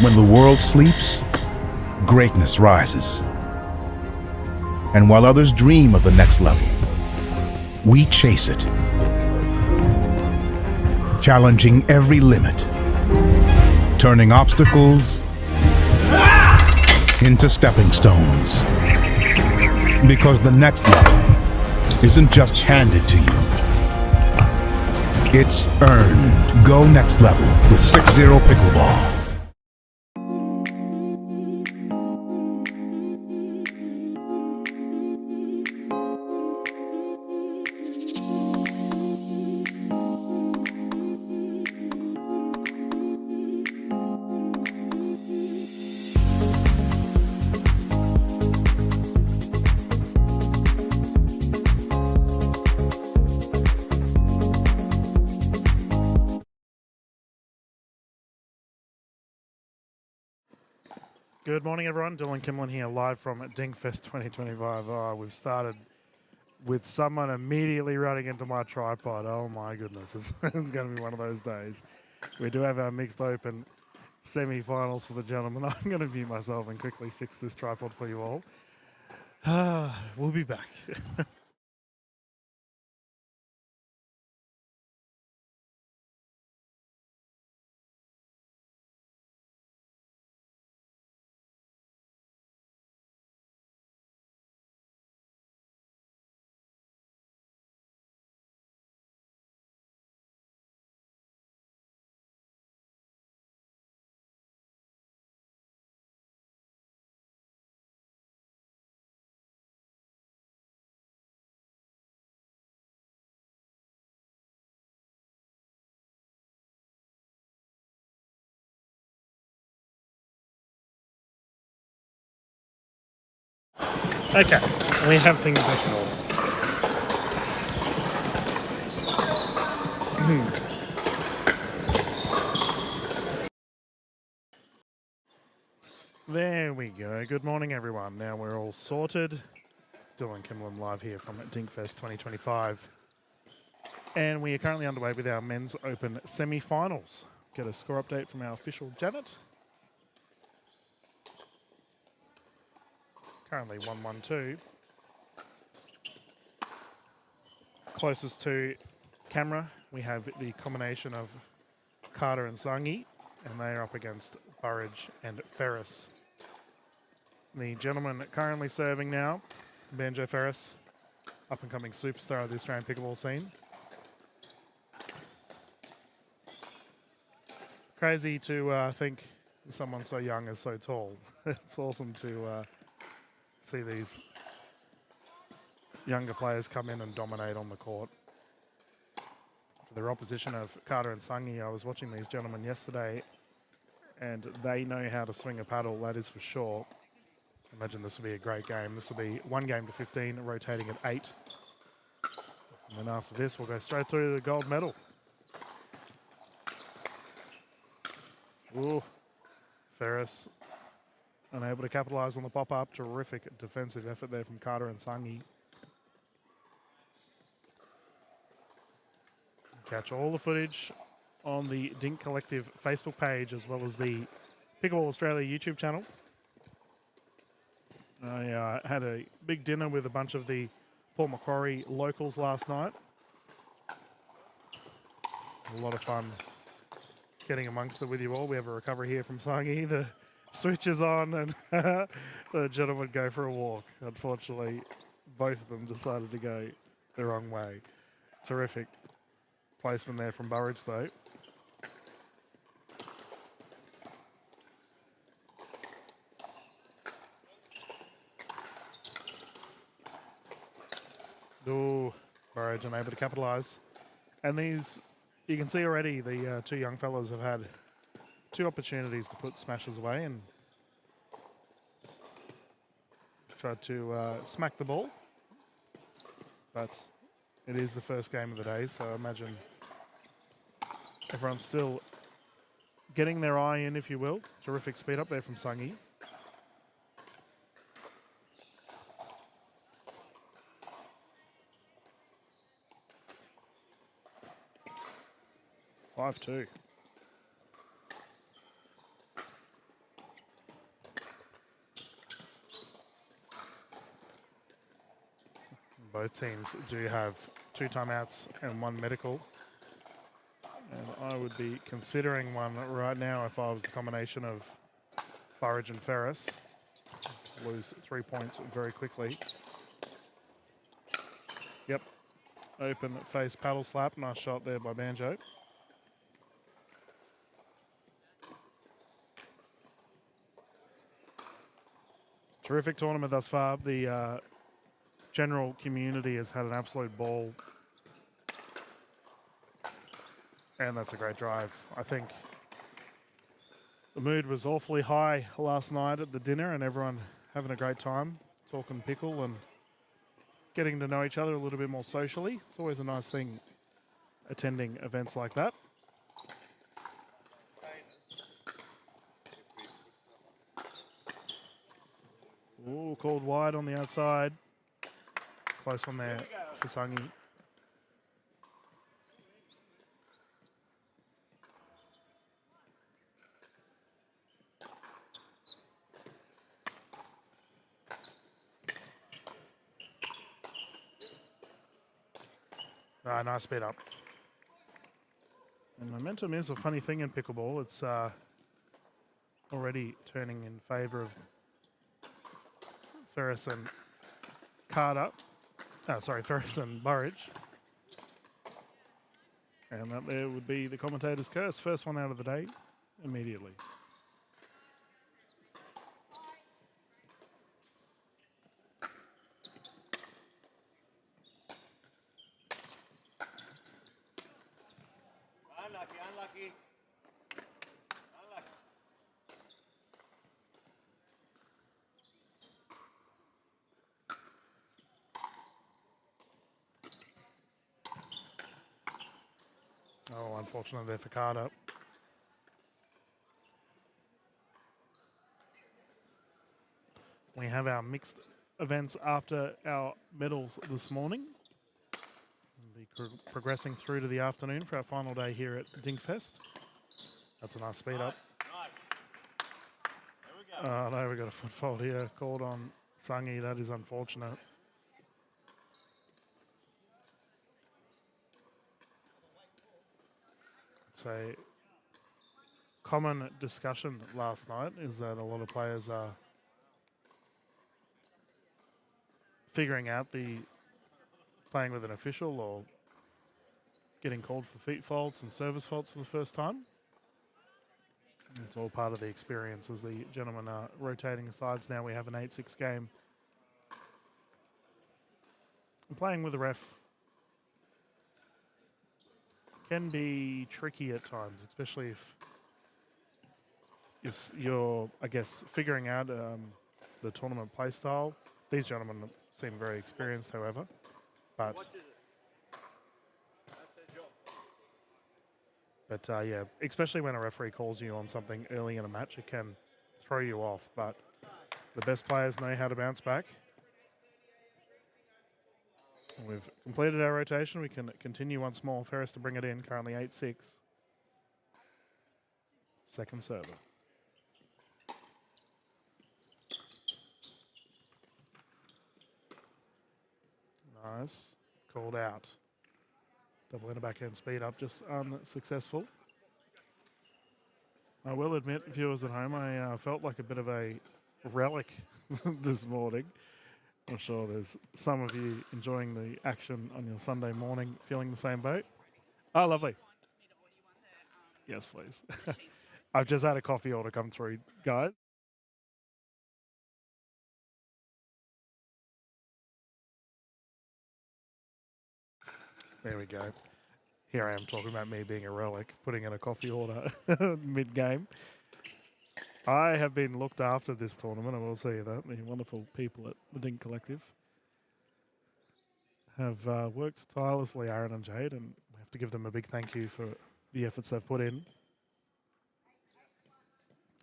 When the world sleeps, greatness rises. And while others dream of the next level, we chase it, challenging every limit, turning obstacles into stepping stones. Because the next level isn't just handed to you, it's earned. Go next level with 6-0 Pickleball. Good morning, everyone. Dylan Kimlin here, live from DinkFest 2025. Oh, we've started with someone immediately running into my tripod. Oh my goodness, it's going to be one of those days. We do have our mixed open semi-finals for the gentlemen. I'm going to mute myself and quickly fix this tripod for you all. We'll be back. Okay, we have things back in order. There we go. Good morning, everyone. Now we're all sorted. Dylan Kimlin live here from DinkFest 2025. And we are currently underway with our men's open semi-finals. Get a score update from our official Janet. Currently 1-1-2. Closest to camera, we have the combination of Carter and Sangi, and they are up against Burridge and Ferris. The gentleman currently serving now, Banjo Ferris, up-and-coming superstar of the Australian pickleball scene. Crazy to think someone so young is so tall. It's awesome to see these younger players come in and dominate on the court. For their opposition of Carter and Sangi, I was watching these gentlemen yesterday, and they know how to swing a paddle, that is for sure. Imagine this will be a great game. This will be 1 game to 15, rotating at 8. And then after this, we'll go straight through to the gold medal. Ooh, Ferris unable to capitalise on the pop-up. Terrific defensive effort there from Carter and Sangi. Catch all the footage on the Dink Collective Facebook page as well as the Pickleball Australia YouTube channel. I had a big dinner with a bunch of the Port Macquarie locals last night. A lot of fun getting amongst it with you all. We have a recovery here from Sangi. The switch is on and the gentlemen go for a walk. Unfortunately, both of them decided to go the wrong way. Terrific placement there from Burridge though. Ooh, Burridge unable to capitalise. And these, you can see already the two young fellas have had 2 opportunities to put smashes away and tried to smack the ball. But it is the first game of the day, so I imagine everyone's still getting their eye in, if you will. Terrific speed up there from Sangi. Five-two. Both teams do have 2 timeouts and 1 medical. And I would be considering one right now if I was the combination of Burridge and Ferris. Lose 3 points very quickly. Yep. Open face paddle slap. Nice shot there by Banjo. Terrific tournament thus far. The general community has had an absolute ball. And that's a great drive. I think the mood was awfully high last night at the dinner and everyone having a great time, talking pickle and getting to know each other a little bit more socially. It's always a nice thing attending events like that. Ooh, called wide on the outside. Close one there for Sangi. Nice speed up. And momentum is a funny thing in pickleball. It's already turning in favour of Ferris and Carter. Ferris and Burridge. And that there would be the commentator's curse. First one out of the day immediately. Unlucky. Oh, unfortunately there for Carter. We have our mixed events after our medals this morning. We'll be progressing through to the afternoon for our final day here at DinkFest. That's a nice speed up. There we go. No, we got a foot fault here called on Sangi. That is unfortunate. It's a common discussion last night is that a lot of players are figuring out the playing with an official or getting called for feet faults and service faults for the first time. It's all part of the experience as the gentlemen are rotating sides now. We have an 8-6 game. And playing with a ref can be tricky at times, especially if you're, I guess, figuring out the tournament play style. These gentlemen seem very experienced, however, but yeah, especially when a referee calls you on something early in a match, it can throw you off. But the best players know how to bounce back. We've completed our rotation. We can continue once more. Ferris to bring it in, currently 8-6. Second server. Nice. Called out. Double in a backhand speed up, just unsuccessful. I will admit, viewers at home, I felt like a bit of a relic this morning. I'm sure there's some of you enjoying the action on your Sunday morning, feeling the same boat. Oh, lovely. Yes, please. I've just had a coffee order come through, guys. There we go. Here I am talking about me being a relic, putting in a coffee order mid-game. I have been looked after this tournament, I will say that. The wonderful people at the Dink Collective have worked tirelessly, Aaron and Jade, and we have to give them a big thank you for the efforts they've put in.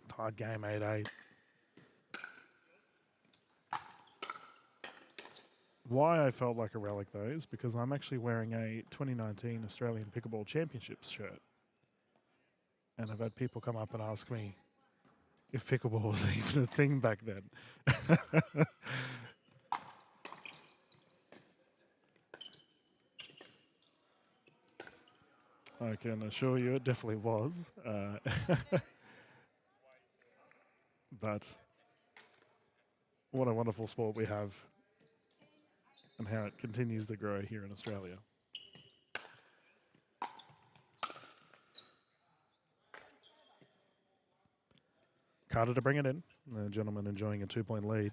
Tied game 8-8. Why I felt like a relic, though, is because I'm actually wearing a 2019 Australian Pickleball Championships shirt. And I've had people come up and ask me if pickleball was even a thing back then. I can assure you it definitely was. But what a wonderful sport we have and how it continues to grow here in Australia. Carter to bring it in. The gentleman enjoying a 2-point lead.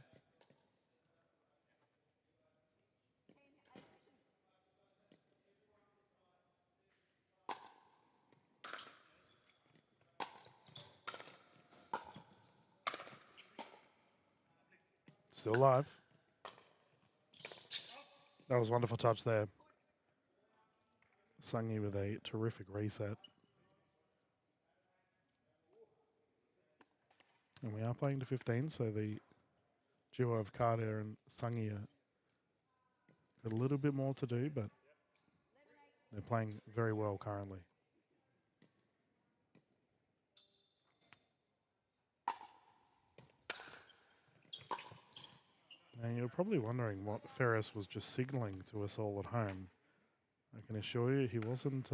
Still live. That was a wonderful touch there. Sungi with a terrific reset. And we are playing to 15, so the duo of Carter and Sungi are got a little bit more to do, but they're playing very well currently. And you're probably wondering what Ferris was just signalling to us all at home. I can assure you he wasn't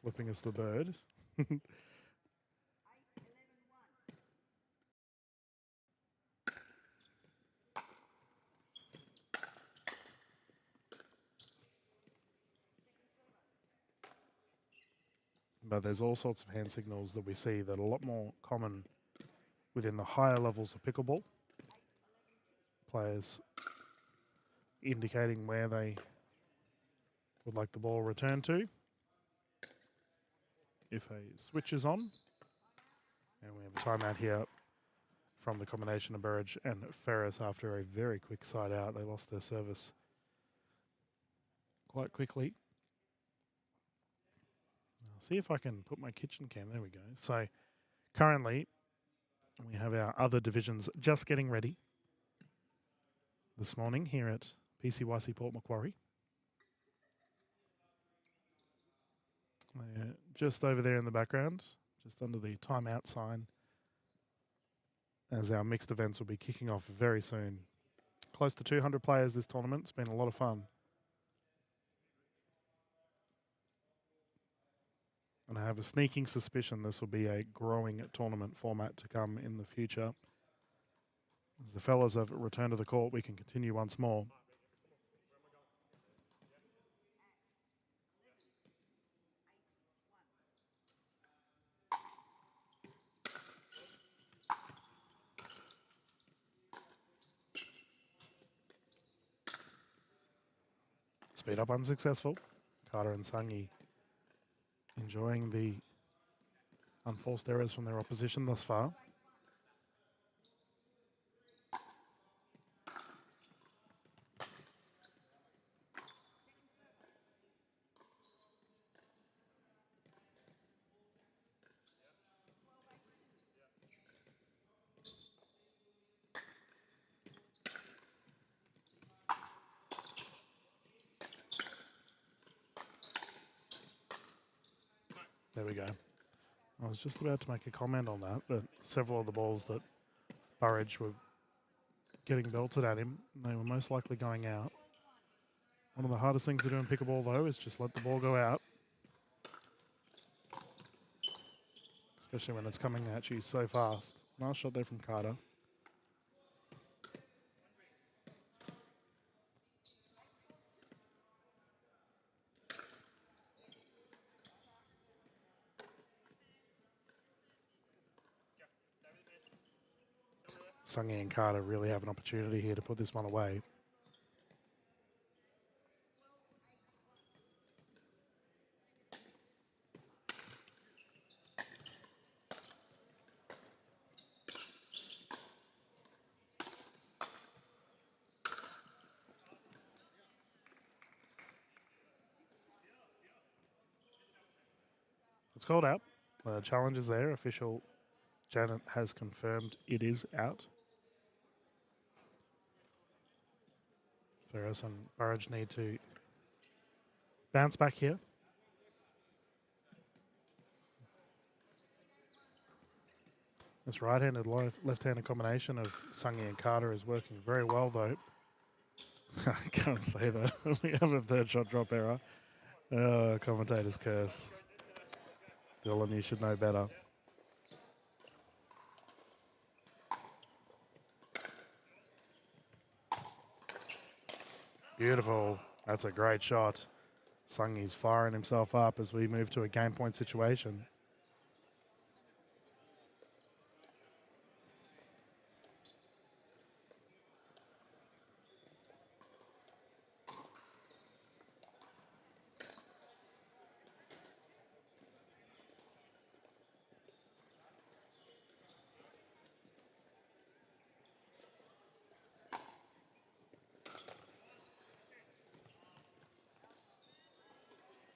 flipping us the bird. But there's all sorts of hand signals that we see that are a lot more common within the higher levels of pickleball. Players indicating where they would like the ball returned to. If a switch is on. And we have a timeout here from the combination of Burridge and Ferris after a very quick side out. They lost their service quite quickly. I'll see if I can put my kitchen cam. There we go. So currently we have our other divisions just getting ready this morning here at PCYC Port Macquarie. Just over there in the background, just under the timeout sign, as our mixed events will be kicking off very soon. Close to 200 players this tournament. It's been a lot of fun. And I have a sneaking suspicion this will be a growing tournament format to come in the future. As the fellas have returned to the court, we can continue once more. Speed up unsuccessful. Carter and Sungi enjoying the unforced errors from their opposition thus far. There we go. I was just about to make a comment on that, but several of the balls that Burridge were getting belted at him, they were most likely going out. One of the hardest things to do in pickleball, though, is just let the ball go out. Especially when it's coming at you so fast. Nice shot there from Carter. Sungi and Carter really have an opportunity here to put this one away. It's called out. The challenge is there. Official Janet has confirmed it is out. Ferris and Burridge need to bounce back here. This right-handed, left-handed combination of Sungi and Carter is working very well, though. I can't say that. We have a third shot drop error. Commentator's curse. Dylan, you should know better. Beautiful. That's a great shot. Sungi's firing himself up as we move to a game point situation.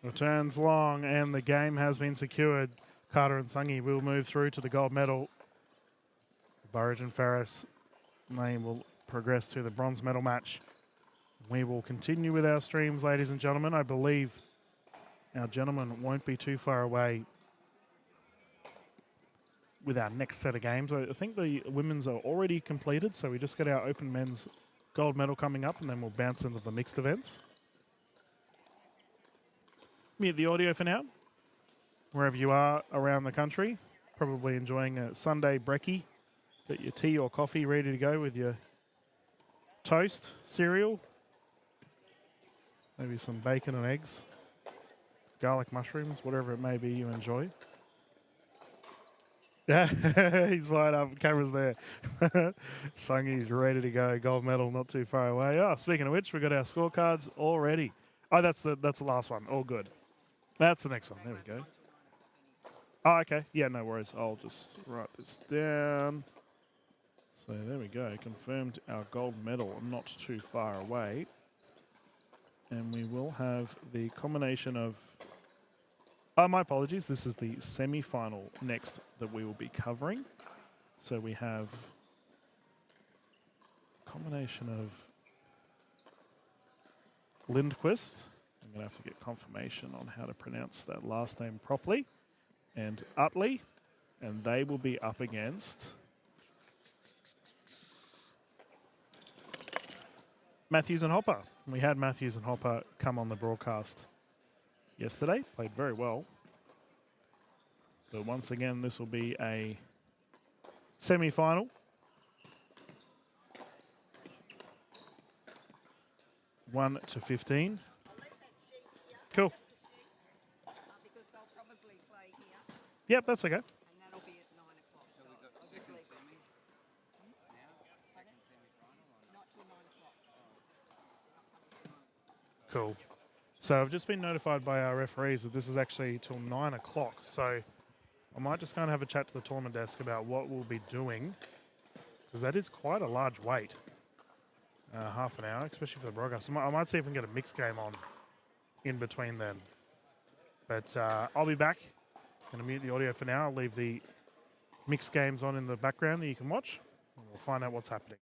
Returns long, and the game has been secured. Carter and Sungi will move through to the gold medal. Burridge and Ferris, they will progress to the bronze medal match. We will continue with our streams, ladies and gentlemen. I believe our gentlemen won't be too far away with our next set of games. I think the women's are already completed, so we just got our open men's gold medal coming up, and then we'll bounce into the mixed events. Mute the audio for now. Wherever you are around the country, probably enjoying a Sunday brekkie. Got your tea or coffee ready to go with your toast, cereal, maybe some bacon and eggs, garlic mushrooms, whatever it may be you enjoy. Yeah, he's fired up. Camera's there. Sungi's ready to go. Gold medal not too far away. Oh, speaking of which, we got our scorecards already. Oh, that's the last one. All good. That's the next one. There we go. Oh, okay. Yeah, no worries. I'll just write this down. So there we go. Confirmed our gold medal not too far away. And we will have the combination of... Oh, my apologies. This is the semi-final next that we will be covering. So we have a combination of Lindquist. I'm going to have to get confirmation on how to pronounce that last name properly. And Utley. And they will be up against Matthews and Hopper. We had Matthews and Hopper come on the broadcast yesterday. Played very well. But once again, this will be a semi-final. One to 15. Cool. Because they'll probably play here, Yep, that's okay. and that'll be at 9 o'clock. So obviously, not till 9 o'clock. Cool. So I've just been notified by our referees that this is actually till 9 o'clock. So I might just go and have a chat to the tournament desk about what we'll be doing, because that is quite a large wait. Half an hour, especially for the broadcast. I might see if we can get a mixed game on in between then. But I'll be back. I'm going to mute the audio for now. I'll leave the mixed games on in the background that you can watch, and we'll find out what's happening.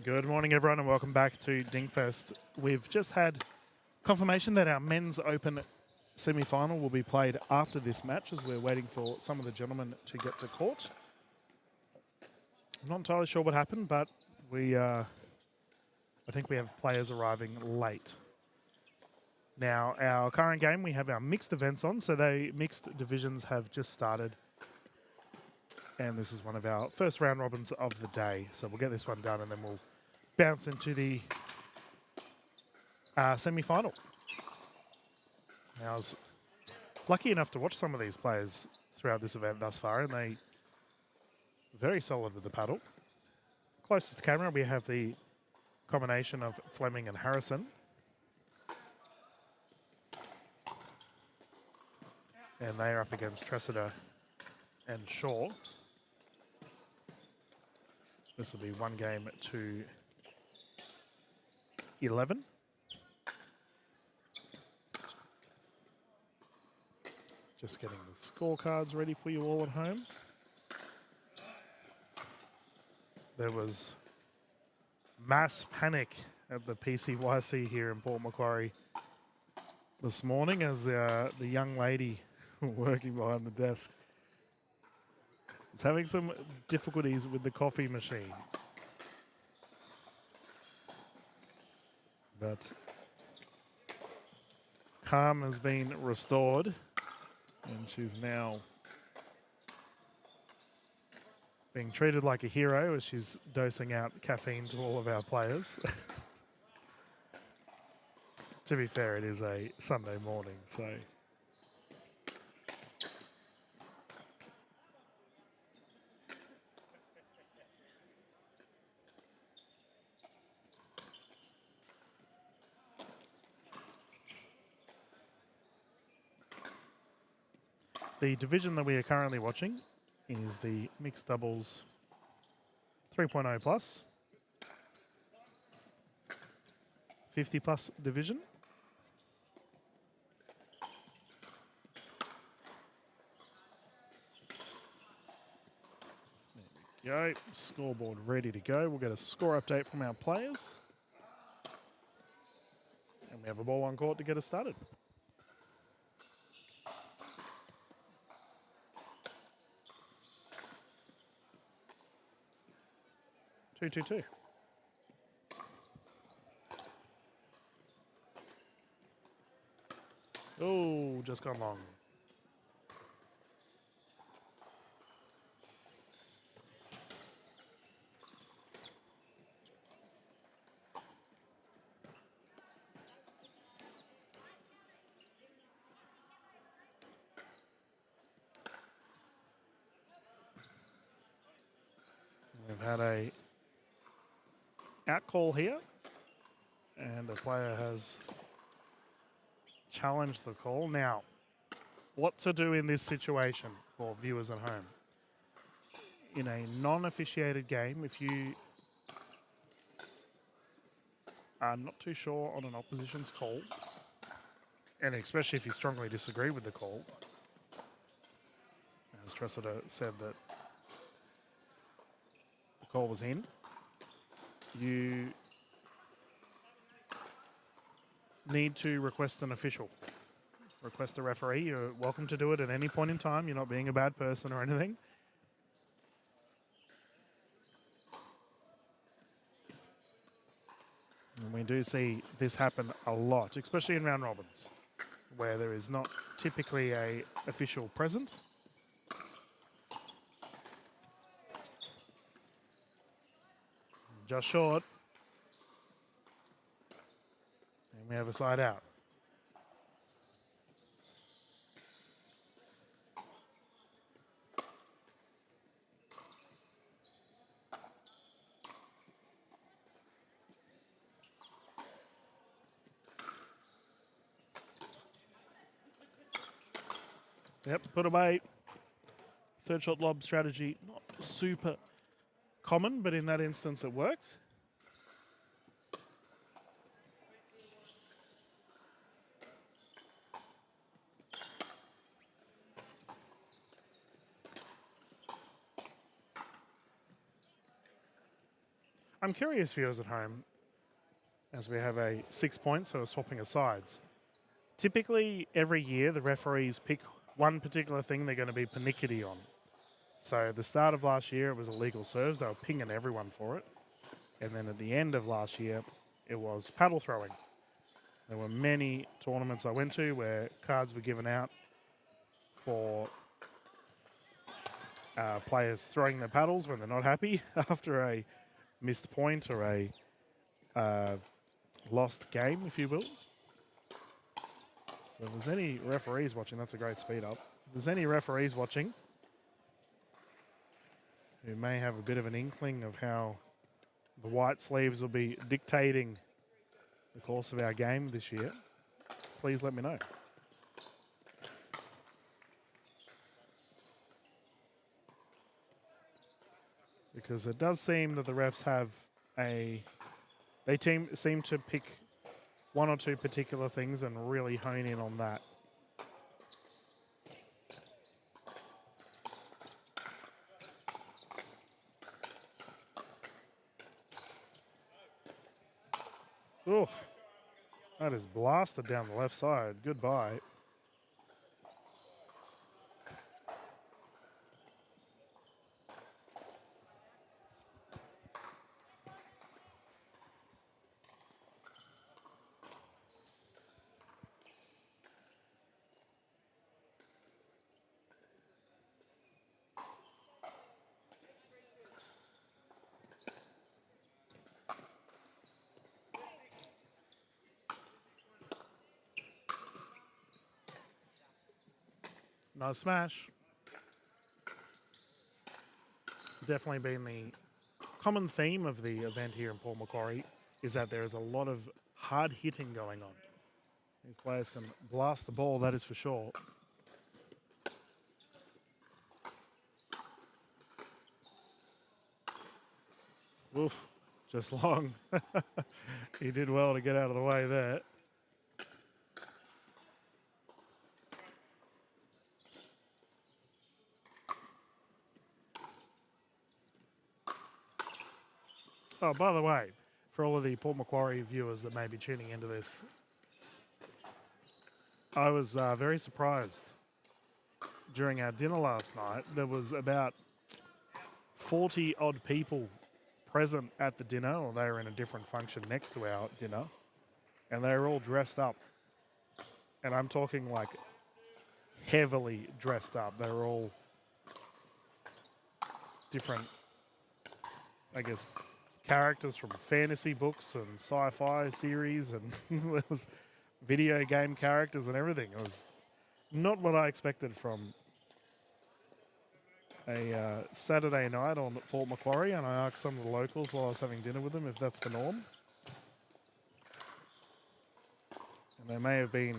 Good morning, everyone, and welcome back to DinkFest. We've just had confirmation that our men's open semi-final will be played after this match as we're waiting for some of the gentlemen to get to court. I'm not entirely sure what happened, but I think we have players arriving late. Now, our current game, we have our mixed events on, so the mixed divisions have just started. And this is one of our first round robins of the day. So we'll get this one done and then we'll bounce into the semi-final. Now, I was lucky enough to watch some of these players throughout this event thus far, and they very solid with the paddle. Closest to camera, we have the combination of Fleming and Harrison. And they are up against Tressida and Shaw. This will be one game to 11. Just getting the scorecards ready for you all at home. There was mass panic at the PCYC here in Port Macquarie this morning as the young lady working behind the desk is having some difficulties with the coffee machine. But calm has been restored and she's now being treated like a hero as she's dosing out caffeine to all of our players. To be fair, it is a Sunday morning, so... The division that we are currently watching is the mixed doubles 3.0 plus, 50 plus division. There we go, scoreboard ready to go. We'll get a score update from our players. And we have a ball on court to get us started. 2-2-2. Oh, just gone long. We've had a out call here, and the player has challenged the call. Now, what to do in this situation for viewers at home? In a non-officiated game, if you are not too sure on an opposition's call, and especially if you strongly disagree with the call, as Tressida said that the call was in, you need to request an official. Request a referee. You're welcome to do it at any point in time. You're not being a bad person or anything. And we do see this happen a lot, especially in round robins, where there is not typically an official present. Just short. And we have a side out. Yep, put away. Third shot lob strategy, not super common, but in that instance it worked. I'm curious, viewers at home, as we have a 6 points, so we're swapping of sides. Typically, every year, the referees pick one particular thing they're going to be panicky on. So at the start of last year, it was illegal serves. They were pinging everyone for it. And then at the end of last year, it was paddle throwing. There were many tournaments I went to where cards were given out for players throwing their paddles when they're not happy after a missed point or a lost game, if you will. So if there's any referees watching, that's a great speed up. If there's any referees watching who may have a bit of an inkling of how the white sleeves will be dictating the course of our game this year, please let me know. Because it does seem that the refs have seem to pick one or two particular things and really hone in on that. Oof. That is blasted down the left side. Goodbye. Nice smash. Definitely been the common theme of the event here in Port Macquarie is that there is a lot of hard hitting going on. These players can blast the ball, that is for sure. Oof, just long. He did well to get out of the way there. Oh, by the way, for all of the Port Macquarie viewers that may be tuning into this, I was very surprised. During our dinner last night, there was about 40 odd people present at the dinner, or they were in a different function next to our dinner, and they were all dressed up. And I'm talking like heavily dressed up. They were all different, I guess, characters from fantasy books and sci-fi series, and there was video game characters and everything. It was not what I expected from a Saturday night on Port Macquarie, and I asked some of the locals while I was having dinner with them if that's the norm. And there may have been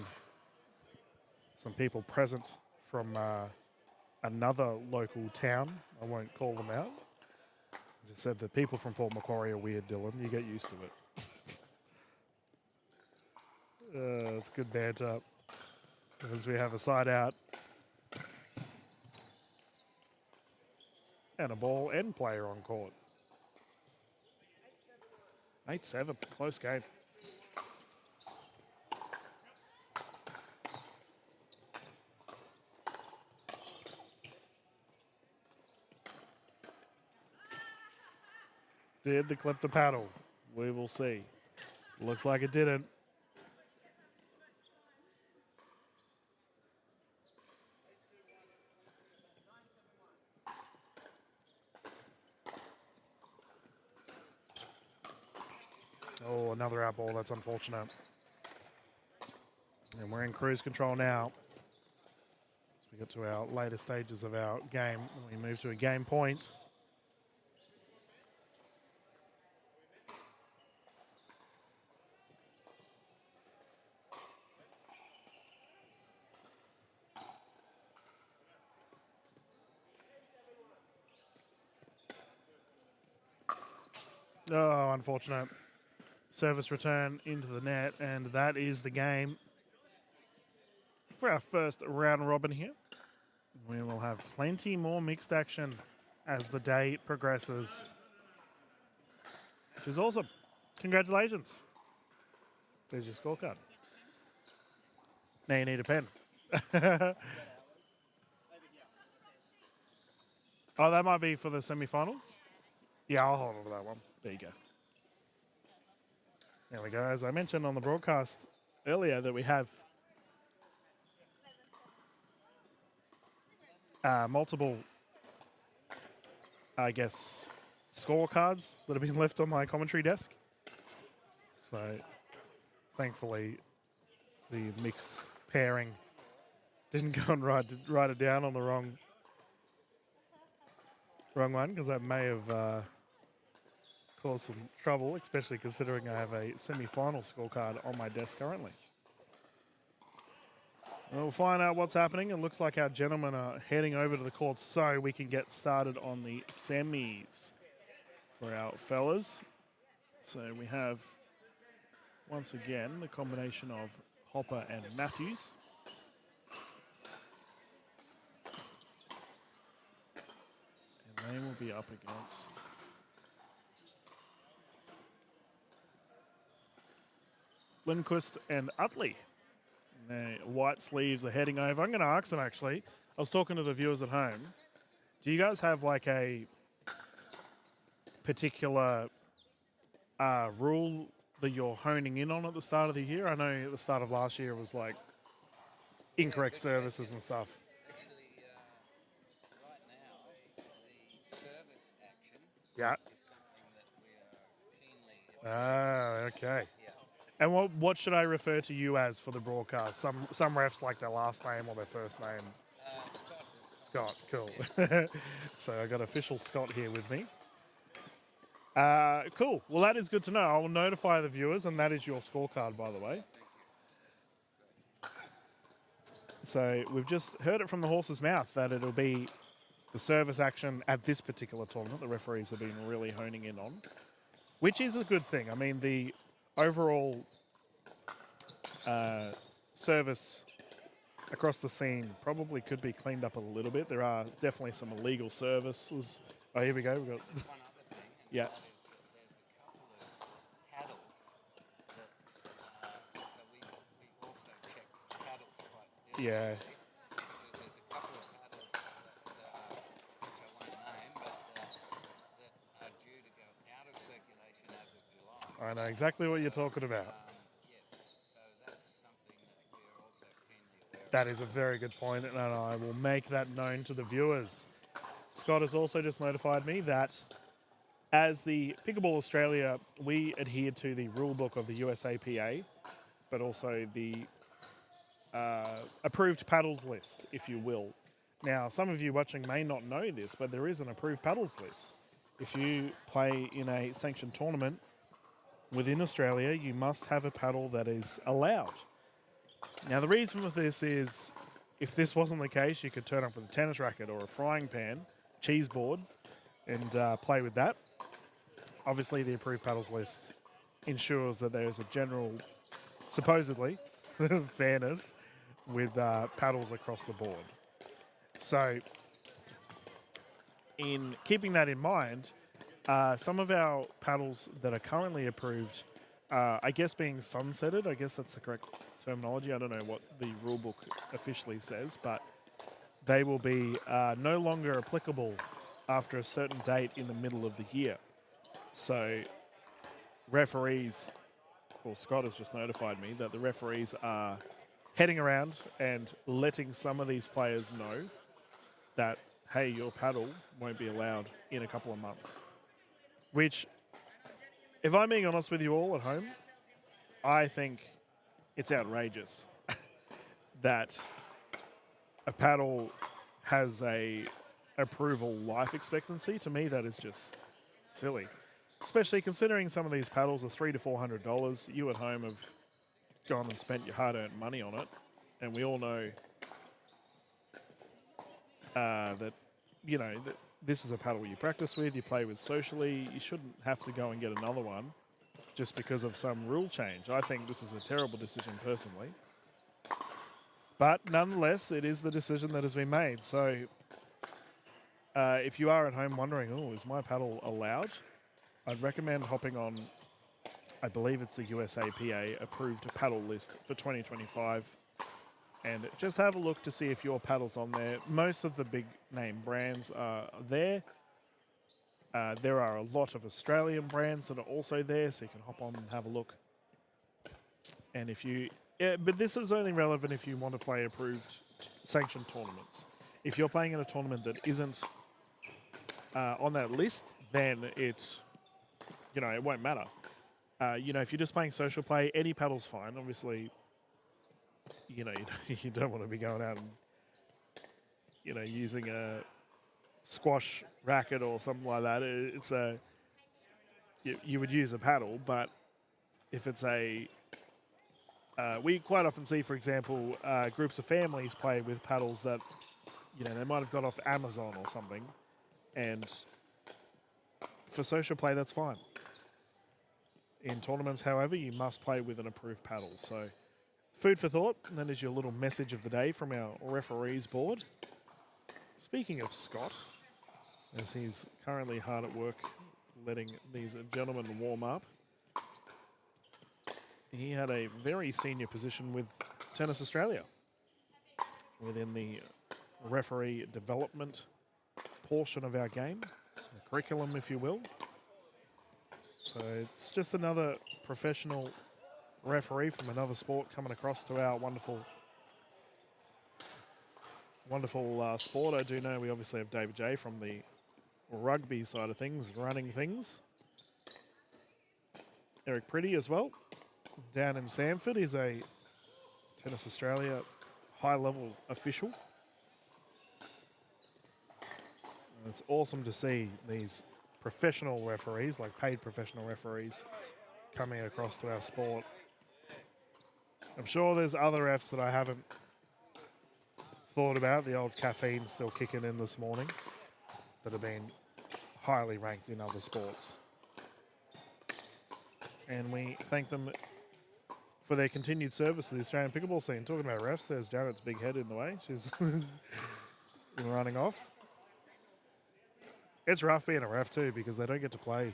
some people present from another local town. I won't call them out. Just said that people from Port Macquarie are weird, Dylan. You get used to it. It's good banter. As we have a side out. And a ball and player on court. 8-7, close game. Did the clip the paddle? We will see. Looks like it didn't. Oh, another out ball. That's unfortunate. And we're in cruise control now. As we get to our later stages of our game, we move to a game point. Oh, unfortunate. Service return into the net, and that is the game for our first round robin here. We will have plenty more mixed action as the day progresses. which is awesome. Congratulations. There's your scorecard. Now you need a pen. Oh, that might be for the semi-final? Yeah, I'll hold on to that one. There you go. There we go. As I mentioned on the broadcast earlier, that we have multiple, I guess, scorecards that have been left on my commentary desk. So, thankfully, the mixed pairing didn't go and write it down on the wrong one, because that may have caused some trouble, especially considering I have a semi-final scorecard on my desk currently. We'll find out what's happening. It looks like our gentlemen are heading over to the court so we can get started on the semis for our fellas. So we have, once again, the combination of Hopper and Matthews. And they will be up against Lindquist and Utley. The white sleeves are heading over. I'm going to ask them, actually. I was talking to the viewers at home. Do you guys have like a particular rule that you're honing in on at the start of the year? I know at the start of last year it was like incorrect services and stuff. Actually, right now, the service action Yeah. is something that we are keenly Okay. Yeah. And what should I refer to you as for the broadcast? Some refs like their last name or their first name. Scott Scott, cool. So I got official Scott here with me. Cool. Well, that is good to know. I will notify the viewers, and that is your scorecard, by the way. So we've just heard it from the horse's mouth that it'll be the service action at this particular tournament. The referees have been really honing in on, which is a good thing. I mean, the overall service across the scene probably could be cleaned up a little bit. There are definitely some illegal services. Oh, here we go. We've got one other thing. And yeah. that is that there's a couple of paddles that, so we also check paddles quite Yeah. diligently. There's a couple of paddles that, which I won't name, but that are due to go out of circulation as of July. I know exactly what you're talking about. Yes, so that's something that we're also keenly aware of. That is a very good point, and I will make that known to the viewers. Scott has also just notified me that as the Pickleball Australia, we adhere to the rule book of the USAPA, but also the approved paddles list, if you will. Now, some of you watching may not know this, but there is an approved paddles list. If you play in a sanctioned tournament within Australia, you must have a paddle that is allowed. Now, the reason for this is, if this wasn't the case, you could turn up with a tennis racket or a frying pan, cheese board, and play with that. Obviously, the approved paddles list ensures that there's a general, supposedly, fairness with paddles across the board. So, in keeping that in mind, some of our paddles that are currently approved, I guess being sunsetted, I guess that's the correct terminology. I don't know what the rule book officially says, but they will be no longer applicable after a certain date in the middle of the year. So referees, well, Scott has just notified me that the referees are heading around and letting some of these players know that, hey, your paddle won't be allowed in a couple of months. Which, if I'm being honest with you all at home, I think it's outrageous that a paddle has a approval life expectancy. To me, that is just silly. Especially considering some of these paddles are $300 to $400. You at home have gone and spent your hard-earned money on it. And we all know that, you know, that this is a paddle you practice with, you play with socially. You shouldn't have to go and get another one just because of some rule change. I think this is a terrible decision personally. But nonetheless, it is the decision that has been made. So if you are at home wondering, oh, is my paddle allowed? I'd recommend hopping on, I believe it's the USAPA approved paddle list for 2025, and just have a look to see if your paddle's on there. Most of the big name brands are there. There are a lot of Australian brands that are also there, so you can hop on and have a look. And if you, but this is only relevant if you want to play approved sanctioned tournaments. If you're playing in a tournament that isn't on that list, then it's, it won't matter. If you're just playing social play, any paddle's fine. Obviously, you don't want to be going out and, using a squash racket or something like that. It's you would use a paddle, but if it's we quite often see, for example, groups of families play with paddles that, they might have got off Amazon or something, and for social play, that's fine. In tournaments, however, you must play with an approved paddle. So, food for thought, and that is your little message of the day from our referees board. Speaking of Scott, as he's currently hard at work letting these gentlemen warm up, he had a very senior position with Tennis Australia within the referee development portion of our game, the curriculum, if you will. So it's just another professional referee from another sport coming across to our wonderful sport. I do know we obviously have David J from the rugby side of things, running things. Eric Pretty as well, down in Sanford, is a Tennis Australia high-level official. And it's awesome to see these professional referees, like paid professional referees, coming across to our sport. I'm sure there's other Fs that I haven't thought about. The old caffeine's still kicking in this morning, that have been highly ranked in other sports. And we thank them for their continued service to the Australian pickleball scene. Talking about refs, there's Janet's big head in the way. She's running off. It's rough being a ref too, because they don't get to play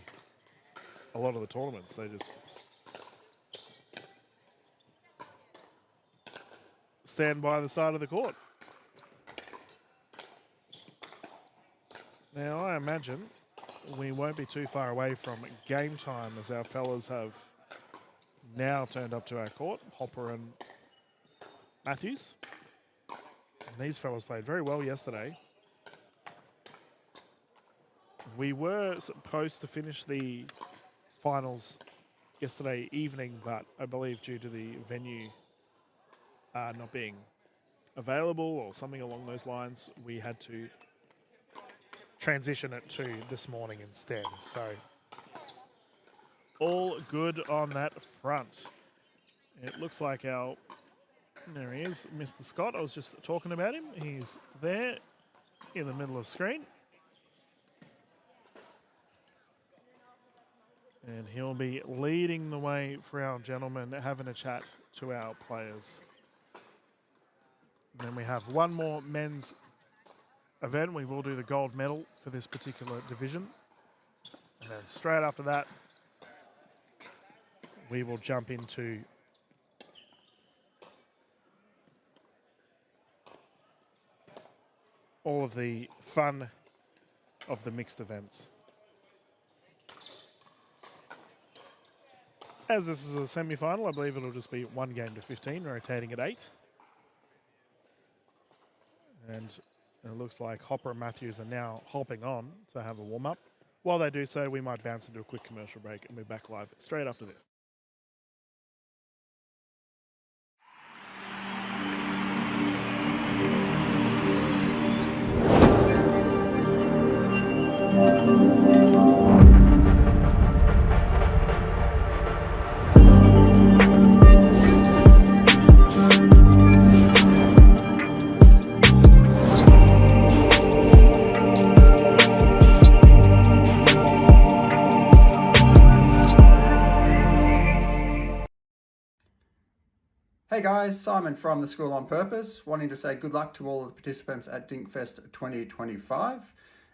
a lot of the tournaments. They just stand by the side of the court. Now, I imagine we won't be too far away from game time, as our fellas have now turned up to our court, Hopper and Matthews. And these fellas played very well yesterday. We were supposed to finish the finals yesterday evening, but I believe due to the venue not being available or something along those lines, we had to transition it to this morning instead. So all good on that front. It looks like there he is, Mr. Scott. I was just talking about him. He's there in the middle of screen. And he'll be leading the way for our gentlemen, having a chat to our players. And then we have one more men's event. We will do the gold medal for this particular division. And then straight after that, we will jump into all of the fun of the mixed events. As this is a semi-final, I believe it'll just be 1 game to 15, rotating at 8. And it looks like Hopper and Matthews are now hopping on to have a warm-up. While they do so, we might bounce into a quick commercial break and be back live straight after this. Hey guys, Simon from the School on Purpose, wanting to say good luck to all of the participants at DinkFest 2025.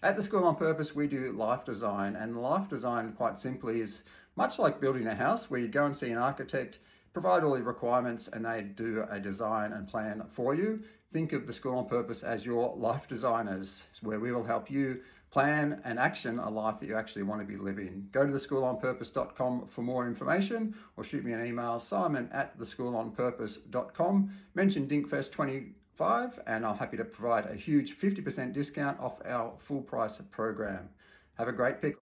At the School on Purpose, we do life design, and life design, quite simply, is much like building a house where you go and see an architect, provide all your requirements, and they do a design and plan for you. Think of the School on Purpose as your life designers, where we will help you plan and action a life that you actually want to be living. Go to theschoolonpurpose.com for more information, or shoot me an email, simon@theschoolonpurpose.com. Mention DinkFest 25, and I'm happy to provide a huge 50% discount off our full price program. Have a great pick.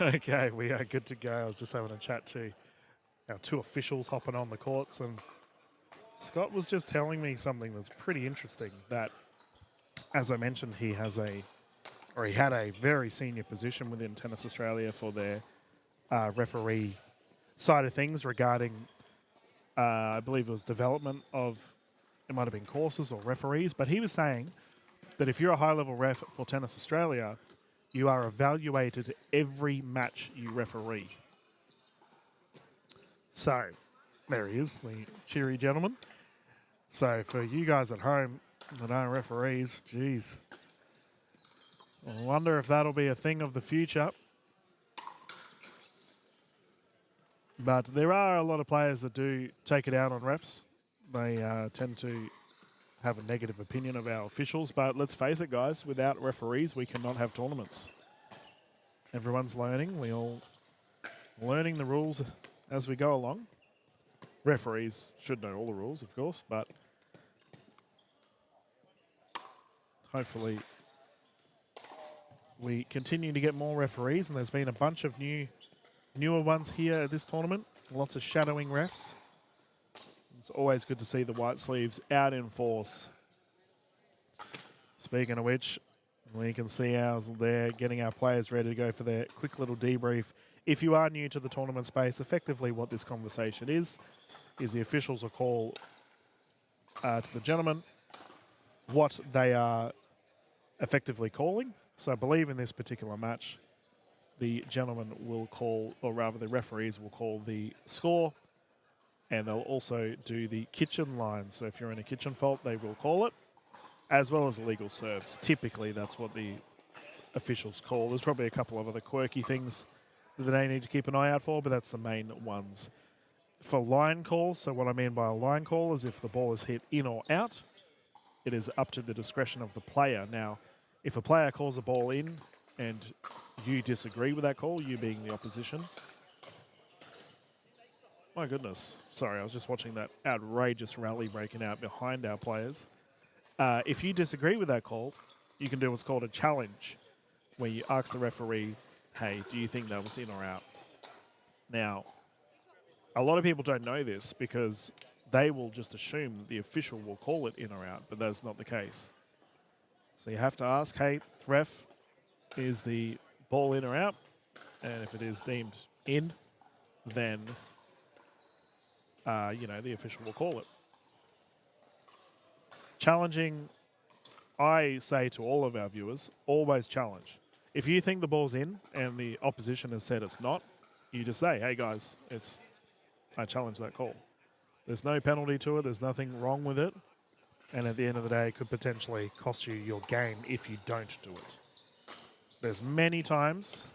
Okay, we are good to go. I was just having a chat to our two officials hopping on the courts, and Scott was just telling me something that's pretty interesting. That, as I mentioned, he had a very senior position within Tennis Australia for their referee side of things regarding, I believe it was development of, it might have been courses or referees, but he was saying that if you're a high-level ref for Tennis Australia, you are evaluated every match you referee. So, there he is, the cheery gentleman. So, for you guys at home that aren't referees, geez, I wonder if that'll be a thing of the future. But there are a lot of players that do take it out on refs. They tend to have a negative opinion of our officials. But let's face it, guys, without referees, we cannot have tournaments. Everyone's learning. We all learning the rules as we go along. Referees should know all the rules, of course, but hopefully we continue to get more referees, and there's been a bunch of newer ones here at this tournament. Lots of shadowing refs. It's always good to see the white sleeves out in force. Speaking of which, we can see ours there getting our players ready to go for their quick little debrief. If you are new to the tournament space, effectively what this conversation is the officials will call to the gentleman what they are effectively calling. So I believe in this particular match, the gentleman will call, or rather the referees will call the score, and they'll also do the kitchen line. So if you're in a kitchen fault, they will call it, as well as legal serves. Typically, that's what the officials call. There's probably a couple of other quirky things that they need to keep an eye out for, but that's the main ones. For line calls, so what I mean by a line call is if the ball is hit in or out, it is up to the discretion of the player. Now, if a player calls a ball in and you disagree with that call, you being the opposition. My goodness. Sorry, I was just watching that outrageous rally breaking out behind our players. If you disagree with that call, you can do what's called a challenge, where you ask the referee, hey, do you think that was in or out? Now, a lot of people don't know this because they will just assume the official will call it in or out, but that's not the case. So you have to ask, hey, ref, is the ball in or out? And if it is deemed in, then, the official will call it. Challenging, I say to all of our viewers, always challenge. If you think the ball's in and the opposition has said it's not, you just say, hey guys, I challenge that call. There's no penalty to it, there's nothing wrong with it, and at the end of the day, it could potentially cost you your game if you don't do it. There's many times,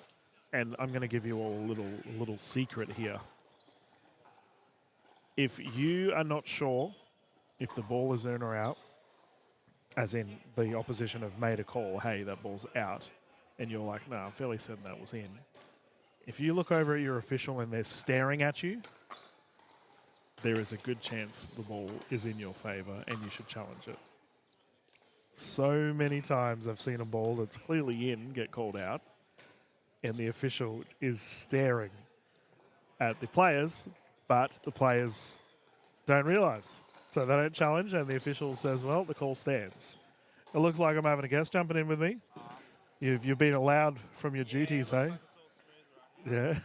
and I'm going to give you all a little secret here. If you are not sure if the ball is in or out, as in the opposition have made a call, hey, that ball's out, and you're like, no, I'm fairly certain that was in. If you look over at your official and they're staring at you, there is a good chance the ball is in your favour and you should challenge it. So many times I've seen a ball that's clearly in get called out, and the official is staring at the players, but the players don't realise. So they don't challenge, and the official says, well, the call stands. It looks like I'm having a guest jumping in with me. You've been allowed from your duties, hey? Yeah,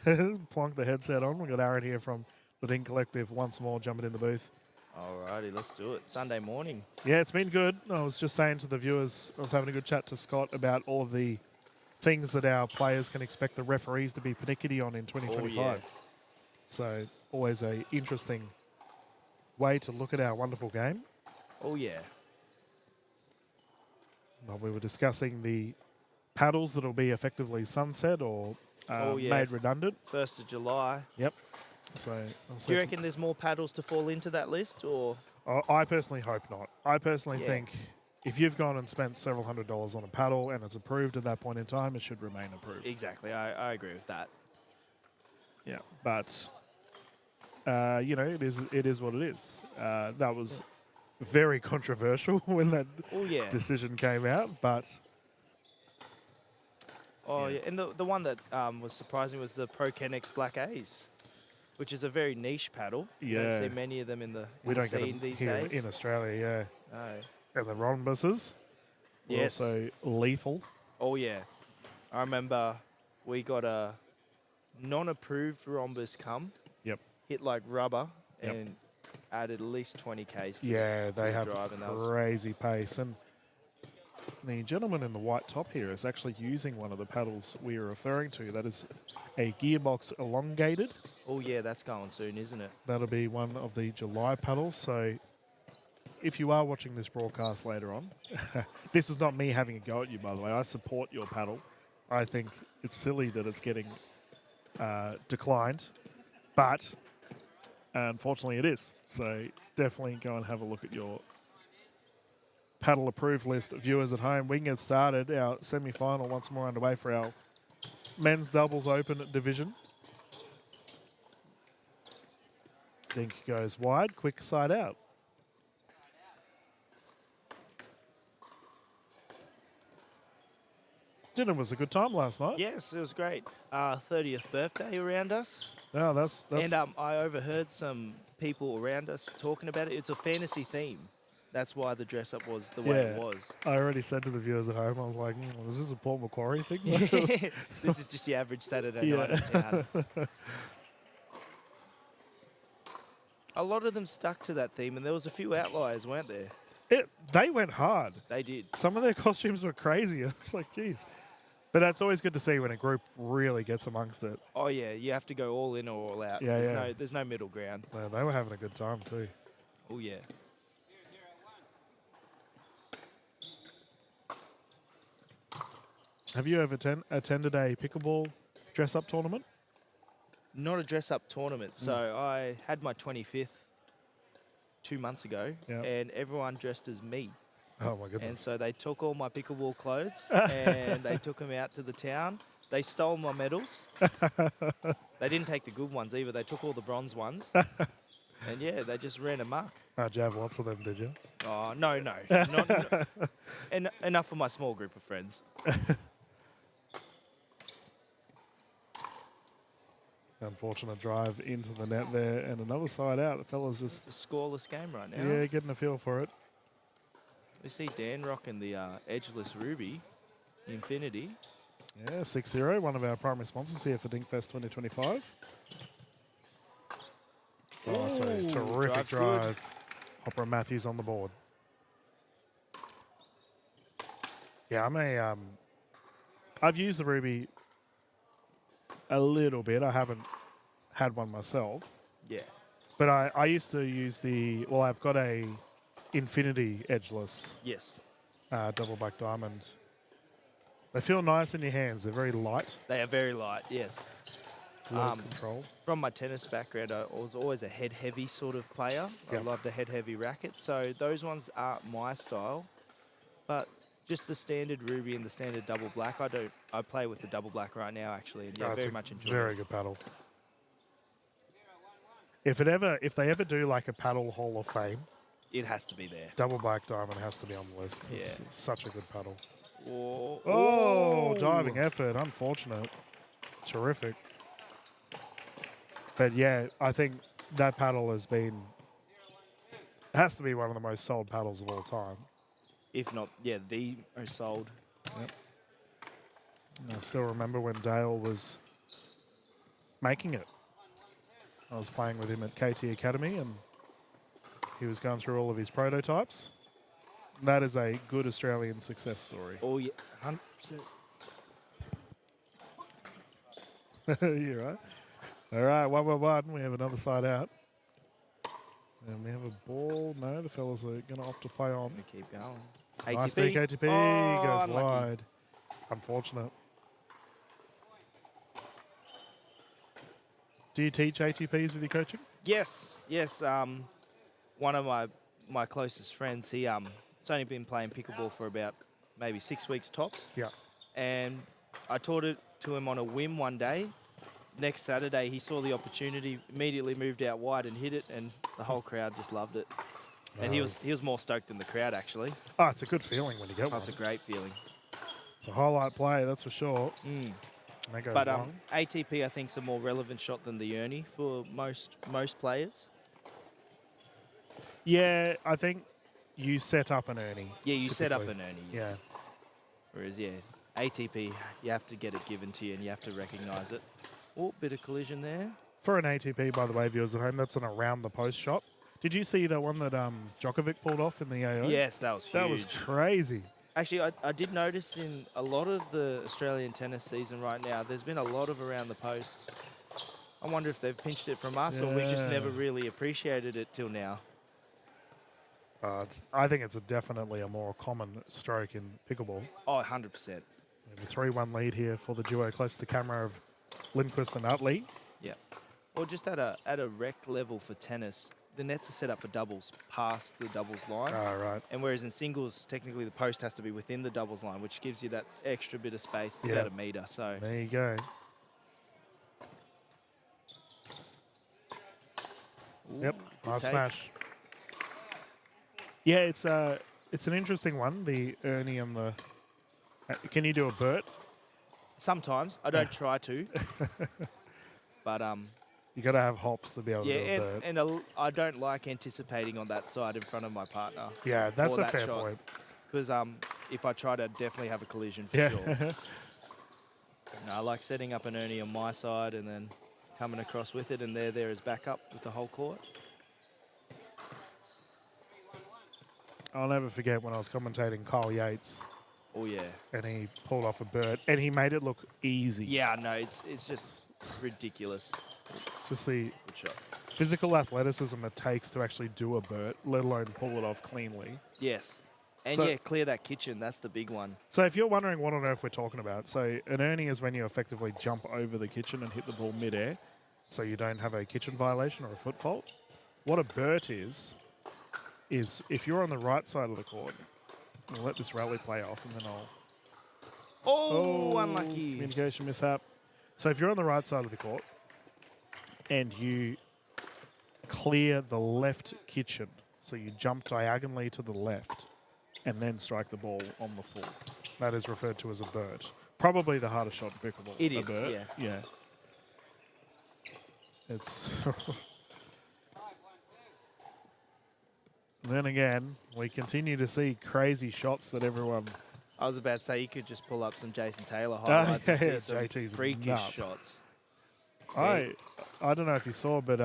plonk the headset on. We've got Aaron here from the Dink Collective once more jumping in the booth. Alrighty, let's do it. Sunday morning. Yeah, it's been good. I was just saying to the viewers, I was having a good chat to Scott about all of the things that our players can expect the referees to be pernickety on in 2025. Oh, yeah. So always a interesting way to look at our wonderful game. Oh, yeah. Well, we were discussing the paddles that will be effectively sunset or made redundant. 1st of July. Yep. So Do you reckon there's more paddles to fall into that list, or? I personally hope not. I personally think if you've gone and spent several $100s on a paddle and it's approved at that point in time, it should remain approved. Exactly. I agree with that. Yeah, but it is what it is. That was very controversial when that decision came out, but and the one that was surprising was the Pro Kennex Black A's, which is a very niche paddle. You don't see many of them in the scene these days. In Australia, No. And the rhombuses were also lethal. Oh, yeah. I remember we got a non-approved rhombus come. Yep. Hit like rubber and added at least 20 Ks to they have drive, and that was crazy pace. And the gentleman in the white top here is actually using one of the paddles we are referring to. That is a gearbox elongated. Oh, yeah, that's going soon, isn't it? That'll be one of the July paddles. So if you are watching this broadcast later on, this is not me having a go at you, by the way. I support your paddle. I think it's silly that it's getting declined. But unfortunately it is. So definitely go and have a look at your paddle approved list. Viewers at home, we can get started. Our semi-final once more underway for our men's doubles open division. Dink goes wide, quick side out. Dinner was a good time last night. Yes, it was great. 30th birthday around us. No, that's And I overheard some people around us talking about it. It's a fantasy theme. That's why the dress up was the way it was. I already said to the viewers at home, I was like, is this a Paul Macquarie thing? This is just the average Saturday night in town. A lot of them stuck to that theme, and there was a few outliers, weren't there? They went hard. They did. Some of their costumes were crazy. I was like, geez. But that's always good to see when a group really gets amongst it. Oh, yeah, you have to go all in or all out. Yeah, There's no middle ground. No, they were having a good time too. Oh, yeah. Have you ever attended a pickleball dress-up tournament? Not a dress-up tournament. So I had my 25th 2 months ago, and everyone dressed as me. Oh, my goodness. And so they took all my pickleball clothes and they took them out to the town. They stole my medals. They didn't take the good ones either. They took all the bronze ones. And, yeah, they just ran amok. Did you have lots of them, did you? Oh, no. Enough for my small group of friends. Unfortunate drive into the net there, and another side out. The fella's just... It's a scoreless game right now. Yeah, getting a feel for it. We see Dan rocking the edgeless ruby, Infinity. Yeah, 6-0, one of our primary sponsors here for DinkFest 2025. Oh, it's a terrific drive. Hopper and Matthews on the board. Yeah, I've used the ruby a little bit. I haven't had one myself. Yeah. But I used to use I've got a Infinity edgeless. Yes. Double black diamond. They feel nice in your hands. They're very light. They are very light, yes. Low control. From my tennis background, I was always a head-heavy sort of player. Yep. I loved a head-heavy racket. So those ones aren't my style. But just the standard ruby and the standard double black, I play with the double black right now, actually. And very much enjoy it. Very good paddle. If they ever do like a paddle Hall of Fame, it has to be there. double black diamond has to be on the list. Yeah. It's such a good paddle. Oh, Diving effort. Unfortunate. Terrific. But yeah, I think that paddle has to be one of the most sold paddles of all time. If not, the most sold. Yep. I still remember when Dale was making it. I was playing with him at KT Academy and he was going through all of his prototypes. That is a good Australian success story. Oh, yeah, 100%. You're right. All right, 1-1. We have another side out. And we have a ball. No, the fellas are going to opt to play on. We keep going. Nice ATP. deck, ATP goes unlucky. wide. Unfortunate. Do you teach ATPs with your coaching? Yes. One of my closest friends, he's only been playing pickleball for about maybe 6 weeks tops. Yeah. And I taught it to him on a whim one day. Next Saturday, he saw the opportunity, immediately moved out wide and hit it, and the whole crowd just loved it. And he was more stoked than the crowd, actually. Oh, it's a good feeling when you get one. It's a great feeling. It's a highlight play, that's for sure. And that goes But long. ATP, I think, is a more relevant shot than the Ernie for most players. Yeah, I think you set up an Ernie. Yeah, you set up typically. an Ernie, yes. Yeah. Whereas, ATP, you have to get it given to you and you have to recognise it. Oh, bit of collision there. For an ATP, by the way, viewers at home, that's an around-the-post shot. Did you see the one that Djokovic pulled off in the AO? Yes, that was huge. That was crazy. Actually, I did notice in a lot of the Australian tennis season right now, there's been a lot of around the post. I wonder if they've pinched it from us or we just never really appreciated it till now. I think it's definitely a more common stroke in pickleball. Oh, 100%. We have a 3-1 lead here for the duo close to the camera of Lindquist and Utley. Yeah. Or just at a rec level for tennis, the nets are set up for doubles past the doubles line. Oh, right. And whereas in singles, technically the post has to be within the doubles line, which gives you that extra bit of space. It's Yeah. about a metre, so. There you go. Ooh, Yep, good nice take. smash. Yeah, it's an interesting one. The Ernie and the. Can you do a Burt? Sometimes. I don't try to. But You got to have hops to be able yeah, to do a Burt. and I don't like anticipating on that side in front of my partner. Yeah, that's for a that fair shot. point. Because if I try to definitely have a collision for Yeah. sure. No, I like setting up an Ernie on my side and then coming across with it, and they're there as backup with the whole court. I'll never forget when I was commentating Kyle Yates Oh yeah. and he pulled off a Burt and he made it look easy. Yeah, no, it's just ridiculous. Just the Good shot. physical athleticism it takes to actually do a Burt, let alone pull it off cleanly. Yes. And So- yeah, clear that kitchen. That's the big one. So if you're wondering what on earth we're talking about, so an Ernie is when you effectively jump over the kitchen and hit the ball midair, so you don't have a kitchen violation or a foot fault. What a Burt is if you're on the right side of the court, we'll let this rally play off and then I'll... Oh, unlucky. Communication mishap. So if you're on the right side of the court and you clear the left kitchen, so you jump diagonally to the left and then strike the ball on the full, that is referred to as a Burt. Probably the hardest shot in pickleball. It a is, Burt. yeah. Yeah. It's... Then again, we continue to see crazy shots that everyone... I was about to say you could just pull up some Jason Taylor highlights and yeah, see some JT's freakish nuts. shots. I don't know if you saw, but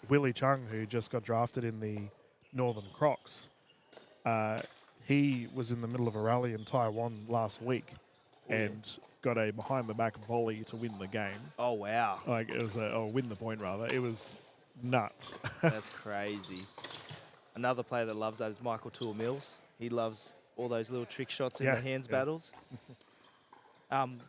Willie Chung, who just got drafted in the Northern Crocs, he was in the middle of a rally in Taiwan last week and got a behind-the-back volley to win the game. Oh, wow. Like, it was win the point, rather. It was nuts. That's crazy. Another player that loves that is Michael Tool Mills. He loves all those little trick shots in Yeah, the hands yeah. battles. Fook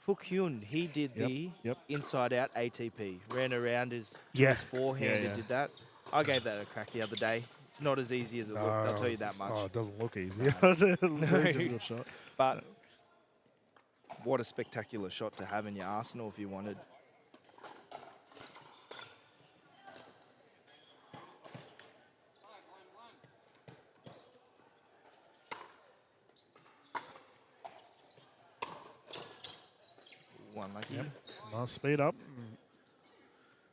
Hyun, he did the yep. inside-out ATP. Ran around his Yeah. forehand Yeah, and did that. I gave that a crack the other day. It's not as easy as it looked, I'll tell you that much. Oh, it doesn't look easy. Very difficult shot. But what a spectacular shot to have in your arsenal if you wanted. One lucky. Yep. Nice speed up.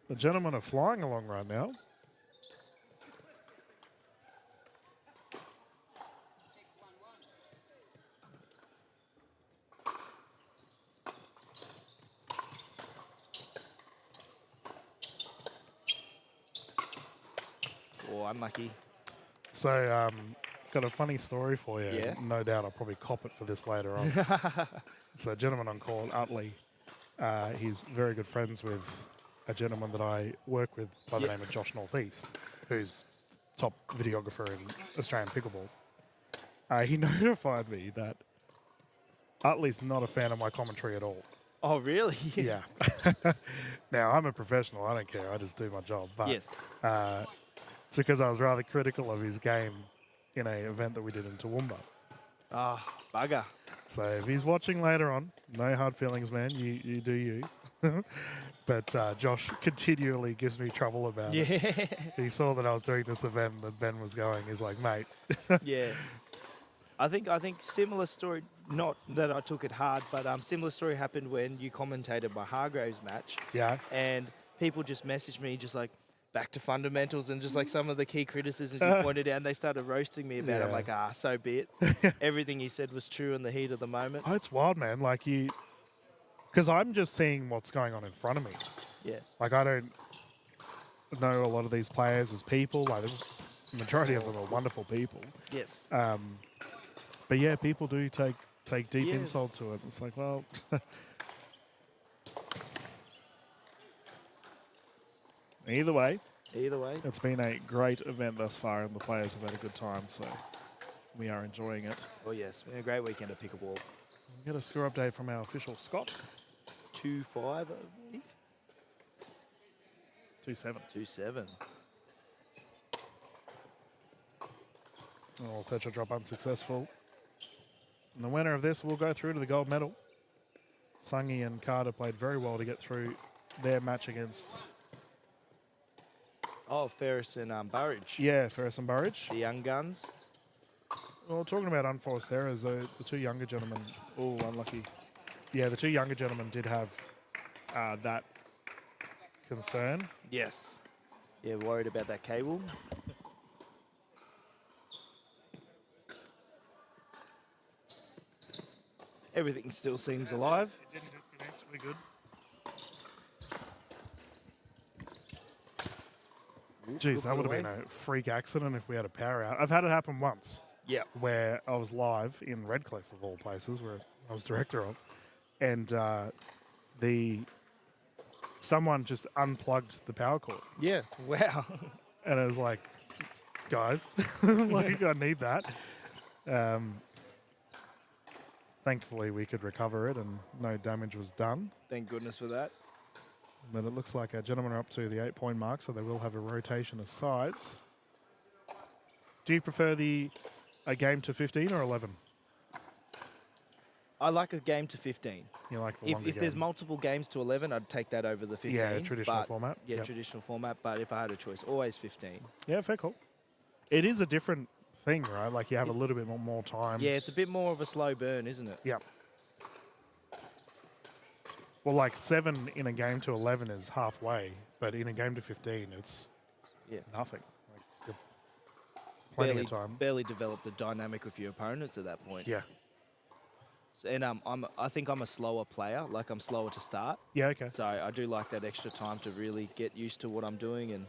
The gentlemen are flying along right now. Oh, unlucky. So, got a funny story for you. Yeah. No doubt I'll probably cop it for this later on. So, a gentleman on call, Utley, he's very good friends with a gentleman that I work with by the Yeah. name of Josh Northeast, who's top videographer in Australian pickleball. He notified me that Utley's not a fan of my commentary at all. Oh, really? Yeah. Now, I'm a professional. I don't care. I just do my job. But Yes. it's because I was rather critical of his game in an event that we did in Toowoomba. Ah, bugger. So if he's watching later on, no hard feelings, man. You do you. But Josh continually gives me trouble about it. Yeah. He saw that I was doing this event that Ben was going. He's like, mate. Yeah. I think similar story, not that I took it hard, but similar story happened when you commentated my Hargraves match. Yeah. And people just messaged me just like, back to fundamentals and just like some of the key criticisms you pointed out, and they started roasting me about it. I'm Yeah. like, so be it. Everything you said was true in the heat of the moment. Oh, it's wild, man. Like because I'm just seeing what's going on in front of me. Yeah. Like, I don't know a lot of these players as people. Like, the majority of them are wonderful people. Yes. But yeah, people do take deep Yeah. insult to it. It's like, well, either way, Either way. it's been a great event thus far, and the players have had a good time. So we are enjoying it. Oh, yes. Been a great weekend of pickleball. We get a score update from our official Scott. 2-5, I believe. 2-7. 2-7. Oh, fetcher drop unsuccessful. And the winner of this will go through to the gold medal. Sungi and Carter played very well to get through their match against, Oh, Ferris and Burridge. yeah, Ferris and Burridge. The young guns. Well, talking about unforced errors, the two younger gentlemen, oh, unlucky. Yeah, the two younger gentlemen did have that concern. Yes. Yeah, worried about that cable. Everything still seems alive. It didn't disconnect. We're good. Jeez, that would have been a freak accident if we had a power out. I've had it happen once Yeah. where I was live in Redcliffe, of all places, where I was director of, and someone just unplugged the power cord. Yeah. Wow. And it was like, guys, like, I need that. Thankfully, we could recover it and no damage was done. Thank goodness for that. But it looks like our gentlemen are up to the 8-point mark, so they will have a rotation of sides. Do you prefer a game to 15 or 11? I like a game to 15. You like the longer If there's game? multiple games to 11, I'd take that over the 15. Yeah, traditional but- format. Yeah, Yep. traditional format. But if I had a choice, always 15. Yeah, fair call. It is a different thing, right? Like you have a little bit more time. Yeah, it's a bit more of a slow burn, isn't it? Yeah. Well, like 7 in a game to 11 is halfway, but in a game to 15, it's Yeah. nothing. Like, you're plenty of time. Barely develop the dynamic with your opponents at that point. Yeah. So, and I think I'm a slower player. Like I'm slower to start. Yeah, okay. So I do like that extra time to really get used to what I'm doing and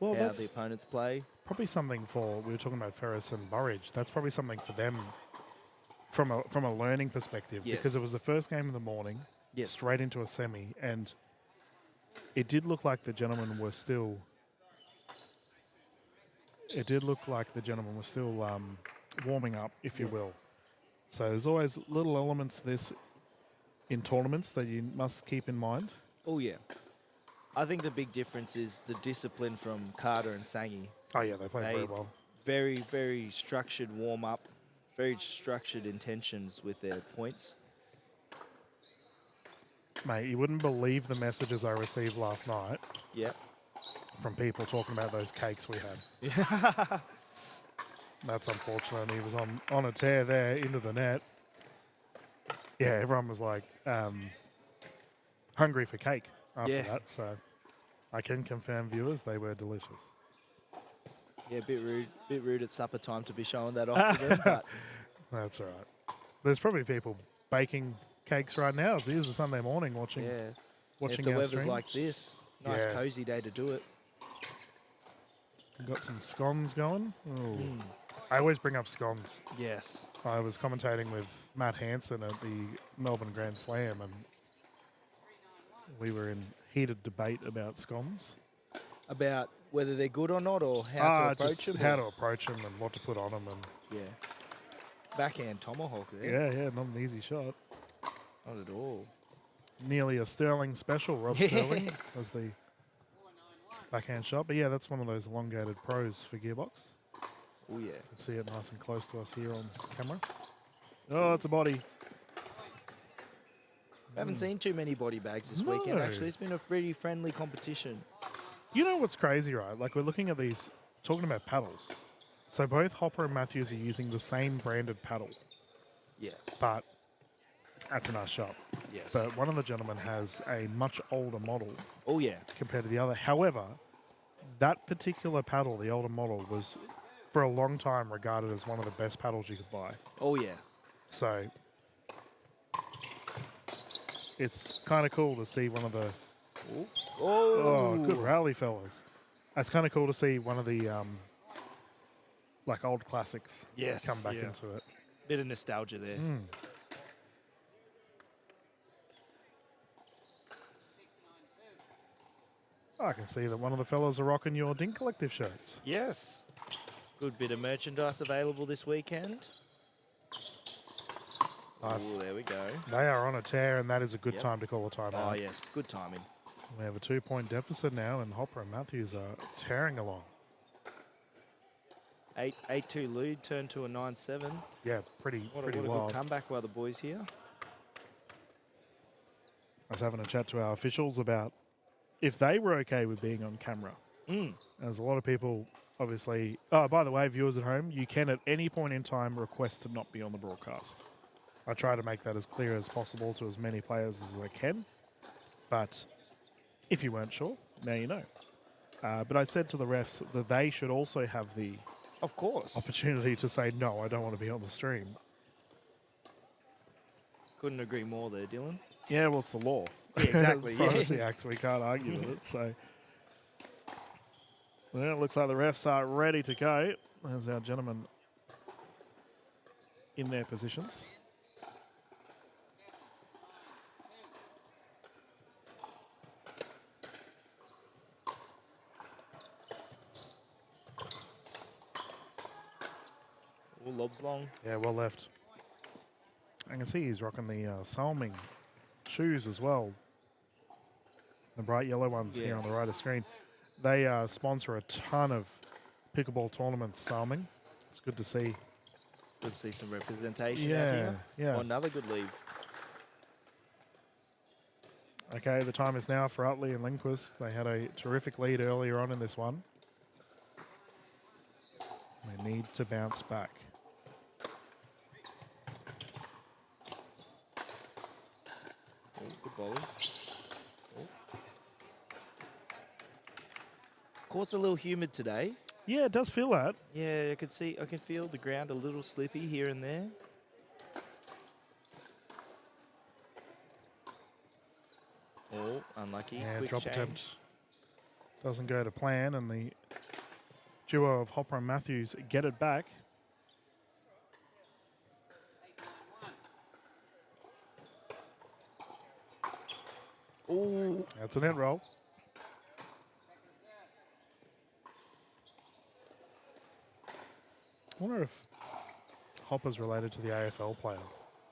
Well, how that's the opponents play. probably something for, we were talking about Ferris and Burridge, that's probably something for them from a learning perspective. Yes. Because it was the first game of the morning, Yes. straight into a semi, and it did look like the gentlemen were still, warming up, if you will. So there's always little elements to this in tournaments that you must keep in mind. Oh yeah. I think the big difference is the discipline from Carter and Sangi. Oh yeah, they played very They- well. Very, very structured warm up, very structured intentions with their points. Mate, you wouldn't believe the messages I received last night Yeah. from people talking about those cakes we had. That's unfortunate. He was on a tear there into the net. Yeah, everyone was like hungry for cake after Yeah. that. So I can confirm, viewers, they were delicious. Yeah, a bit rude at supper time to be showing that off to them. But That's all right. There's probably people baking cakes right now. Here's a Sunday morning watching yeah, watching if the our weather's stream. like this, nice Yeah. cozy day to do it. Got some scones going. Ooh. Mm. I always bring up scones. Yes. I was commentating with Matt Hansen at the Melbourne Grand Slam, and we were in heated debate about scones. About whether they're good or not, or how to approach just them. how to approach them and what to put on them, and Yeah. Backhand tomahawk there. yeah, not an easy shot. Not at all. Nearly a Sterling special. Rob Yeah. Sterling was the backhand shot, but yeah, that's one of those elongated pros for Gearbox. Oh yeah. You can see it nice and close to us here on camera. Oh, it's a body. I haven't seen too many body bags this weekend. No. Actually, it's been a pretty friendly competition. You know what's crazy, right? Like, we're looking at these, talking about paddles. So both Hopper and Matthews are using the same branded paddle, Yeah. but that's a nice shot. Yes. But one of the gentlemen has a much older model Oh yeah. compared to the other. However, that particular paddle, the older model, was for a long time regarded as one of the best paddles you could buy. Oh yeah. So it's kind of cool to see one of the Oh. good rally, fellas. It's kind of cool to see one of the like old classics Yes, come back yeah. into it. Bit of nostalgia there. I can see that one of the fellas are rocking your Dink Collective shirts. Yes. Good bit of merchandise available this weekend. Nice. Oh, there we go. They are on a tear, and that is a good Yep. time to call a timeout. Oh yes, good timing. We have a 2-point deficit now, and Hopper and Matthews are tearing along. 8-2 lead turned to a 9-7. Yeah, pretty What a wild. good comeback by the boys here. I was having a chat to our officials about if they were okay with being on camera. There's a lot of people, obviously. Oh, by the way, viewers at home, you can at any point in time request to not be on the broadcast. I try to make that as clear as possible to as many players as I can. But if you weren't sure, now you know. But I said to the refs that they should also have the Of course. opportunity to say, no, I don't want to be on the stream. Couldn't agree more there, Dylan. Yeah, well, it's the law. Yeah, exactly. Privacy Acts, we can't argue with it. So, well, it looks like the refs are ready to go. There's our gentlemen in their positions. All lobs long. Yeah, well left. I can see he's rocking the Salming shoes as well. The bright yellow ones here Yeah. on the right of screen. They sponsor a ton of pickleball tournaments, Salming. It's good to see. Good to see some representation out Yeah, here. yeah. Oh, another good lead. Okay, the time is now for Utley and Lindquist. They had a terrific lead earlier on in this one. They need to bounce back. Oh, good volley. Oh. Court's a little humid today. Yeah, it does feel that. Yeah, I can feel the ground a little slippy here and there. Oh, unlucky. Yeah, Quick drop change. attempt doesn't go to plan, and the duo of Hopper and Matthews get it back. Oh, That's a net roll. I wonder if Hopper's related to the AFL player.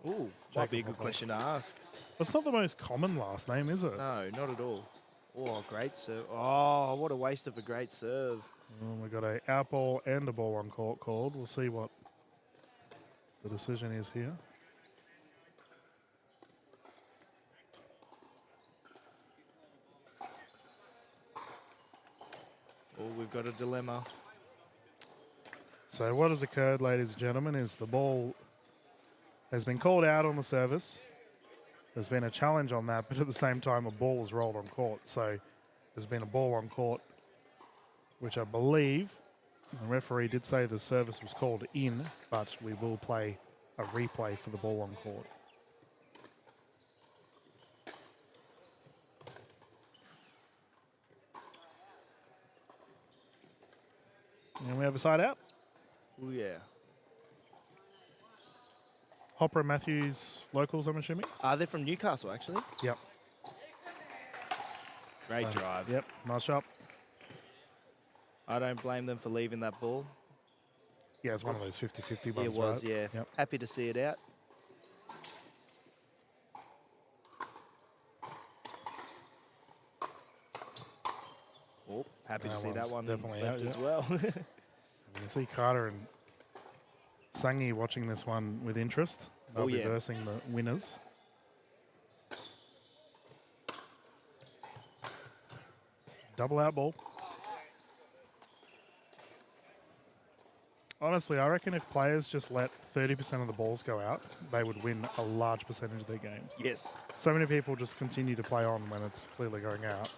ooh, might be a good Hopper. question to ask. It's not the most common last name, is it? No, not at all. Oh, great serve. Oh, what a waste of a great serve. Well, we got a out ball and a ball on court called. We'll see what the decision is here. Oh, we've got a dilemma. So what has occurred, ladies and gentlemen, is the ball has been called out on the service. There's been a challenge on that, but at the same time, a ball was rolled on court. So there's been a ball on court, which I believe the referee did say the service was called in, but we will play a replay for the ball on court. And we have a side out. Oh, yeah. Hopper and Matthews locals, I'm assuming? They're from Newcastle, actually. Yep. Great drive. Yep, nice shot. I don't blame them for leaving that ball. Yeah, it's one of those 50-50 ones, It was, right? yeah. Yep. Happy to see it out. Oh, happy to That see that one's one definitely left out, as yeah. well. You can see Carter and Sangi watching this one with interest. They'll Oh, be yeah. versing the winners. Double out ball. Honestly, I reckon if players just let 30% of the balls go out, they would win a large percentage of their games. Yes. So many people just continue to play on when it's clearly going out.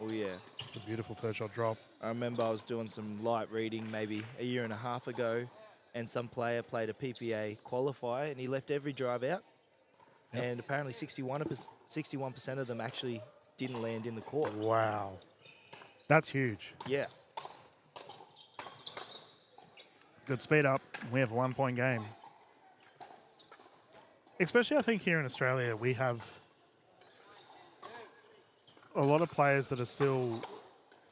Oh, yeah. It's a beautiful third shot drop. I remember I was doing some light reading maybe a year and a half ago, and some player played a PPA qualifier, and he left every drive out. Yep. And apparently 61% of them actually didn't land in the court. Wow. That's huge. Yeah. Good speed up. We have a 1 point game. Especially, I think, here in Australia, we have a lot of players that are still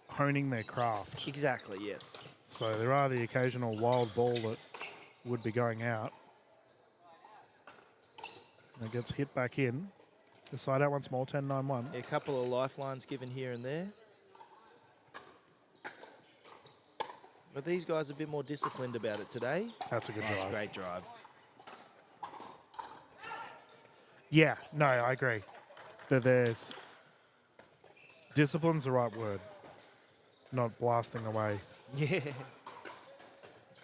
honing their craft. Exactly, yes. So there are the occasional wild ball that would be going out. And it gets hit back in. The side out once more, 10-9-1. A couple of lifelines given here and there. But these guys are a bit more disciplined about it today. That's a good That's drive. a great drive. Yeah, no, I agree. That there's discipline's the right word, not blasting away. Yeah.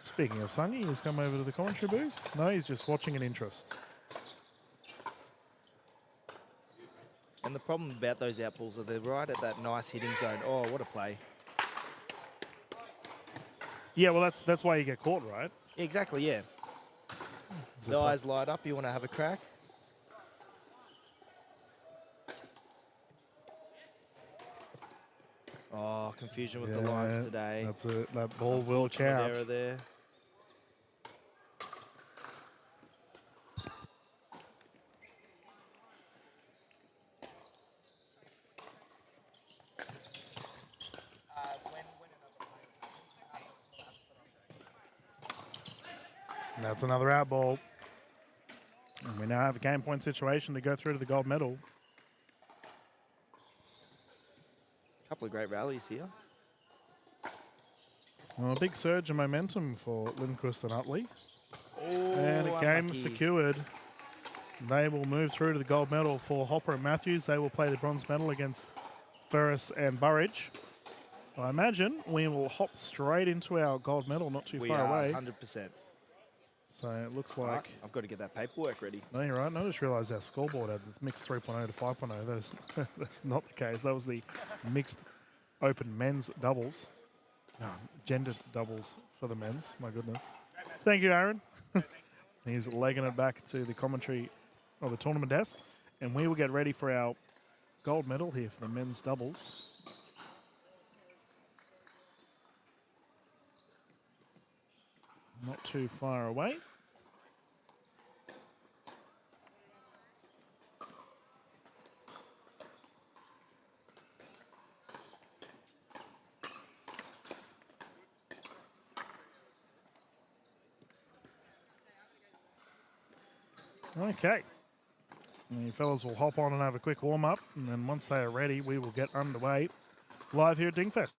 Speaking of Sunny, he's come over to the commentary booth. No, he's just watching an interest. And the problem about those outballs are they're right at that nice hitting zone. Oh, what a play. Yeah, well, that's why you get caught, right? Exactly, yeah. Is The it eyes light up, you want to have a crack. Oh, confusion with the lines Yeah, today. That's it. That ball will Unfortunate count. error there. And that's another out ball. And we now have a game point situation to go through to the gold medal. Couple of great rallies here. Well, a big surge in momentum for Lindquist and Utley. Oh, And a game unlucky. secured. They will move through to the gold medal for Hopper and Matthews. They will play the bronze medal against Ferris and Burridge. I imagine we will hop straight into our gold medal, not too We far are away. 100%. So it looks Right, like... I've got to get that paperwork ready. No, you're right. I just realised our scoreboard had the mixed 3.0 to 5.0. That's not the case. That was the mixed open men's doubles. Gendered doubles for the men's. My goodness. Thank you, Aaron. He's legging it back to the commentary of the tournament desk. And we will get ready for our gold medal here for the men's doubles. Not too far away. Okay. And you fellas will hop on and have a quick warm-up, and then once they are ready, we will get underway live here at DinkFest.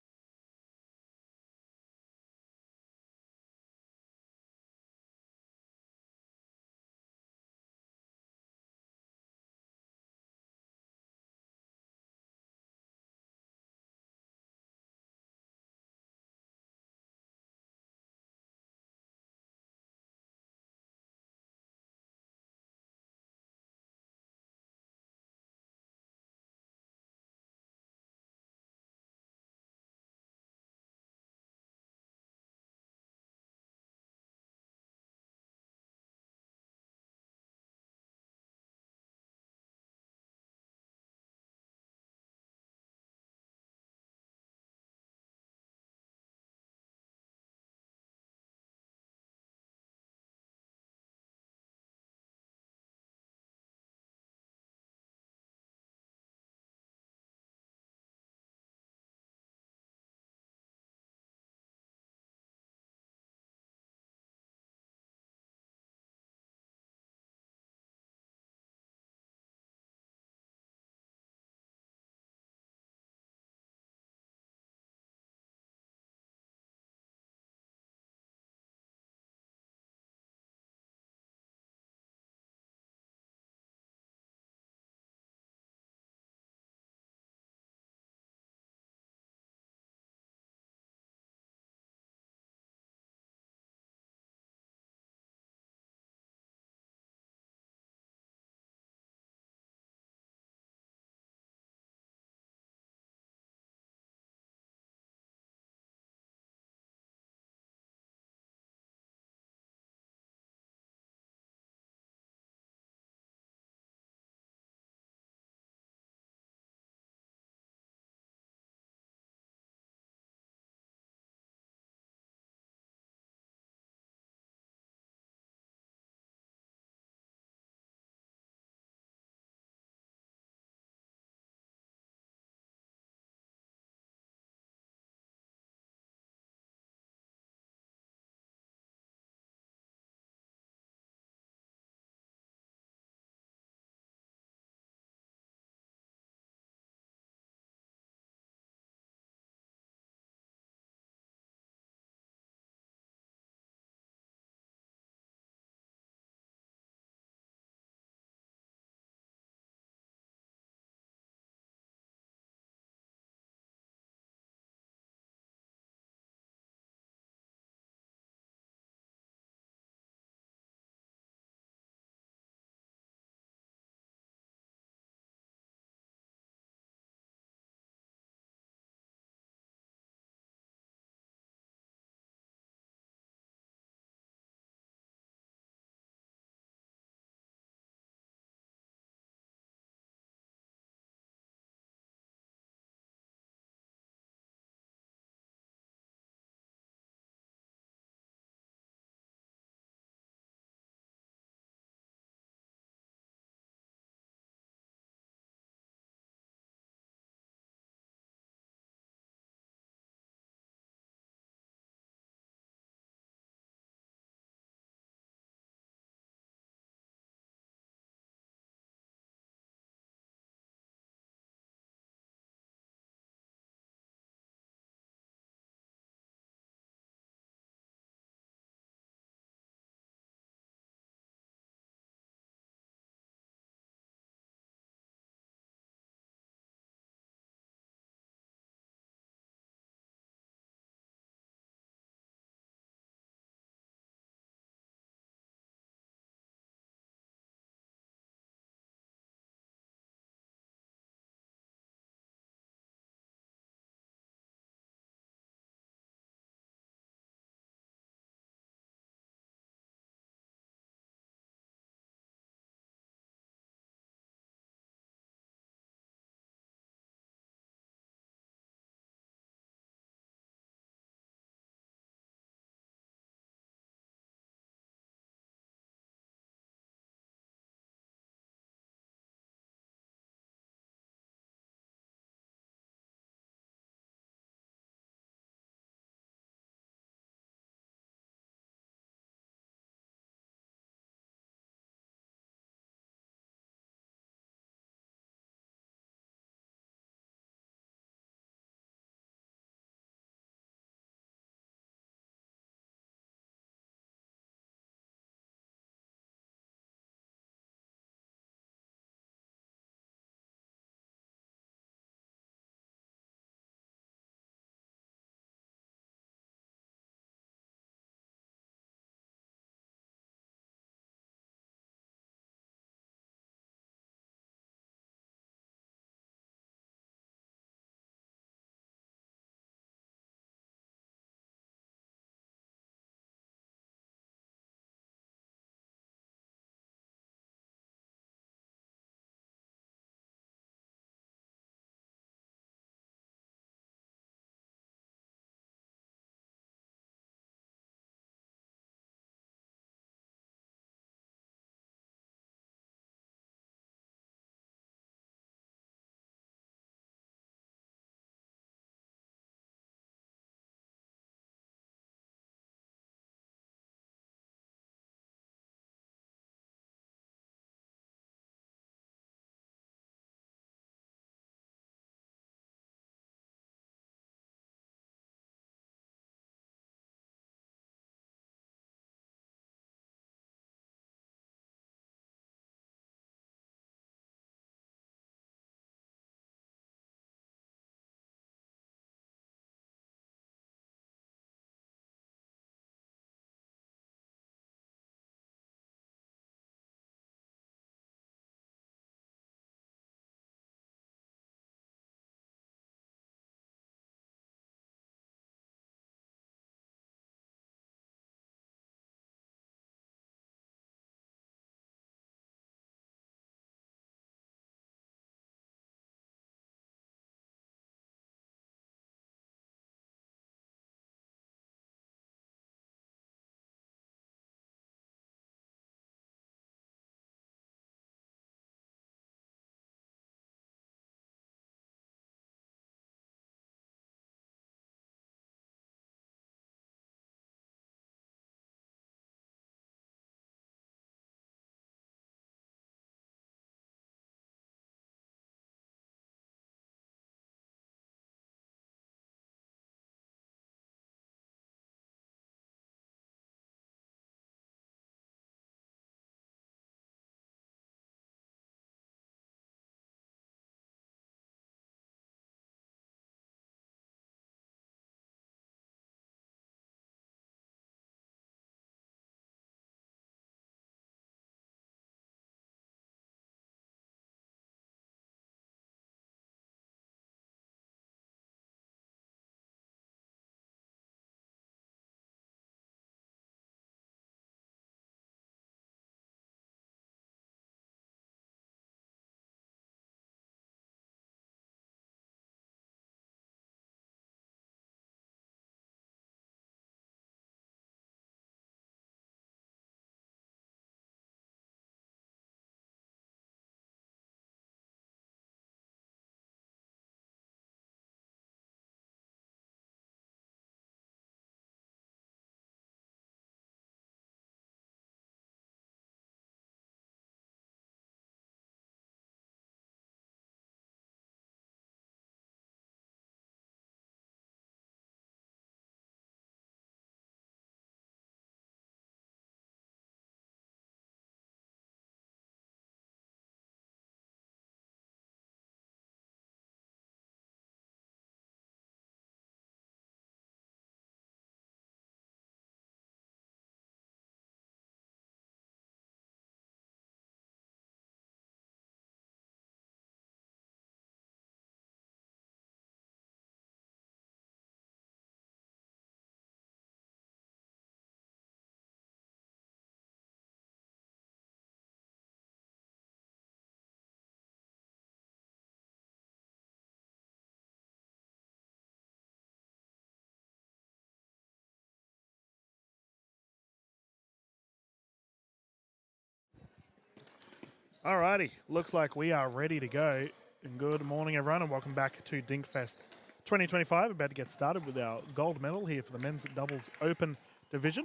Alrighty, looks like we are ready to go. And good morning, everyone, and welcome back to DinkFest 2025. About to get started with our gold medal here for the men's doubles open division.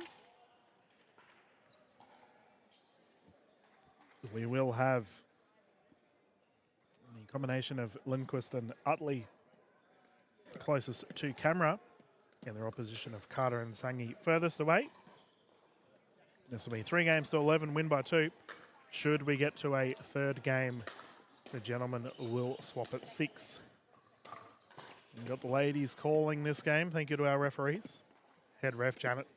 We will have the combination of Lindquist and Utley closest to camera, and their opposition of Carter and Sangi furthest away. This will be 3 games to 11, win by 2. Should we get to a third game, the gentlemen will swap at 6. We've got the ladies calling this game. Thank you to our referees. Head ref Janet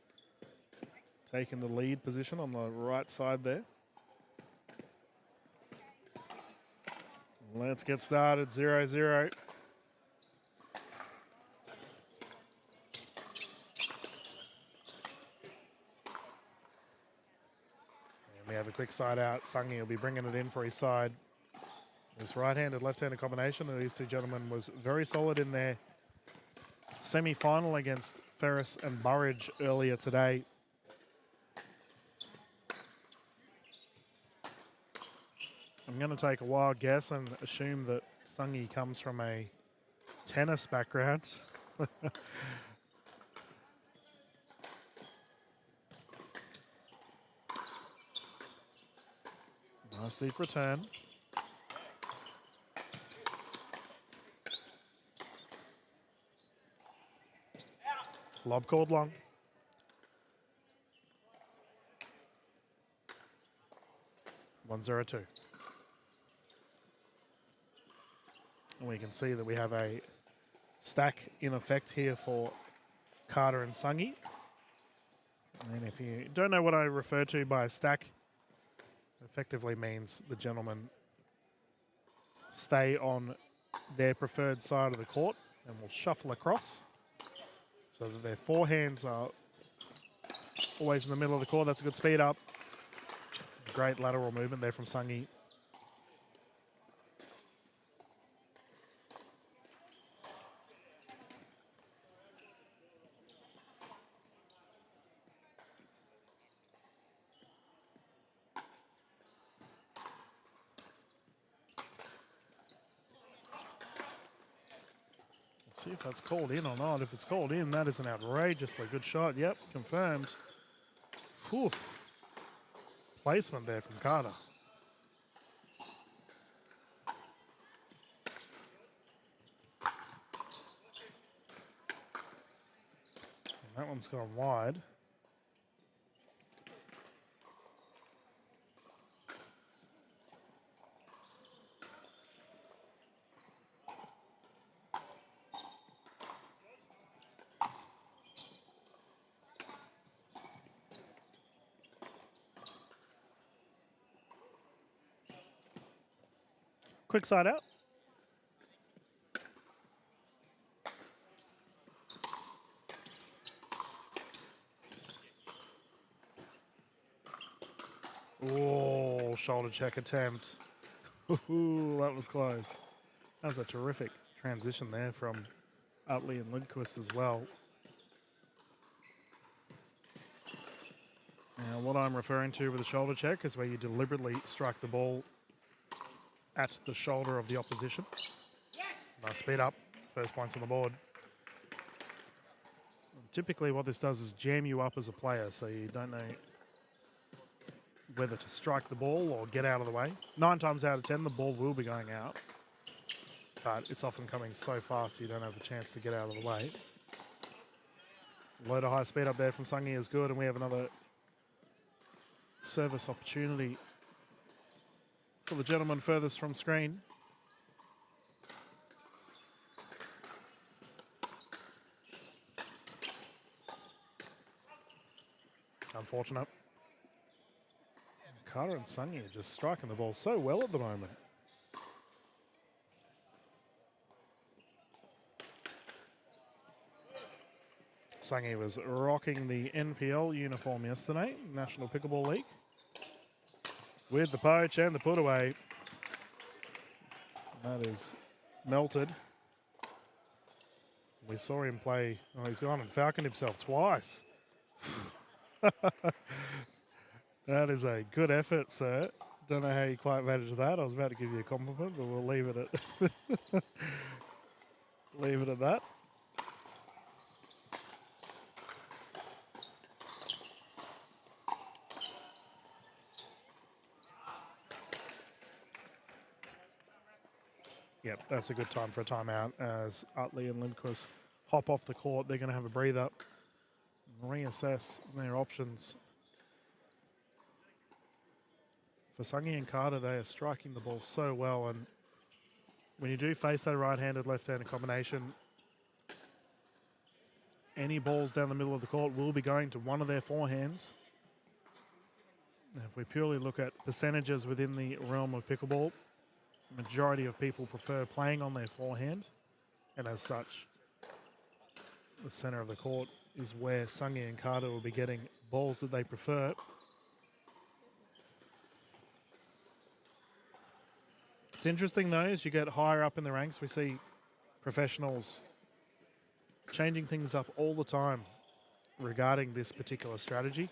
taking the lead position on the right side there. Let's get started, 0-0. And we have a quick side out. Sangi will be bringing it in for his side. This right-handed, left-handed combination of these two gentlemen was very solid in their semi-final against Ferris and Burridge earlier today. I'm going to take a wild guess and assume that Sangi comes from a tennis background. Nice deep return. Lob called long. One 0-2. And we can see that we have a stack in effect here for Carter and Sangi. And if you don't know what I refer to by a stack, effectively means the gentlemen stay on their preferred side of the court and will shuffle across so that their forehands are always in the middle of the court. That's a good speed up. Great lateral movement there from Sangi. See if that's called in or not. If it's called in, that is an outrageously good shot. Yep, confirmed. Oof. Placement there from Carter. And that one's gone wide. Quick side out. Oh, shoulder check attempt. Ooh, that was close. That was a terrific transition there from Utley and Lindquist as well. Now, what I'm referring to with a shoulder check is where you deliberately strike the ball at the shoulder of the opposition. Nice speed up, first points on the board. Typically what this does is jam you up as a player, so you don't know whether to strike the ball or get out of the way. 9 times out of 10, the ball will be going out, but it's often coming so fast you don't have a chance to get out of the way. Load of high speed up there from Sangi is good, and we have another service opportunity for the gentleman furthest from screen. Unfortunate. Carter and Sangi are just striking the ball so well at the moment. Sangi was rocking the NPL uniform yesterday, National Pickleball League, with the poach and the put away. That is melted. We saw him play, oh, he's gone and falconed himself twice. That is a good effort, sir. Don't know how you quite managed that. I was about to give you a compliment, but we'll leave it at leave it at that. Yep, that's a good time for a timeout as Utley and Lindquist hop off the court. They're going to have a breather and reassess their options. For Sungi and Carter, they are striking the ball so well, and when you do face that right-handed, left-handed combination, any balls down the middle of the court will be going to one of their forehands. And if we purely look at percentages within the realm of pickleball, the majority of people prefer playing on their forehand, and as such, the center of the court is where Sungi and Carter will be getting balls that they prefer. It's interesting though, as you get higher up in the ranks, we see professionals changing things up all the time regarding this particular strategy.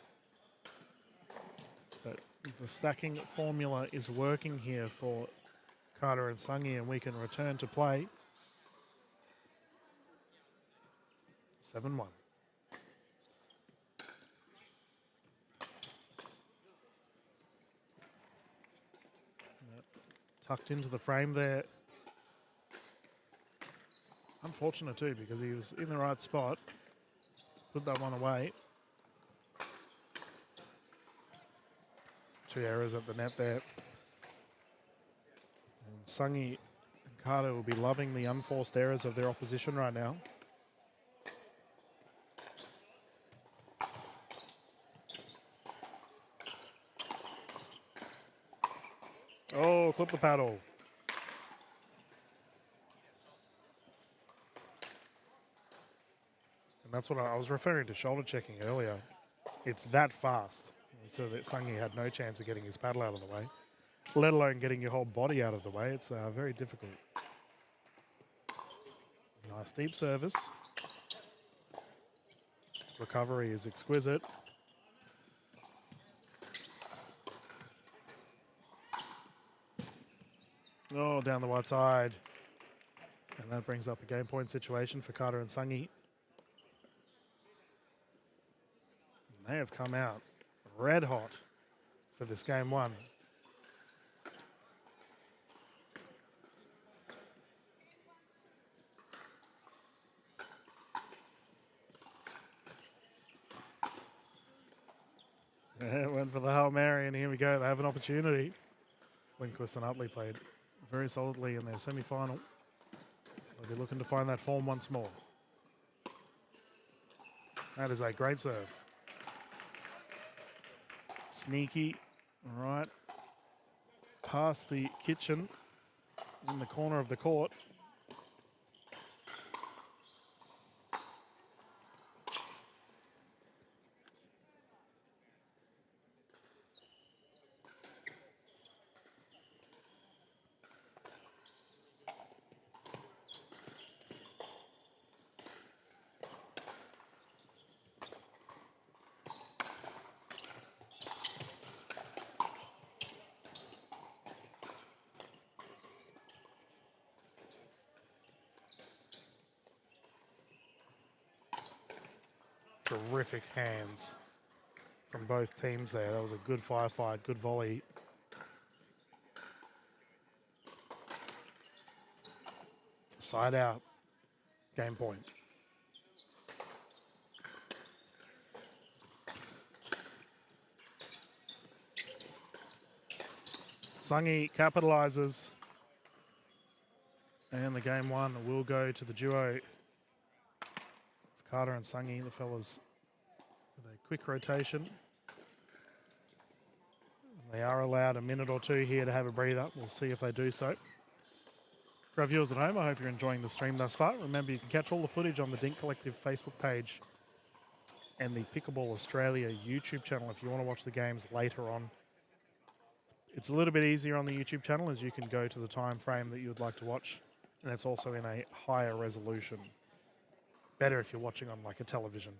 But the stacking formula is working here for Carter and Sungi, and we can return to play. 7-1. Tucked into the frame there. Unfortunate too, because he was in the right spot. Put that one away. 2 errors at the net there. And Sungi and Carter will be loving the unforced errors of their opposition right now. Oh, clip the paddle. And that's what I was referring to shoulder checking earlier. It's that fast. So that Sungi had no chance of getting his paddle out of the way, let alone getting your whole body out of the way. It's very difficult. Nice deep service. Recovery is exquisite. Oh, down the wide side. And that brings up a game point situation for Carter and Sungi. They have come out red hot for this game one. Went for the Hail Mary, and here we go. They have an opportunity. Lindquist and Utley played very solidly in their semi-final. They'll be looking to find that form once more. That is a great serve. Sneaky, right past the kitchen in the corner of the court. Terrific hands from both teams there. That was a good firefight, good volley. Side out, game point. Sungi capitalizes, and the game one will go to the duo. Carter and Sungi, the fellas with a quick rotation. They are allowed a minute or two here to have a breather. We'll see if they do so. For our viewers at home, I hope you're enjoying the stream thus far. Remember, you can catch all the footage on the Dink Collective Facebook page and the Pickleball Australia YouTube channel if you want to watch the games later on. It's a little bit easier on the YouTube channel as you can go to the time frame that you would like to watch, and it's also in a higher resolution. Better if you're watching on like a television.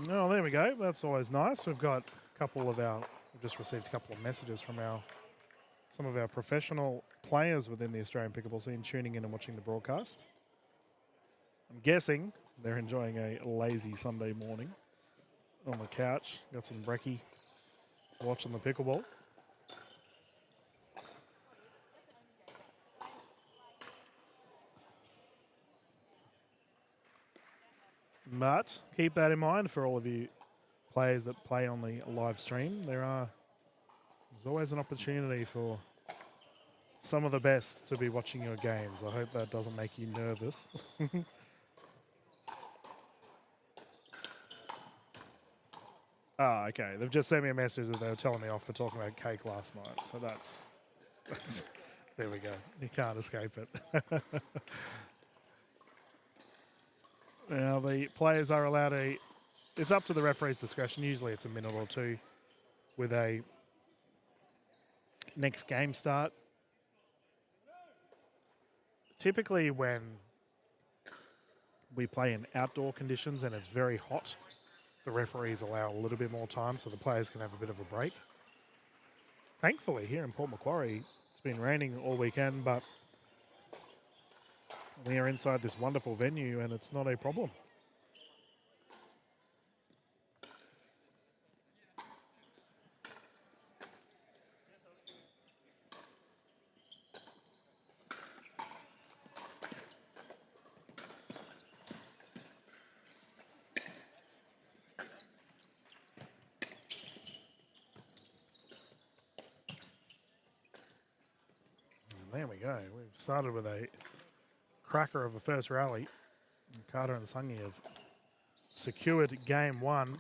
Oh, there we go. That's always nice. We've got a couple of our, we've just received a couple of messages from some of our professional players within the Australian pickleball scene tuning in and watching the broadcast. I'm guessing they're enjoying a lazy Sunday morning on the couch. Got some brekkie watching the pickleball. But keep that in mind for all of you players that play on the live stream. There's always an opportunity for some of the best to be watching your games. I hope that doesn't make you nervous. Okay. They've just sent me a message that they were telling me off for talking about cake last night. So that's there we go. You can't escape it. Now the players are allowed it's up to the referee's discretion. Usually it's a minute or two with a next game start. Typically when we play in outdoor conditions and it's very hot, the referees allow a little bit more time so the players can have a bit of a break. Thankfully here in Port Macquarie, it's been raining all weekend, but we are inside this wonderful venue and it's not a problem. And there we go. We've started with a cracker of a first rally. And Carter and Sungi have secured game one.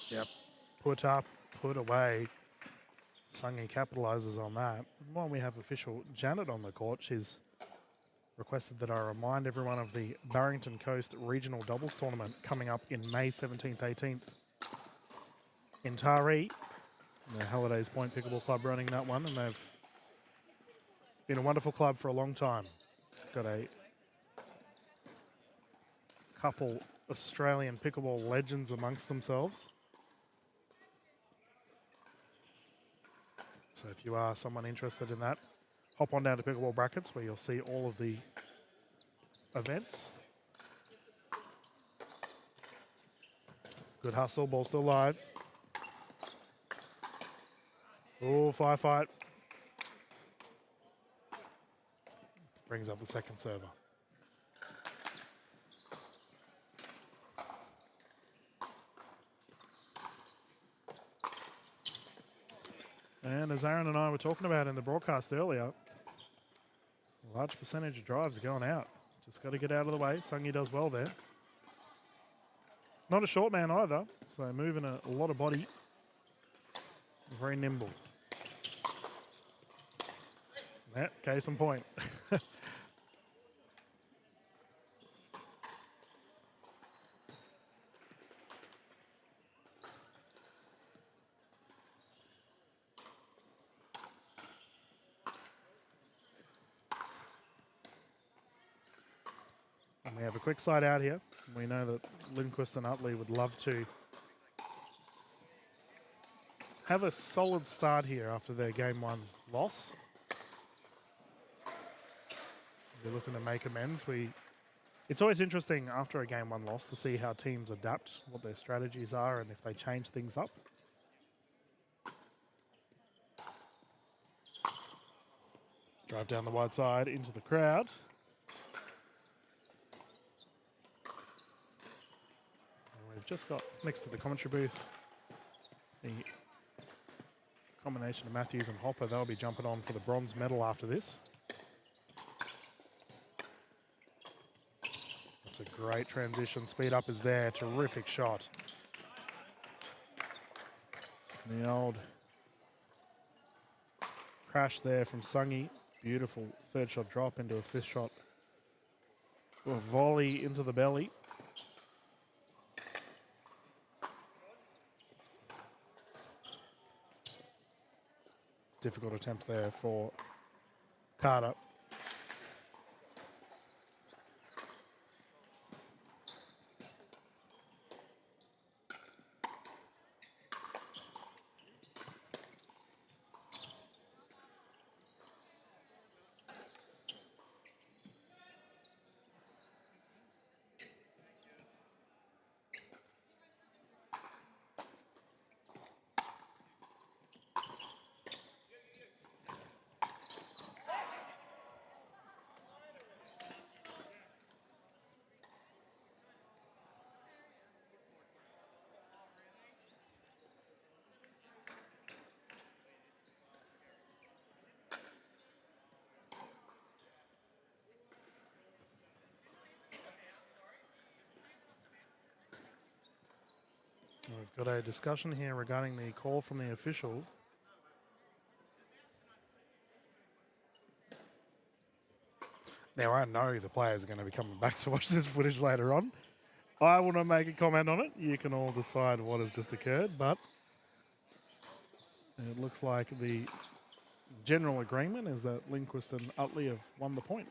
Yep. Put up, put away. Sungi capitalises on that. While we have official Janet on the court, she's requested that I remind everyone of the Barrington Coast Regional Doubles Tournament coming up in May 17th, 18th in Taree. The Hallidays Point Pickleball Club running that one, and they've been a wonderful club for a long time. Got a couple Australian pickleball legends amongst themselves. So if you are someone interested in that, hop on down to Pickleball Brackets where you'll see all of the events. Good hustle, ball still live. Oh, fight. Brings up the second server. And as Aaron and I were talking about in the broadcast earlier, a large percentage of drives are going out. Just got to get out of the way. Sungi does well there. Not a short man either, so moving a lot of body. Very nimble. Yeah, case in point. And we have a quick side out here. We know that Lindquist and Utley would love to have a solid start here after their game one loss. They're looking to make amends. It's always interesting after a game one loss to see how teams adapt, what their strategies are, and if they change things up. Drive down the wide side into the crowd. We've just got next to the commentary booth the combination of Matthews and Hopper. They'll be jumping on for the bronze medal after this. That's a great transition. Speed up is there. Terrific shot. The old crash there from Sungi. Beautiful third shot drop into a fifth shot. A volley into the belly. Difficult attempt there for Carter. We've got a discussion here regarding the call from the official. Now, I know the players are going to be coming back to watch this footage later on. I will not make a comment on it. You can all decide what has just occurred, but it looks like the general agreement is that Lindquist and Utley have won the point.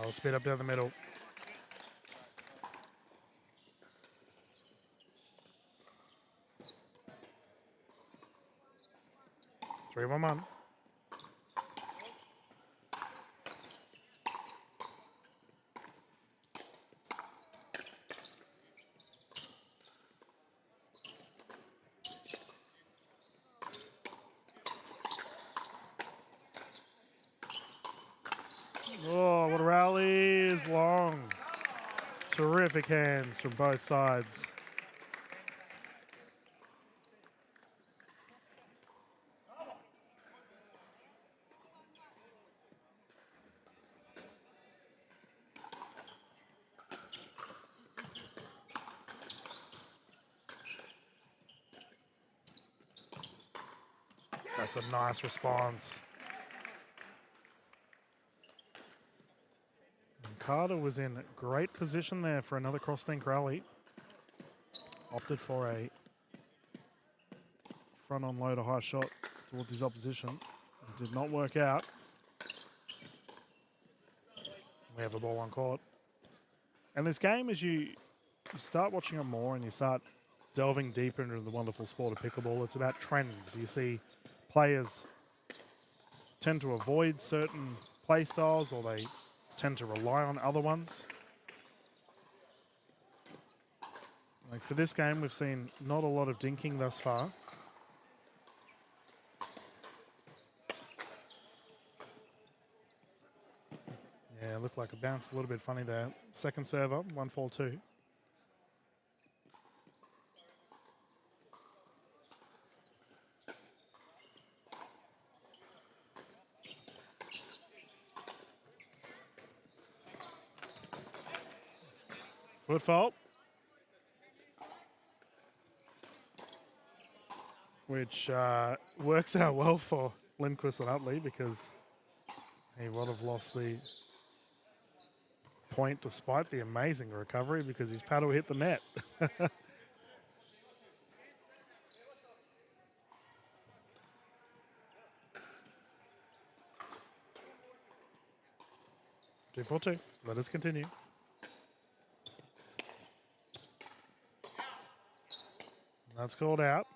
I'll speed up down the middle. Three, 1-1. Oh, what a rally is long. Terrific hands from both sides. That's a nice response. And Carter was in great position there for another cross-stink rally. Opted for a front-on low to high shot towards his opposition. It did not work out. We have a ball on court. And this game, as you start watching it more and you start delving deeper into the wonderful sport of pickleball, it's about trends. You see players tend to avoid certain play styles, or they tend to rely on other ones. Like for this game, we've seen not a lot of dinking thus far. Yeah, it looked like it bounced a little bit funny there. Second server, 1-4-2. Foot fault. Which works out well for Lindquist and Utley, because he would have lost the point despite the amazing recovery, because his paddle hit the net. 2-4-2. Let us continue. That's called out.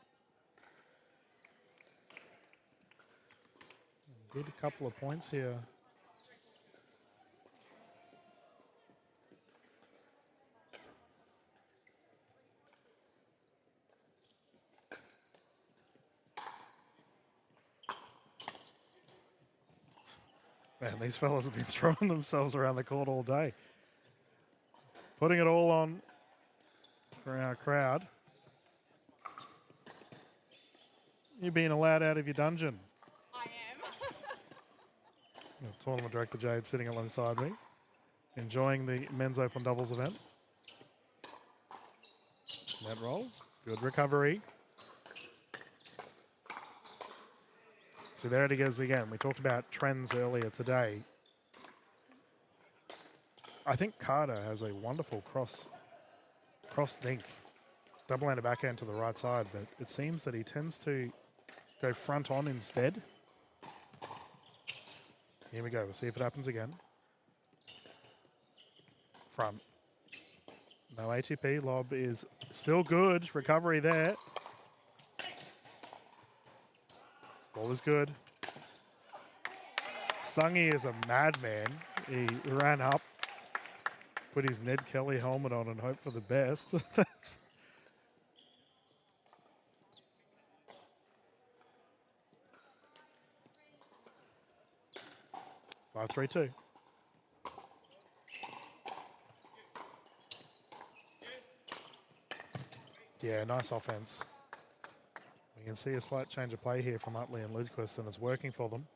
Good couple of points here. Man, these fellas have been throwing themselves around the court all day. Putting it all on for our crowd. You're being allowed out of your dungeon. I am. The tournament director Jade sitting alongside me, enjoying the men's open doubles event. Net roll, good recovery. So there it goes again. We talked about trends earlier today. I think Carter has a wonderful cross dink. Double-handed backhand to the right side, but it seems that he tends to go front on instead. Here we go. We'll see if it happens again. Front. No ATP. Lob is still good. Recovery there. Ball is good. Sungy is a madman. He ran up, put his Ned Kelly helmet on and hoped for the best. 5-3-2. Yeah, nice offense. We can see a slight change of play here from Utley and Ludquist, and it's working for them.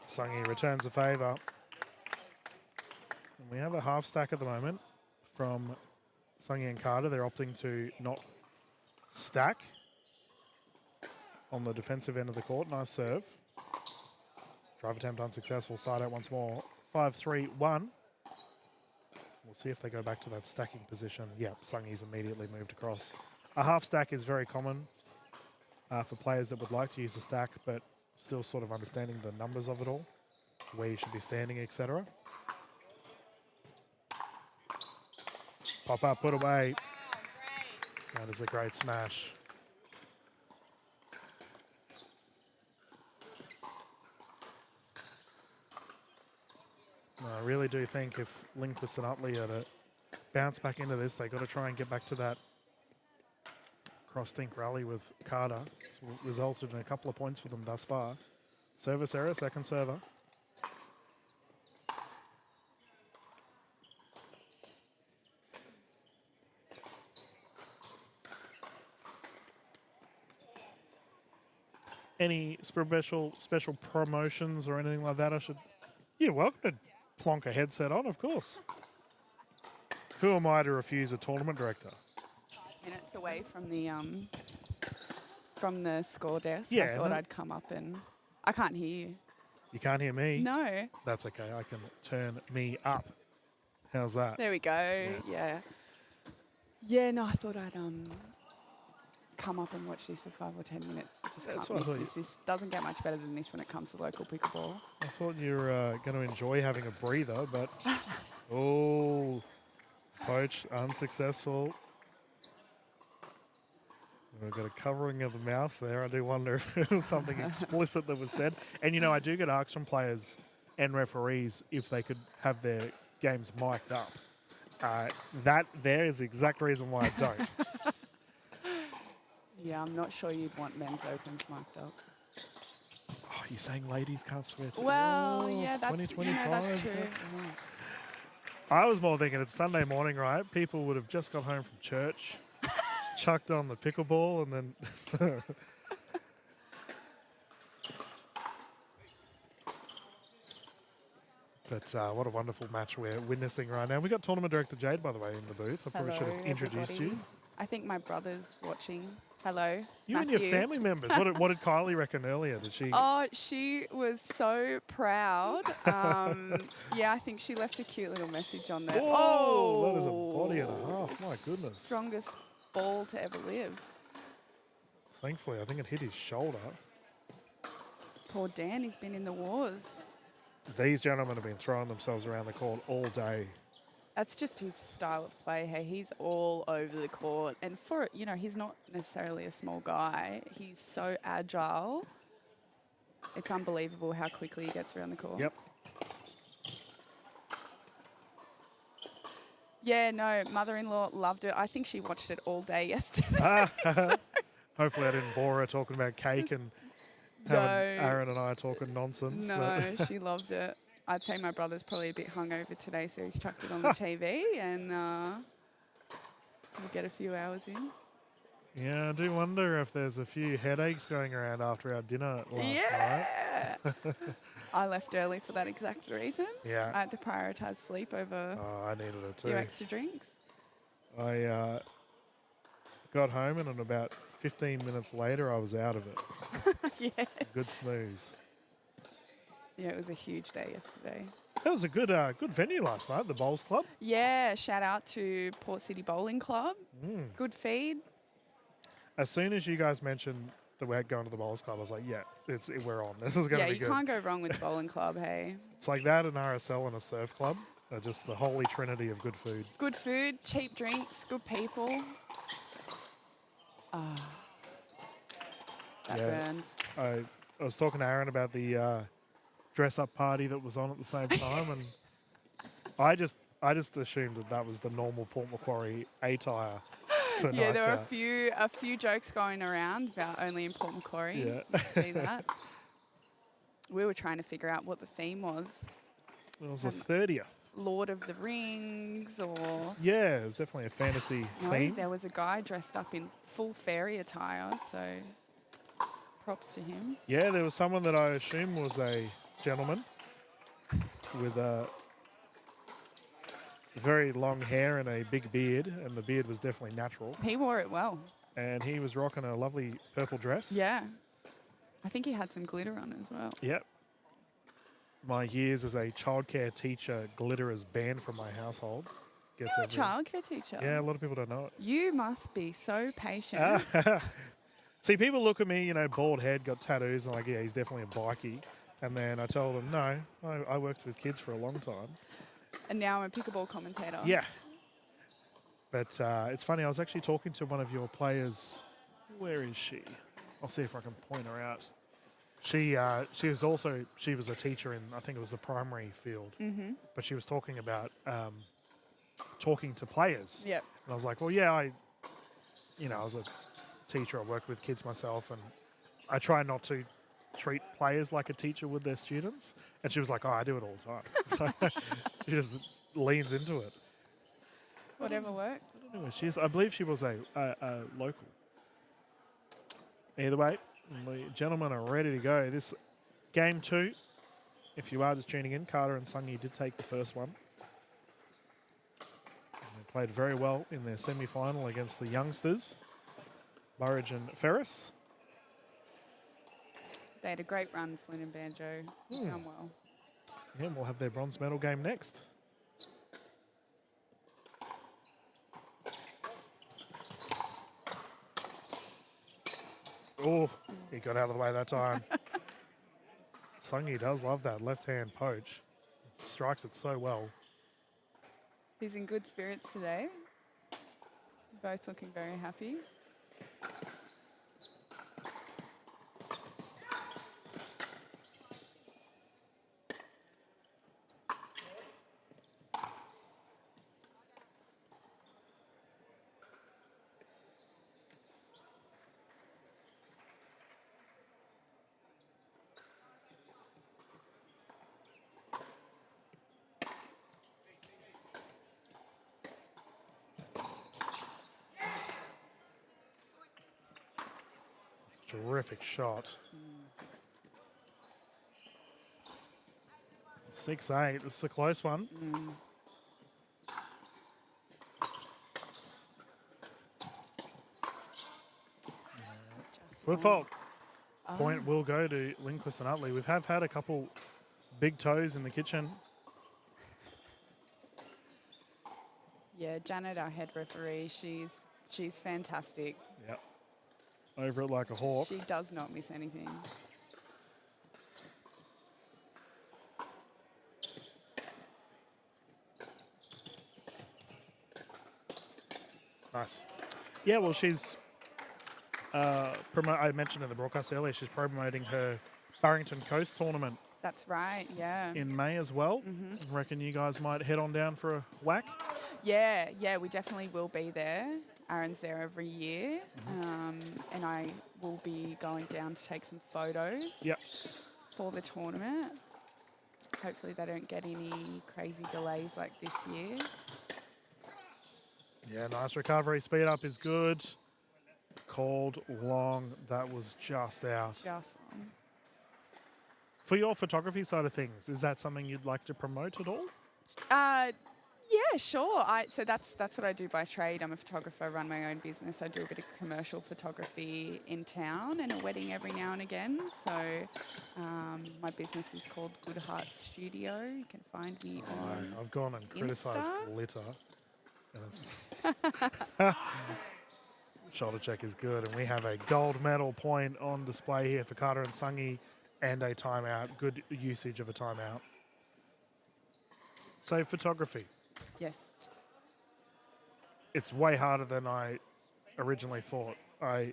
Sungy returns the favour. And we have a half stack at the moment from Sungy and Carter. They're opting to not stack on the defensive end of the court. Nice serve. Drive attempt unsuccessful. Side out once more. 5-3-1. We'll see if they go back to that stacking position. Yep, Sungy's immediately moved across. A half stack is very common for players that would like to use a stack, but still sort of understanding the numbers of it all, where you should be standing, etc. Pop up, put away. That is a great smash. I really do think if Lindquist and Utley are to bounce back into this, they've got to try and get back to that cross-dink rally with Carter. It's resulted in a couple of points for them thus far. Service error, second server. Any special promotions or anything like that I should... You're welcome to plonk a headset on, of course. Who am I to refuse a tournament director? 5 minutes away from the score desk. Yeah, I thought no. I'd come up and... I can't hear you. You can't hear me? No. That's okay. I can turn me up. How's that? There we go. Yeah. Yeah, no, I thought I'd come up and watch this for 5 or 10 minutes. I just That's can't what I miss thought this. This doesn't get much better than this when it comes to local pickleball. I thought you were going to enjoy having a breather, but... oh, poach, unsuccessful. We've got a covering of the mouth there. I do wonder if it was something explicit that was said. And, you know, I do get asked from players and referees if they could have their games mic'd up. That there is the exact reason why I don't. Yeah, I'm not sure you'd want men's opens marked up. Oh, you're saying ladies can't swear to Well, yeah, it's that's, 2025. that's true. I was more thinking it's Sunday morning, right? People would have just got home from church, chucked on the pickleball, and then... But what a wonderful match we're witnessing right now. We got tournament director Jade, by the way, in the booth. I probably should have introduced everybody. you. I think my brother's watching. Hello, You Matthew. and your family members. What did Kylie reckon earlier? Did she? Oh, she was so proud. Yeah, I think she left a cute little message on there. Oh, that is a body and a half. My goodness. Strongest ball to ever live. Thankfully, I think it hit his shoulder. Poor Dan, he's been in the wars. These gentlemen have been throwing themselves around the court all day. That's just his style of play. Hey, he's all over the court. And for, you know, he's not necessarily a small guy. He's so agile. It's unbelievable how quickly he gets around the court. Yep. Yeah, no, mother-in-law loved it. I think she watched it all day yesterday. Hopefully I didn't bore her talking about cake and No. having Aaron and I talking nonsense. No, she loved it. I'd say my brother's probably a bit hungover today, so he's chucked it on the TV and we'll get a few hours in. Yeah, I do wonder if there's a few headaches going around after our dinner last night. Yeah. I left early for that exact reason. Yeah. I had to prioritise sleep over Oh, I needed it a few too. extra drinks. I got home and in about 15 minutes later I was out of it. Yeah. Good snooze. Yeah, it was a huge day yesterday. That was a good venue last night, the Bowls Club. Yeah, shout out to Port City Bowling Club. Good feed. As soon as you guys mentioned that we're going to the Bowls Club, I was like, yeah, we're on. This is going to Yeah, be you good. can't go wrong with the bowling club, hey. It's like that, an RSL and a surf club are just the holy trinity of good food. Good food, cheap drinks, good people. That Yeah. burns. I was talking to Aaron about the dress-up party that was on at the same time, and I just assumed that was the normal Port Macquarie attire for Yeah, nights there were out. a few jokes going around about only in Port Macquarie. Yeah. See that? We were trying to figure out what the theme was. It was the 30th. Lord of the Rings or... Yeah, it was definitely a fantasy No, theme. there was a guy dressed up in full fairy attire, so props to him. Yeah, there was someone that I assume was a gentleman with very long hair and a big beard, and the beard was definitely natural. He wore it well. And he was rocking a lovely purple dress. Yeah. I think he had some glitter on as well. Yep. My years as a childcare teacher, glitter is banned from my household. Gets You're a everywhere. childcare teacher. Yeah, a lot of people don't know it. You must be so patient. See, people look at me, you know, bald head, got tattoos, and like, yeah, he's definitely a bikie. And then I told them, no, I worked with kids for a long time. And now I'm a pickleball commentator. Yeah. But it's funny, I was actually talking to one of your players. Where is she? I'll see if I can point her out. She was a teacher in, I think it was the primary field. Mm-hmm. But she was talking about talking to players. Yep. And I was like, well, yeah, I was a teacher. I work with kids myself, and I try not to treat players like a teacher would their students. And she was like, oh, I do it all the time. So she just leans into it. Whatever works. I don't know where she is. I believe she was a local. Either way, the gentlemen are ready to go. This game 2, if you are just tuning in, Carter and Sunny did take the first one. And they played very well in their semi-final against the youngsters, Burridge and Ferris. They had a great run, Flynn and Banjo. Done well. Yeah, and we'll have their bronze medal game next. Oh, he got out of the way that time. Sungi does love that left-hand poach. Strikes it so well. He's in good spirits today. Both looking very happy. Terrific shot. 6-8. This is a close one. Good fault. Point will go to Lindquist and Utley. We have had a couple big toes in the kitchen. Yeah, Janet, our head referee, she's fantastic. Yep. Over it like a hawk. She does not miss anything. Nice. Yeah, well, she's I mentioned in the broadcast earlier, she's promoting her Barrington Coast tournament That's right, yeah. in May as well. I reckon you guys might head on down for a whack. Yeah, we definitely will be there. Aaron's there every year, and I will be going down to take some photos Yep. for the tournament. Hopefully they don't get any crazy delays like this year. Yeah, nice recovery. Speed up is good. Called long. That was just out. Just on. For your photography side of things, is that something you'd like to promote at all? Yeah, sure. So that's what I do by trade. I'm a photographer, run my own business. I do a bit of commercial photography in town and a wedding every now and again. So my business is called Good Heart Studio. You can find me on I've gone and criticised Insta? glitter. And it's shoulder check is good. And we have a gold medal point on display here for Carter and Sungi and a timeout. Good usage of a timeout. So photography. Yes. It's way harder than I originally thought. A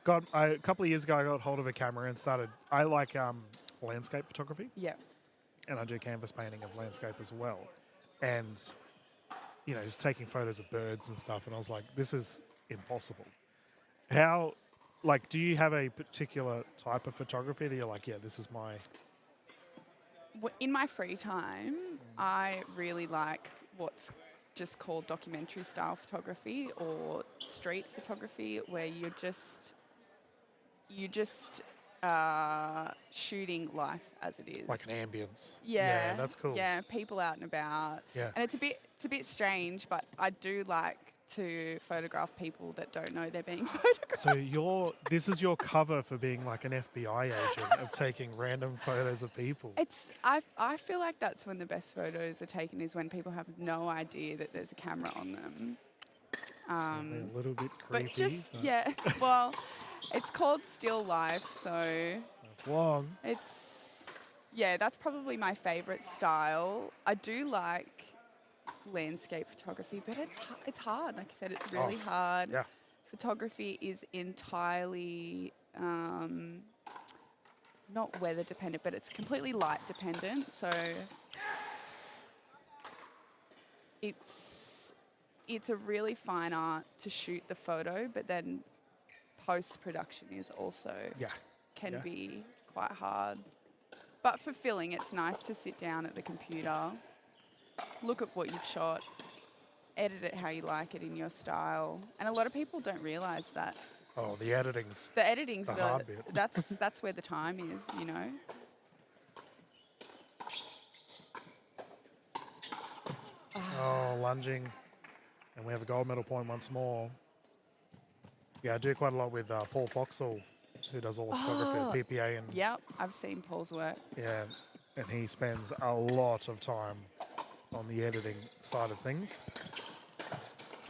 couple of years ago, I got hold of a camera and started. I like landscape photography, Yeah. and I do canvas painting of landscape as well. And just taking photos of birds and stuff. And I was like, this is impossible. How, do you have a particular type of photography that you're like, yeah, this is my. In my free time, I really like what's just called documentary style photography or street photography, where you're just shooting life as it is. Like an ambience. Yeah, that's cool. Yeah, people out and about. Yeah. And it's a bit strange, but I do like to photograph people that don't know they're being photographed. So this is your cover for being like an FBI agent of taking random photos of people. I feel like that's when the best photos are taken, is when people have no idea that there's a camera on them. Something a little bit creepy. But just well, it's called still life, so It's long. that's probably my favourite style. I do like landscape photography, but it's hard. Like I said, it's really hard. Yeah. Photography is entirely not weather dependent, but it's completely light dependent. So it's a really fine art to shoot the photo, but then post-production is also can be quite hard. But fulfilling. It's nice to sit down at the computer, look at what you've shot, edit it how you like it in your style. And a lot of people don't realise that. Oh, the editing's The editing's the hard bit. that's where the time is, Oh, lunging. And we have a gold medal point once more. Yeah, I do quite a lot with Paul Foxall, who does all the photography at PPA. And Yep, I've seen Paul's work. yeah, and he spends a lot of time on the editing side of things.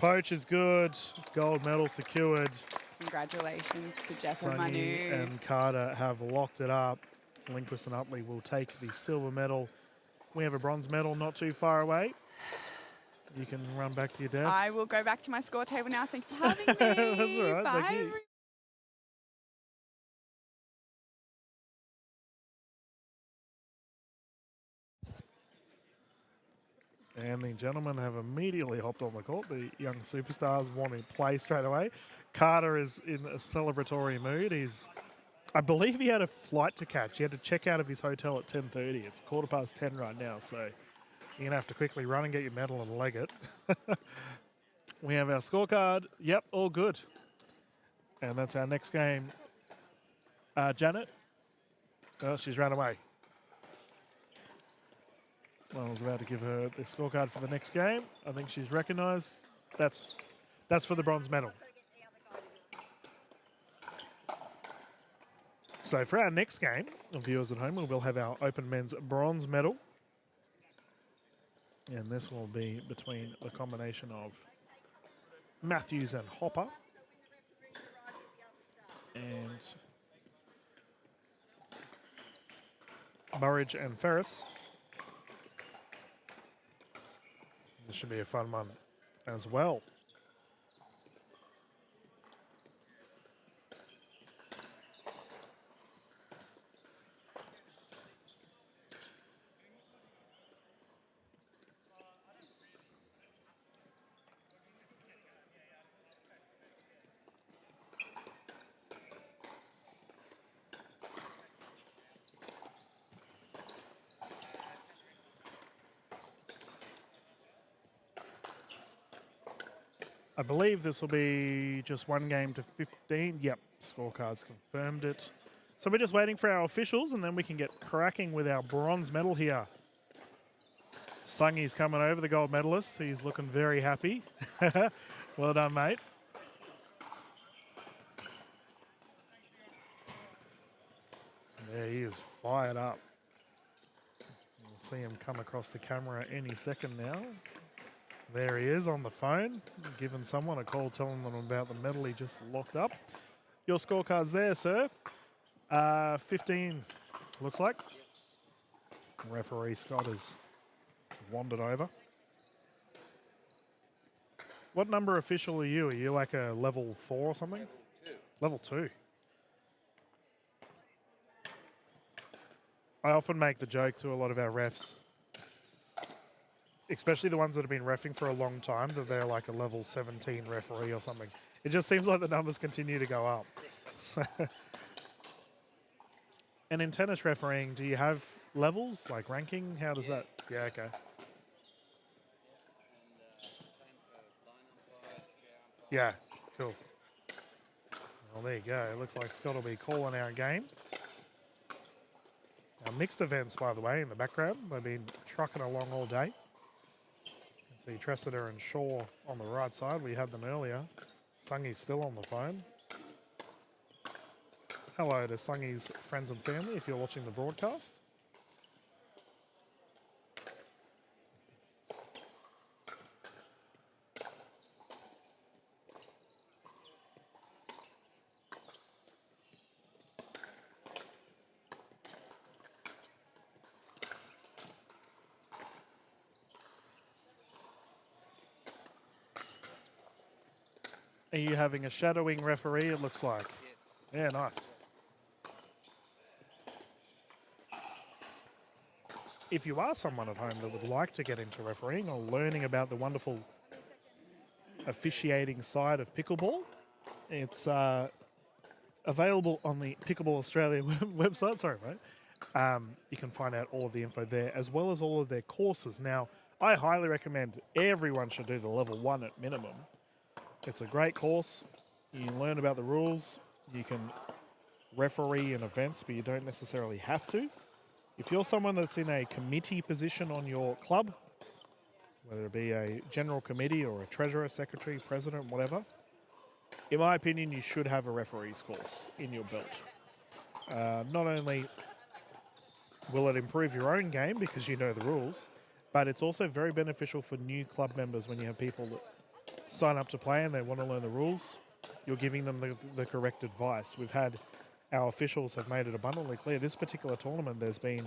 Poach is good. Gold medal secured. Congratulations to Jeff and Sunny Manu. and Carter have locked it up. Lindquist and Utley will take the silver medal. We have a bronze medal not too far away. You can run back to your desk. I will go back to my score table now. Thank you for having me. That's all right. Bye. Thank you. And the gentlemen have immediately hopped on the court. The young superstars want to play straight away. Carter is in a celebratory mood. I believe he had a flight to catch. He had to check out of his hotel at 10:30. It's 10:15 right now, so you're going to have to quickly run and get your medal and leg it. We have our scorecard. Yep, all good. And that's our next game. Janet? Oh, she's run away. Well, I was about to give her the scorecard for the next game. I think she's recognised. That's for the bronze medal. So for our next game, viewers at home, we will have our Open Men's bronze medal. And this will be between the combination of Matthews and Hopper. And Burridge and Ferris. This should be a fun one as well. I believe this will be just one game to 15. Yep, scorecards confirmed it. So we're just waiting for our officials, and then we can get cracking with our bronze medal here. Slungy's coming over, the gold medalist. He's looking very happy. Well done, mate. There he is, fired up. We'll see him come across the camera any second now. There he is on the phone, giving someone a call, telling them about the medal he just locked up. Your scorecards there, sir. 15, looks like. Referee Scott has wandered over. What number official are you? Are you like a level 4 or something? Level 2. I often make the joke to a lot of our refs, especially the ones that have been reffing for a long time, that they're like a level 17 referee or something. It just seems like the numbers continue to go up. And in tennis refereeing, do you have levels, like ranking? How does that? Yeah, okay. Yeah, cool. Well, there you go. It looks like Scott will be calling our game. Our mixed events, by the way, in the background. They've been trucking along all day. You can see Tressida and Shaw on the right side. We had them earlier. Slungy's still on the phone. Hello to Slungy's friends and family if you're watching the broadcast. Are you having a shadowing referee, it looks like? Yeah, nice. If you are someone at home that would like to get into refereeing or learning about the wonderful officiating side of pickleball, it's available on the Pickleball Australia website. Sorry, mate. You can find out all of the info there, as well as all of their courses. Now, I highly recommend everyone should do the level 1 at minimum. It's a great course. You learn about the rules. You can referee in events, but you don't necessarily have to. If you're someone that's in a committee position on your club, whether it be a general committee or a treasurer, secretary, president, whatever, in my opinion, you should have a referee's course in your belt. Not only will it improve your own game because you know the rules, but it's also very beneficial for new club members when you have people that sign up to play and they want to learn the rules. You're giving them the correct advice. We've had our officials have made it abundantly clear. This particular tournament, there's been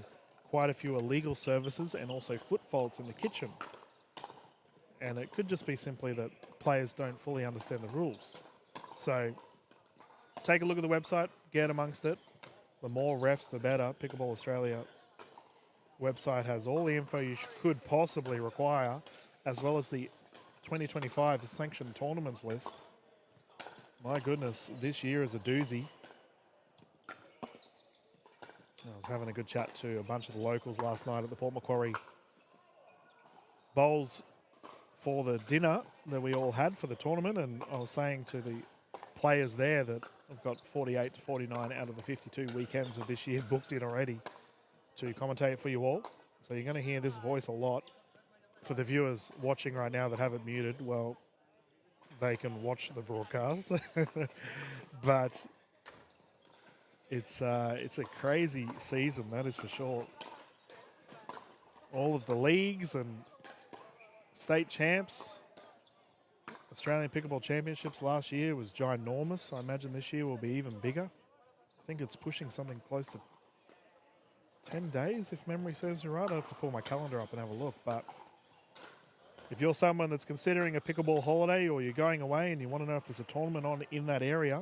quite a few illegal services and also foot faults in the kitchen. And it could just be simply that players don't fully understand the rules. So take a look at the website, get amongst it. The more refs, the better. Pickleball Australia website has all the info you could possibly require, as well as the 2025 sanctioned tournaments list. My goodness, this year is a doozy. I was having a good chat to a bunch of the locals last night at the Port Macquarie Bowls for the dinner that we all had for the tournament, and I was saying to the players there that I've got 48 to 49 out of the 52 weekends of this year booked in already to commentate for you all. So you're going to hear this voice a lot. For the viewers watching right now that have it muted, well, they can watch the broadcast. But it's a crazy season, that is for sure. All of the leagues and state champs. Australian Pickleball Championships last year was ginormous. I imagine this year will be even bigger. I think it's pushing something close to 10 days, if memory serves me right. I have to pull my calendar up and have a look. But if you're someone that's considering a pickleball holiday or you're going away and you want to know if there's a tournament on in that area,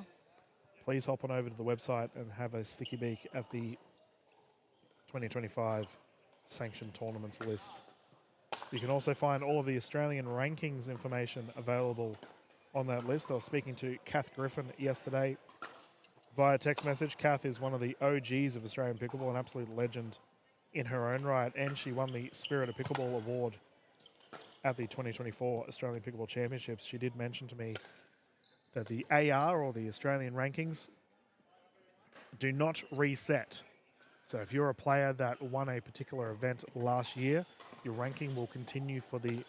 please hop on over to the website and have a sticky beak at the 2025 sanctioned tournaments list. You can also find all of the Australian rankings information available on that list. I was speaking to Kath Griffin yesterday via text message. Kath is one of the OGs of Australian Pickleball, an absolute legend in her own right, and she won the Spirit of Pickleball award at the 2024 Australian Pickleball Championships, she did mention to me that the AR, or the Australian rankings, do not reset. So if you're a player that won a particular event last year, your ranking will continue for the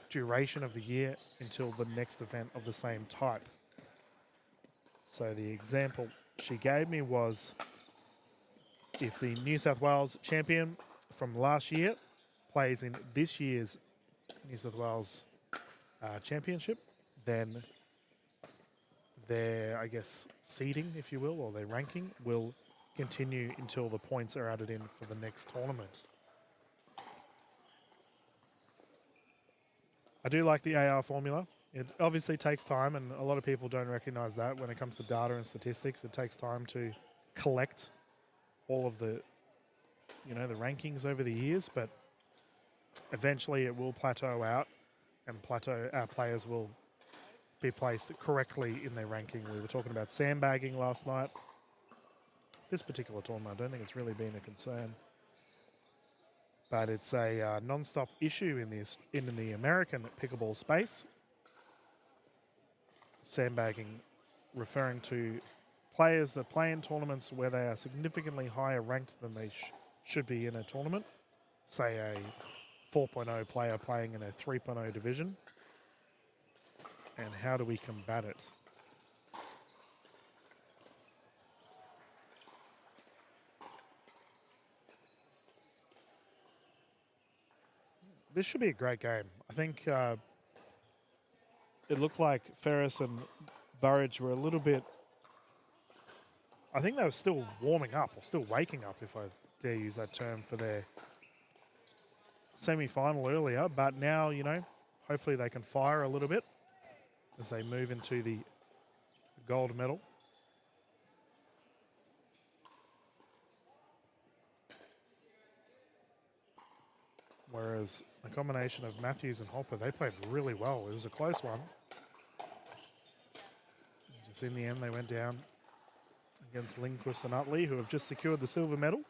duration of the year until the next event of the same type. So the example she gave me was, if the New South Wales champion from last year plays in this year's New South Wales championship, then their, I guess, seeding, if you will, or their ranking will continue until the points are added in for the next tournament. I do like the AR formula. It obviously takes time, and a lot of people don't recognize that when it comes to data and statistics. It takes time to collect all of the, the rankings over the years, but eventually it will plateau out, and our players will be placed correctly in their ranking. We were talking about sandbagging last night. This particular tournament, I don't think it's really been a concern, but it's a non-stop issue in the American pickleball space. Sandbagging, referring to players that play in tournaments where they are significantly higher ranked than they should be in a tournament. Say a 4.0 player playing in a 3.0 division. And how do we combat it? This should be a great game. I think it looked like Ferris and Burridge were a little bit, I think they were still warming up, or still waking up, if I dare use that term, for their semi-final earlier. But now, hopefully they can fire a little bit as they move into the gold medal. Whereas a combination of Matthews and Hopper, they played really well. It was a close one. Just in the end, they went down against Lindquist and Utley, who have just secured the silver medal.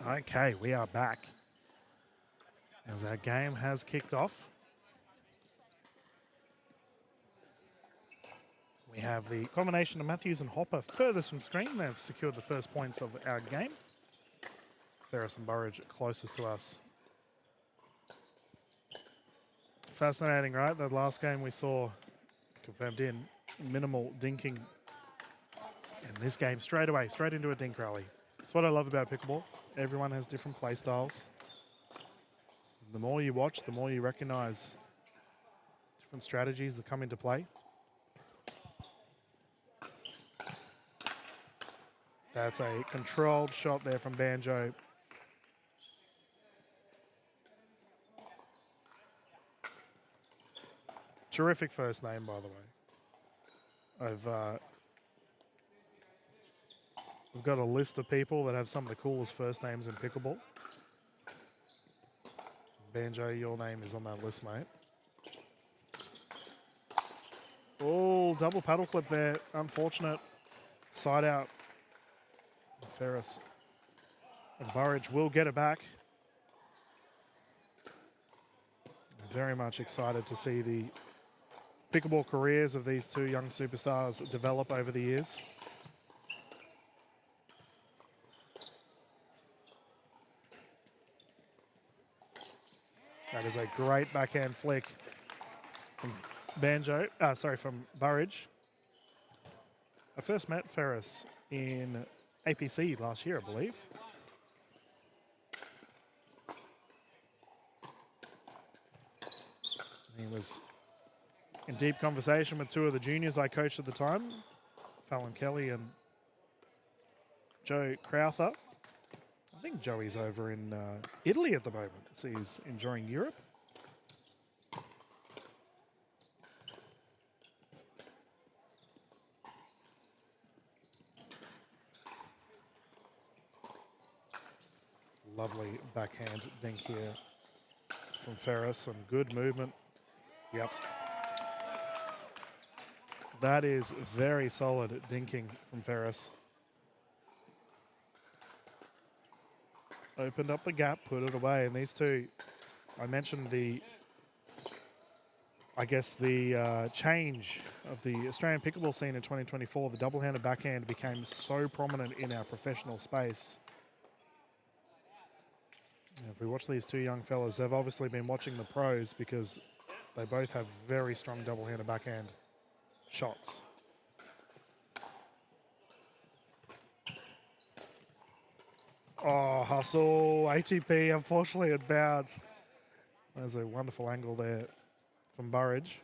Okay, we are back as our game has kicked off. We have the combination of Matthews and Hopper furthest from screen. They've secured the first points of our game. Ferris and Burridge closest to us. Fascinating, right? The last game we saw, confirmed in, minimal dinking. And this game straight away, straight into a dink rally. That's what I love about pickleball. Everyone has different play styles. The more you watch, the more you recognize different strategies that come into play. That's a controlled shot there from Banjo. Terrific first name, by the way. We've got a list of people that have some of the coolest first names in pickleball. Banjo, your name is on that list, mate. Oh, double paddle clip there. Unfortunate. Side out. Ferris and Burridge will get it back. Very much excited to see the pickleball careers of these two young superstars develop over the years. That is a great backhand flick from from Burridge. I first met Ferris in APC last year, I believe. He was in deep conversation with two of the juniors I coached at the time, Fallon Kelly and Joe Crowther. I think Joey's over in Italy at the moment, so he's enjoying Europe. Lovely backhand dink here from Ferris and good movement. Yep. That is very solid dinking from Ferris. Opened up the gap, put it away, and these two, I mentioned the change of the Australian pickleball scene in 2024. The double-handed backhand became so prominent in our professional space. And if we watch these two young fellas, they've obviously been watching the pros because they both have very strong double-handed backhand shots. Oh, hustle, ATP, unfortunately it bounced. There's a wonderful angle there from Burridge.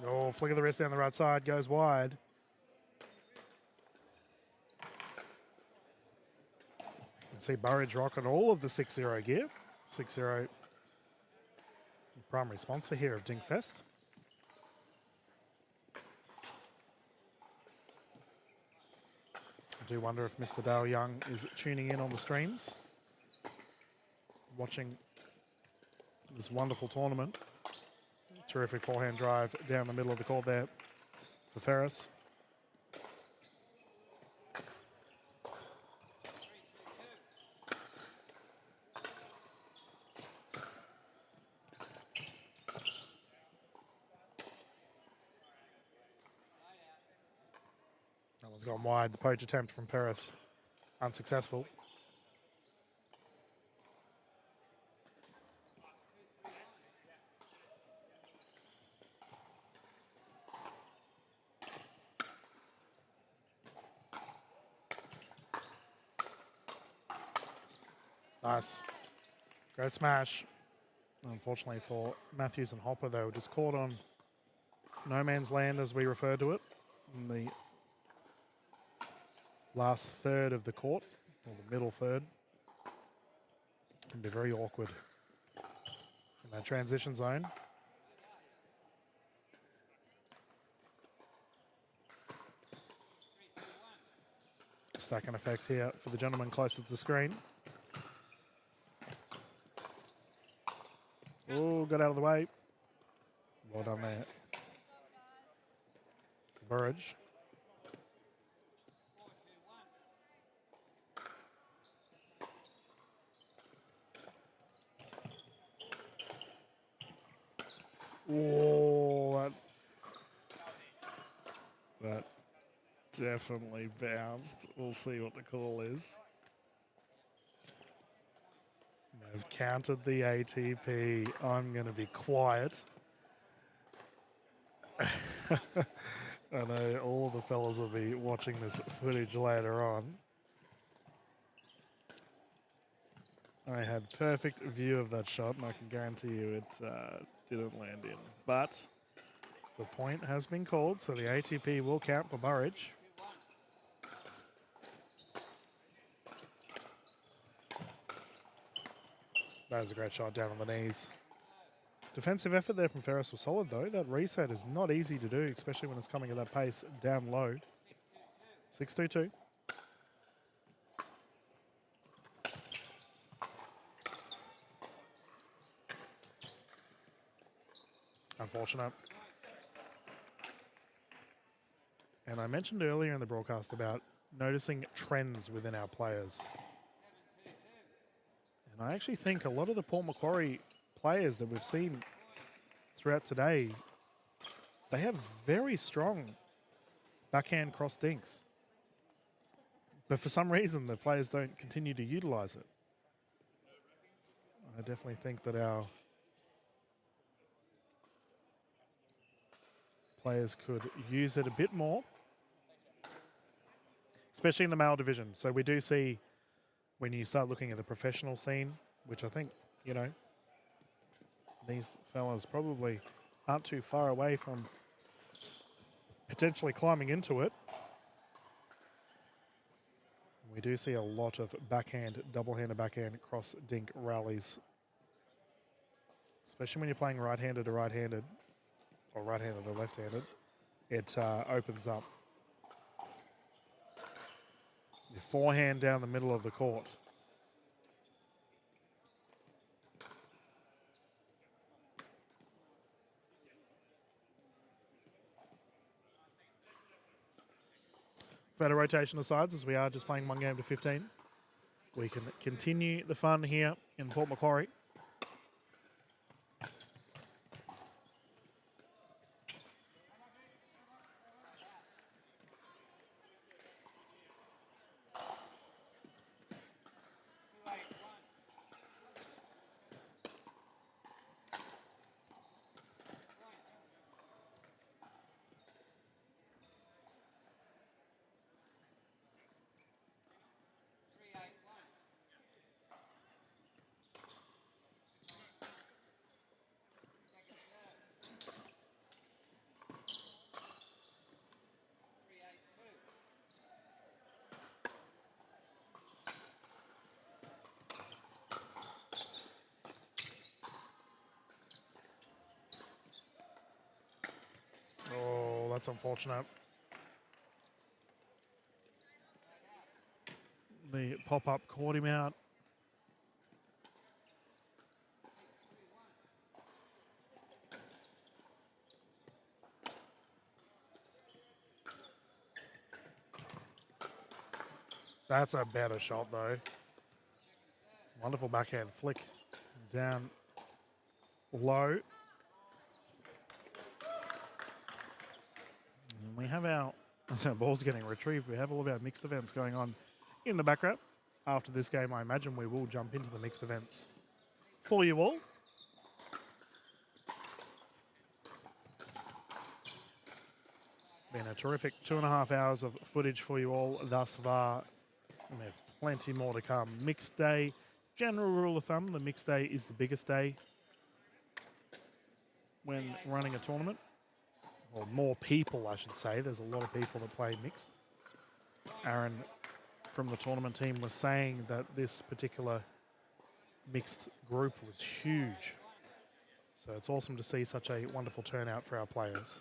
Oh, flick of the wrist down the right side, goes wide. You can see Burridge rocking all of the 6-0 gear. 6-0 primary sponsor here of DinkFest. I do wonder if Mr. Dale Young is tuning in on the streams, watching this wonderful tournament. Terrific forehand drive down the middle of the court there for Ferris. That one's gone wide. The poach attempt from Ferris unsuccessful. Nice. Great smash. Unfortunately for Matthews and Hopper, they were just caught on no man's land, as we refer to it, in the last third of the court, or the middle third. It can be very awkward in that transition zone. Stacking effect here for the gentleman closest to the screen. Oh, got out of the way. Well done there. Burridge. Oh, that definitely bounced. We'll see what the call is. They've counted the ATP. I'm going to be quiet. I know all the fellas will be watching this footage later on. I had perfect view of that shot, and I can guarantee you it didn't land in. But the point has been called, so the ATP will count for Burridge. That was a great shot down on the knees. Defensive effort there from Ferris was solid, though. That reset is not easy to do, especially when it's coming at that pace down low. 6-2-2. Unfortunate. And I mentioned earlier in the broadcast about noticing trends within our players. And I actually think a lot of the Port Macquarie players that we've seen throughout today, they have very strong backhand cross dinks. But for some reason, the players don't continue to utilize it. I definitely think that our players could use it a bit more, especially in the male division. So we do see when you start looking at the professional scene, which I think, you know, these fellas probably aren't too far away from potentially climbing into it. We do see a lot of backhand, double-handed backhand cross dink rallies, especially when you're playing right-handed to right-handed, or right-handed to left-handed. It opens up. Your forehand down the middle of the court. Better rotation of sides, as we are just playing one game to 15. We can continue the fun here in Port Macquarie. Oh, that's unfortunate. The pop-up caught him out. That's a better shot, though. Wonderful backhand flick down low. And we have our, as our ball's getting retrieved, we have all of our mixed events going on in the background. After this game, I imagine we will jump into the mixed events for you all. Been a terrific 2.5 hours of footage for you all thus far. And we have plenty more to come. Mixed day, general rule of thumb, the mixed day is the biggest day when running a tournament. Or more people, I should say. There's a lot of people that play mixed. Aaron from the tournament team was saying that this particular mixed group was huge. So it's awesome to see such a wonderful turnout for our players.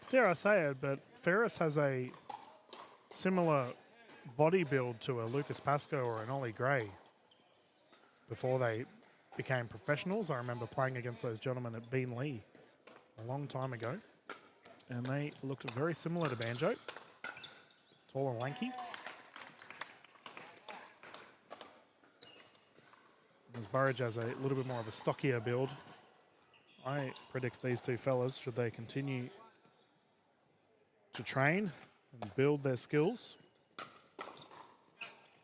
Dare I say it, but Ferris has a similar body build to a Lucas Pascoe or an Ollie Gray. Before they became professionals, I remember playing against those gentlemen at Bean Lee a long time ago. And they looked very similar to Banjo. Tall and lanky. As Burridge has a little bit more of a stockier build. I predict these two fellas, should they continue to train and build their skills,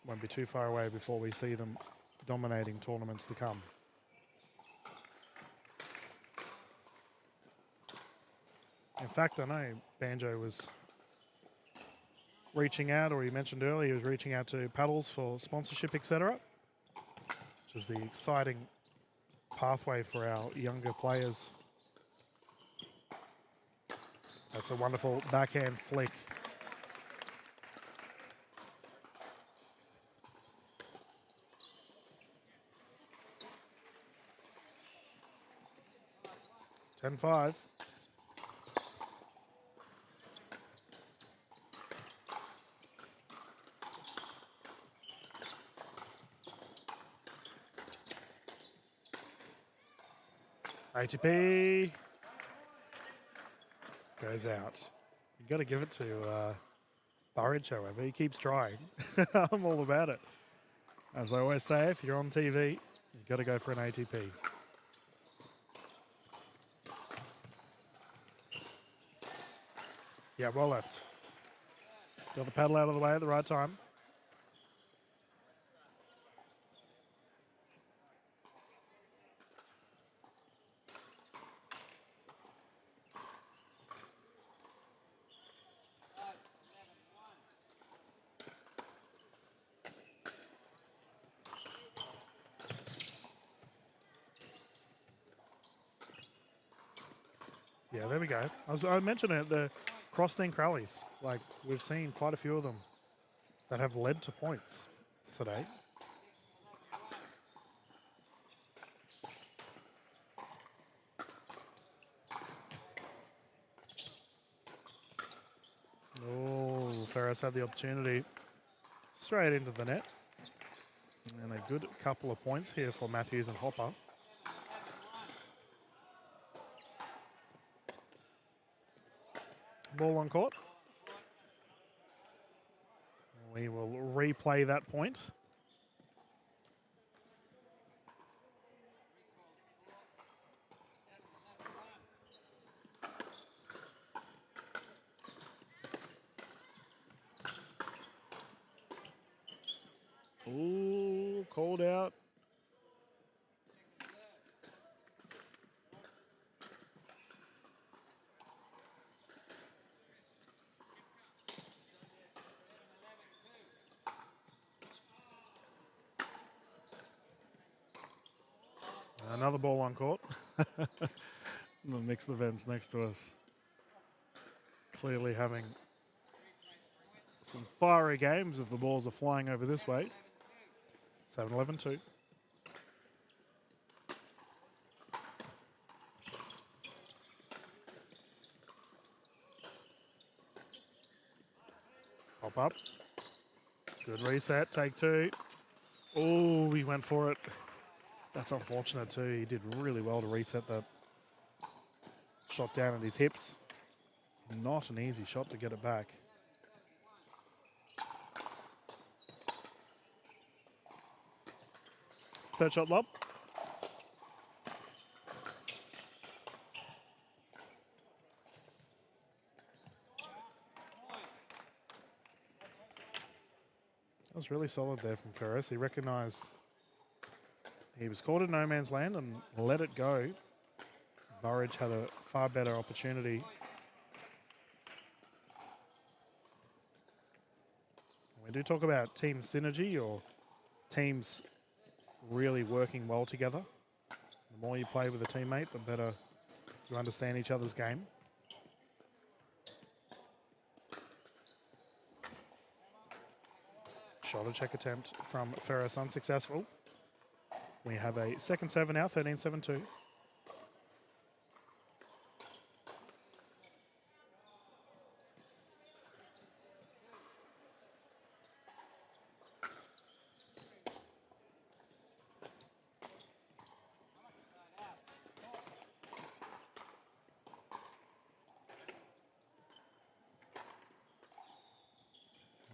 won't be too far away before we see them dominating tournaments to come. In fact, I know Banjo was reaching out, or he mentioned earlier, he was reaching out to paddles for sponsorship, etc., which is the exciting pathway for our younger players. That's a wonderful backhand flick. (10-5). ATP goes out. You've got to give it to Burridge, however. He keeps trying. I'm all about it. As I always say, if you're on TV, you've got to go for an ATP. Yeah, well left. Got the paddle out of the way at the right time. Yeah, there we go. I mentioned it, the cross-link rallies. Like, we've seen quite a few of them that have led to points today. Oh, Ferris had the opportunity straight into the net. And a good couple of points here for Matthews and Hopper. Ball on court. We will replay that point. Ooh, called out. Another ball on court. The mixed events next to us. Clearly having some fiery games if the balls are flying over this way. 7-11-2. Pop up. Good reset, take two. Oh, he went for it. That's unfortunate too. He did really well to reset that shot down at his hips. Not an easy shot to get it back. Third shot lob. That was really solid there from Ferris. He recognised he was caught in no man's land and let it go. Burridge had a far better opportunity. We do talk about team synergy, or teams really working well together. The more you play with a teammate, the better you understand each other's game. Shoulder check attempt from Ferris unsuccessful. We have a second server now, 13-7-2.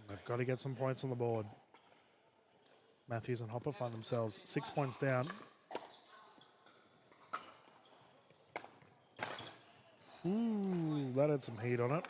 They've got to get some points on the board. Matthews and Hopper find themselves 6 points down. Ooh, that had some heat on it.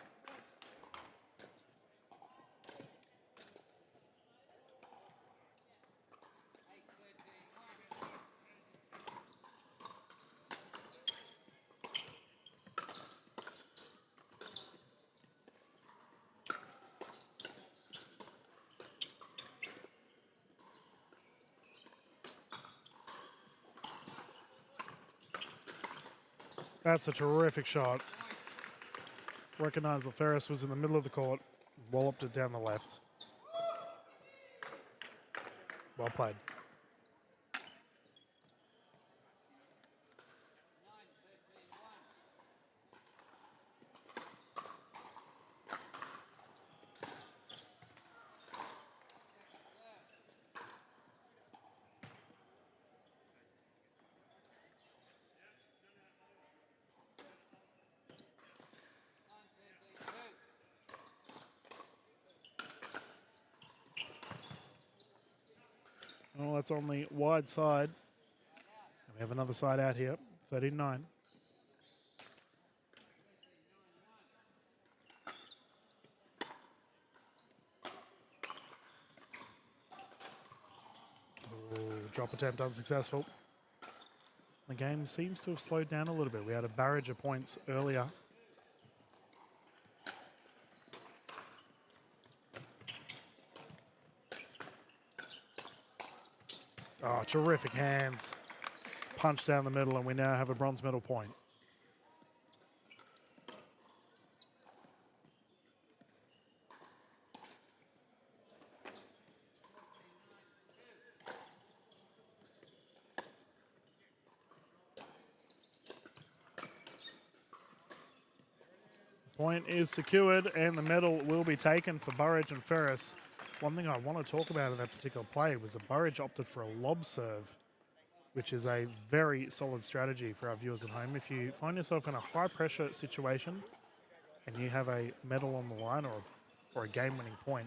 That's a terrific shot. Recognise that Ferris was in the middle of the court, walloped it down the left. Well played. Well, that's on the wide side. And we have another side out here, 13-9. Drop attempt unsuccessful. The game seems to have slowed down a little bit. We had a barrage of points earlier. Oh, terrific hands. Punch down the middle, and we now have a bronze medal point. Point is secured, and the medal will be taken for Burridge and Ferris. One thing I want to talk about in that particular play was that Burridge opted for a lob serve, which is a very solid strategy for our viewers at home. If you find yourself in a high-pressure situation and you have a medal on the line or a game-winning point,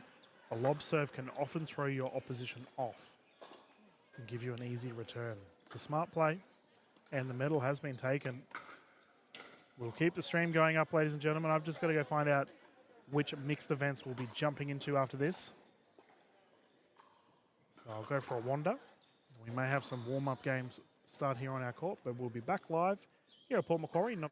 a lob serve can often throw your opposition off and give you an easy return. It's a smart play, and the medal has been taken. We'll keep the stream going up, ladies and gentlemen. I've just got to go find out which mixed events we'll be jumping into after this. So I'll go for a wander. We may have some warm-up games start here on our court, but we'll be back live here at Port Macquarie. Not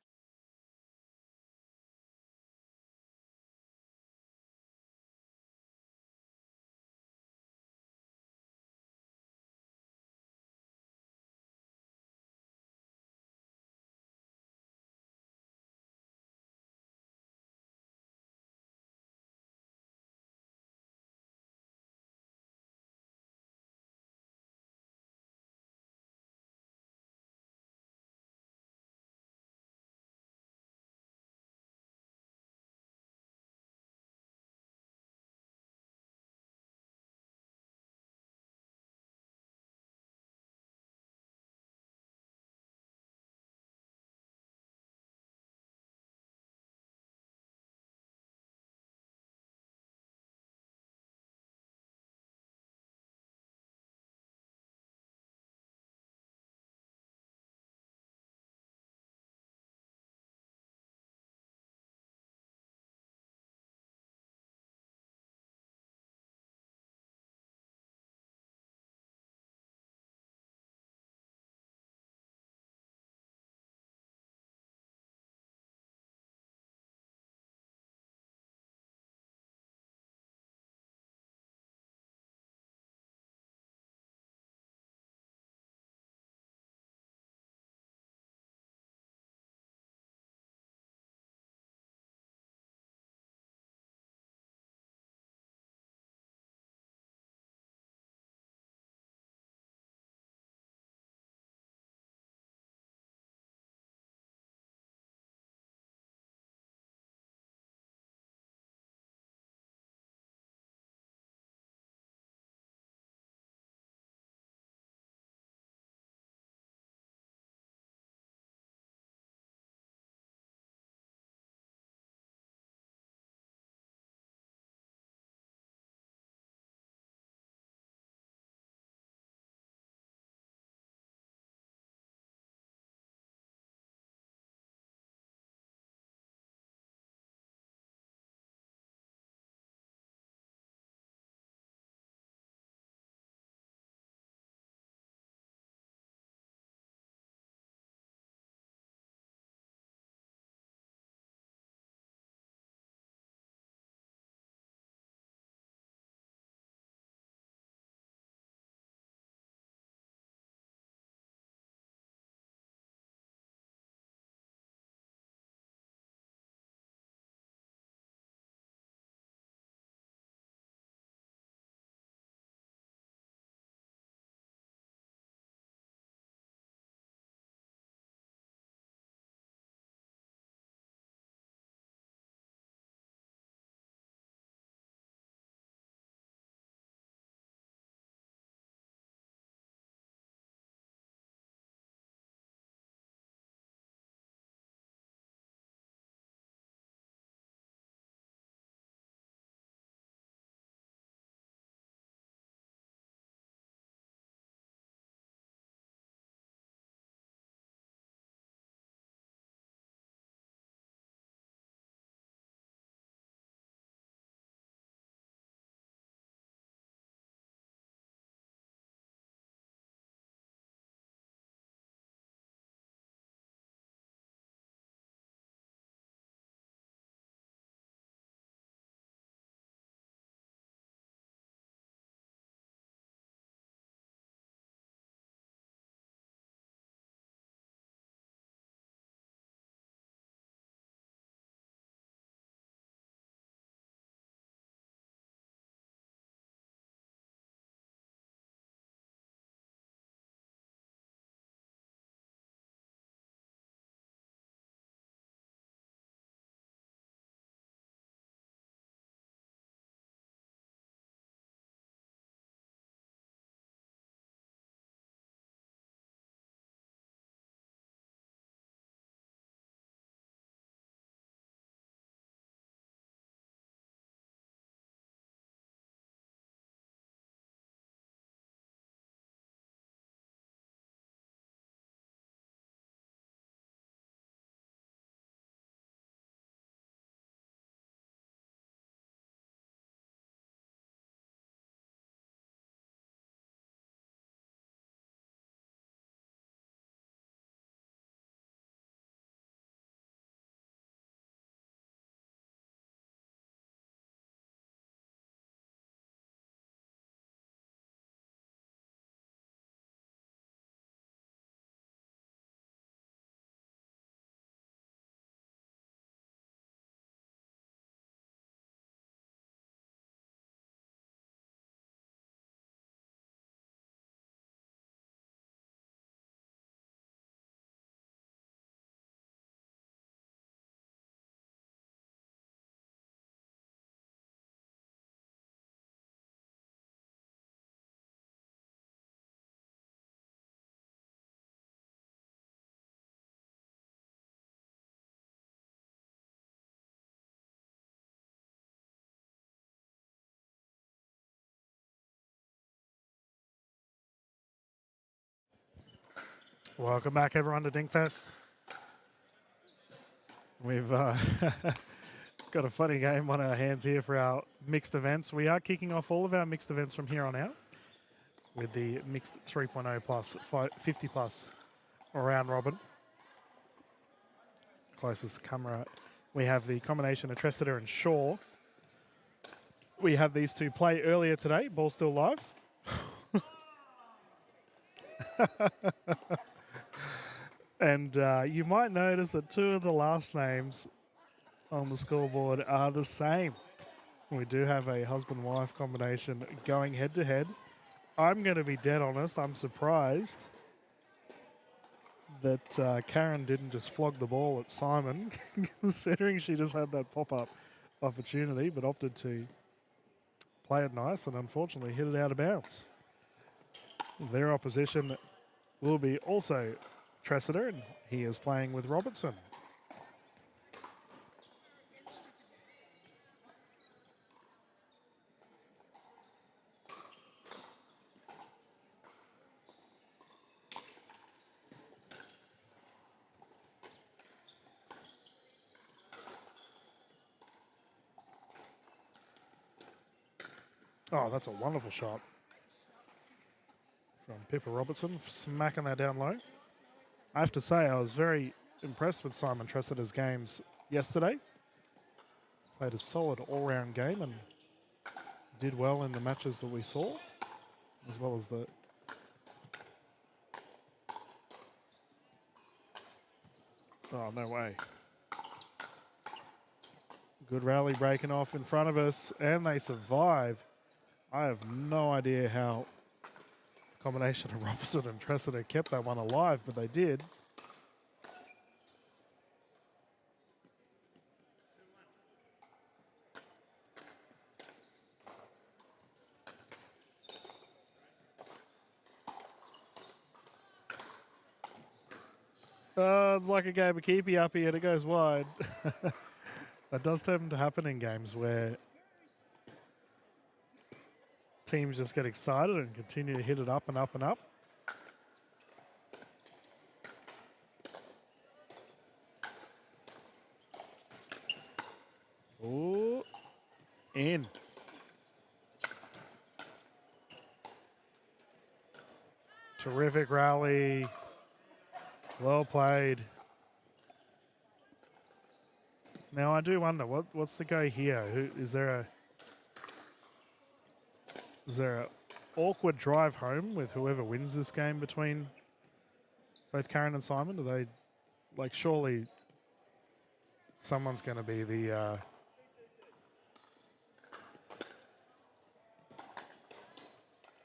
Welcome back, everyone, to DinkFest. We've got a funny game on our hands here for our mixed events. We are kicking off all of our mixed events from here on out with the mixed 3.0 plus 50 plus round robin. Closest camera, we have the combination of Tressida and Shaw. We had these two play earlier today. Ball still live. And you might notice that two of the last names on the scoreboard are the same. We do have a husband-wife combination going head-to-head. I'm going to be dead honest. I'm surprised that Karen didn't just flog the ball at Simon, considering she just had that pop-up opportunity, but opted to play it nice and unfortunately hit it out of bounds. Their opposition will be also Tressida, and he is playing with Robertson. Oh, that's a wonderful shot from Pippa Robertson, smacking that down low. I have to say, I was very impressed with Simon Tressida's games yesterday. Played a solid all-round game and did well in the matches that we saw, as well as the... Oh, no way. Good rally breaking off in front of us, and they survive. I have no idea how the combination of Robertson and Tressida kept that one alive, but they did. It's like a game of keepy uppy and it goes wide. That does tend to happen in games where teams just get excited and continue to hit it up and up and up. Ooh, in. Terrific rally. Well played. Now I do wonder what's the go here. Is there a awkward drive home with whoever wins this game between both Karen and Simon? Do they, like, surely someone's going to be the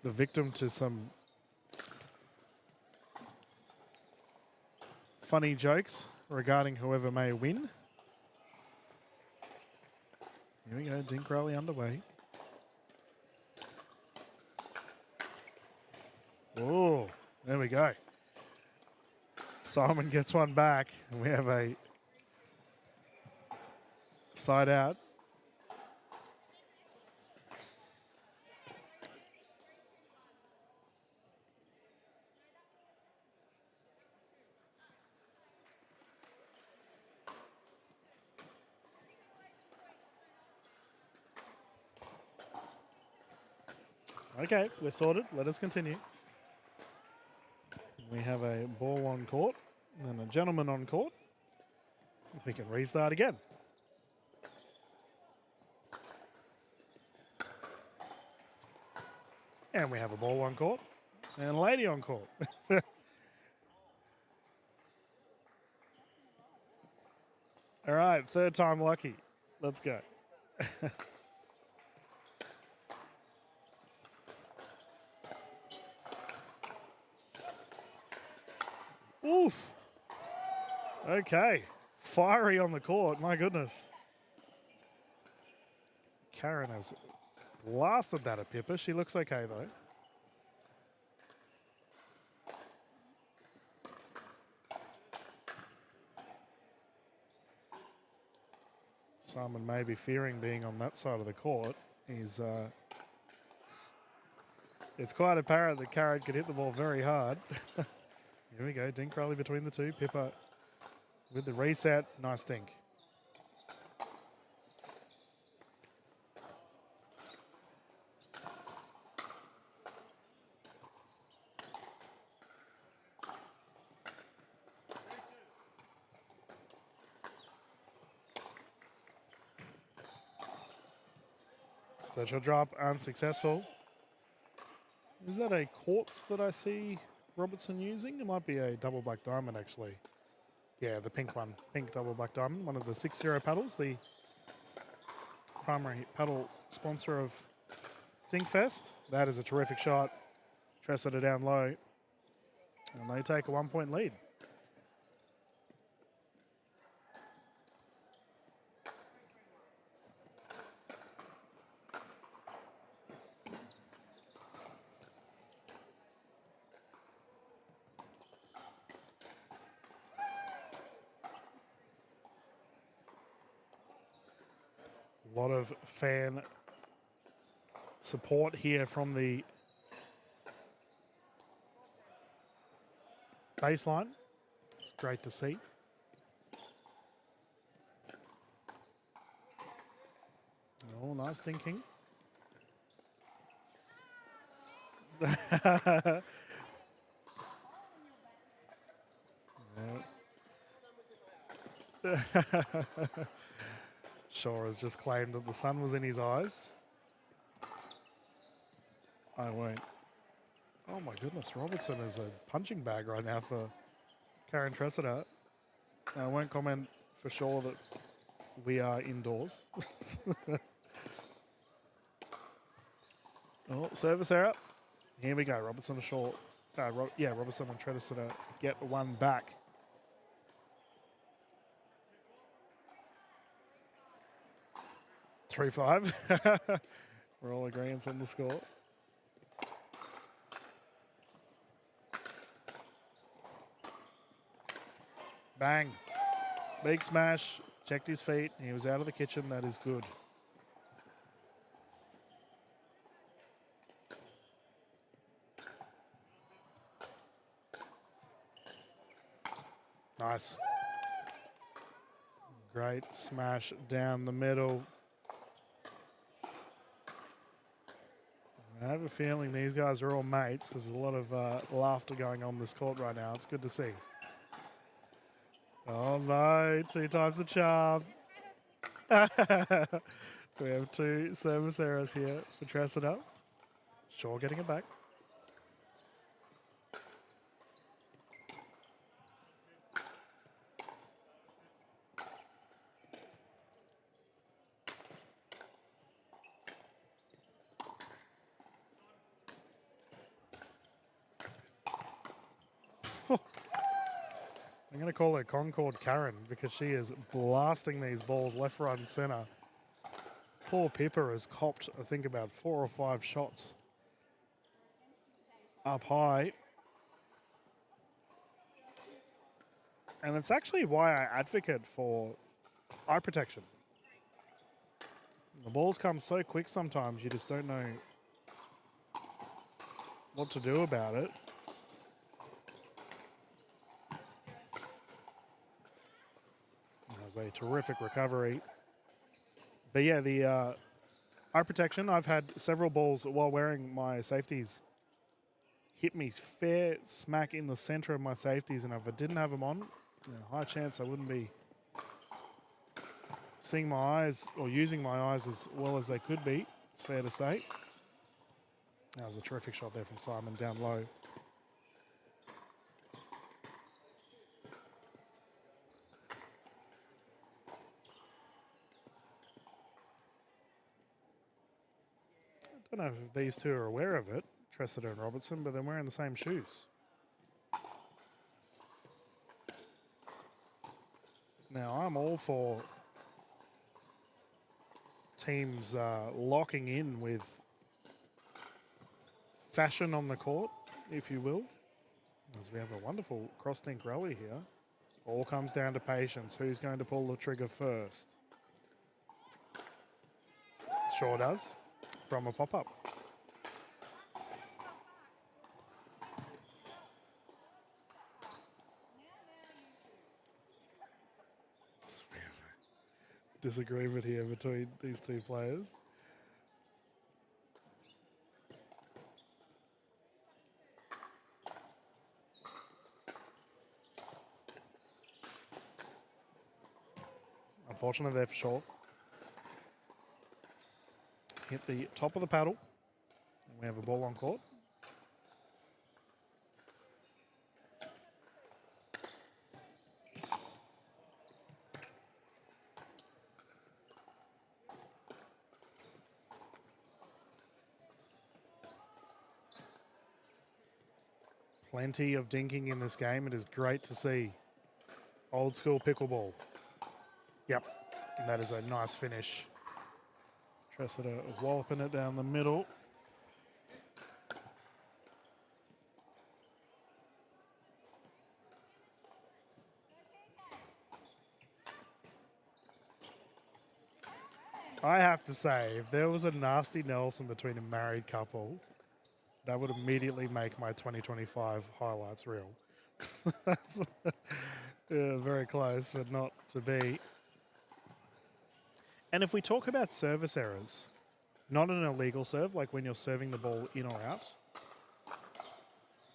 victim to some funny jokes regarding whoever may win. Here we go, Dink rally underway. Oh, there we go. Simon gets one back, and we have a side out. Okay, we're sorted. Let us continue. We have a ball on court and a gentleman on court. We can restart again. And we have a ball on court and a lady on court. All right, third time lucky. Let's go. Oof. Okay. Fiery on the court. My goodness. Karen has blasted that at Pippa. She looks okay, though. Simon may be fearing being on that side of the court. He's... it's quite apparent that Karen can hit the ball very hard. Here we go. Dink rally between the two. Pippa with the reset. Nice dink. Special drop unsuccessful. Is that a quartz that I see Robertson using? It might be a double black diamond actually. Yeah, the pink one. Pink double black diamond. One of the 6-0 paddles. The primary paddle sponsor of DinkFest. That is a terrific shot. Tressida down low. And they take a 1-point lead. A lot of fan support here from the baseline. It's great to see. Oh, nice thinking. Shaw has just claimed that the sun was in his eyes. I won't. Oh my goodness, Robertson is a punching bag right now for Karen Tressida. I won't comment for sure that we are indoors. Oh, service error. Here we go. Robertson to Shaw. Robertson and Tressida get one back. 3-5. We're all agreeing on the score. Bang. Big smash. Checked his feet. He was out of the kitchen. That is good. Nice. Great smash down the middle. I have a feeling these guys are all mates. There's a lot of laughter going on this court right now. It's good to see. Oh no, 2 times the charm. We have 2 service errors here for Tressida. Shaw getting it back. I'm going to call her Concord Karen because she is blasting these balls left, right and centre. Poor Pippa has copped, I think, about 4 or 5 shots up high. And it's actually why I advocate for eye protection. The balls come so quick sometimes you just don't know what to do about it. That was a terrific recovery. But yeah, the eye protection, I've had several balls while wearing my safeties hit me fair smack in the center of my safeties, and if I didn't have them on, high chance I wouldn't be seeing my eyes or using my eyes as well as they could be, it's fair to say. That was a terrific shot there from Simon down low. I don't know if these two are aware of it, Tressida and Robertson, but they're wearing the same shoes. Now, I'm all for teams locking in with fashion on the court, if you will, as we have a wonderful cross-dink rally here. All comes down to patience. Who's going to pull the trigger first? Shaw does, from a pop-up. disagreement here between these two players. Unfortunately, there for short. Hit the top of the paddle. And we have a ball on court. Plenty of dinking in this game. It is great to see. Old school pickleball. Yep, and that is a nice finish. Tressida walloping it down the middle. I have to say, if there was a nasty Nelson between a married couple, that would immediately make my 2025 highlights reel. That's very close, but not to be. And if we talk about service errors, not an illegal serve, like when you're serving the ball in or out,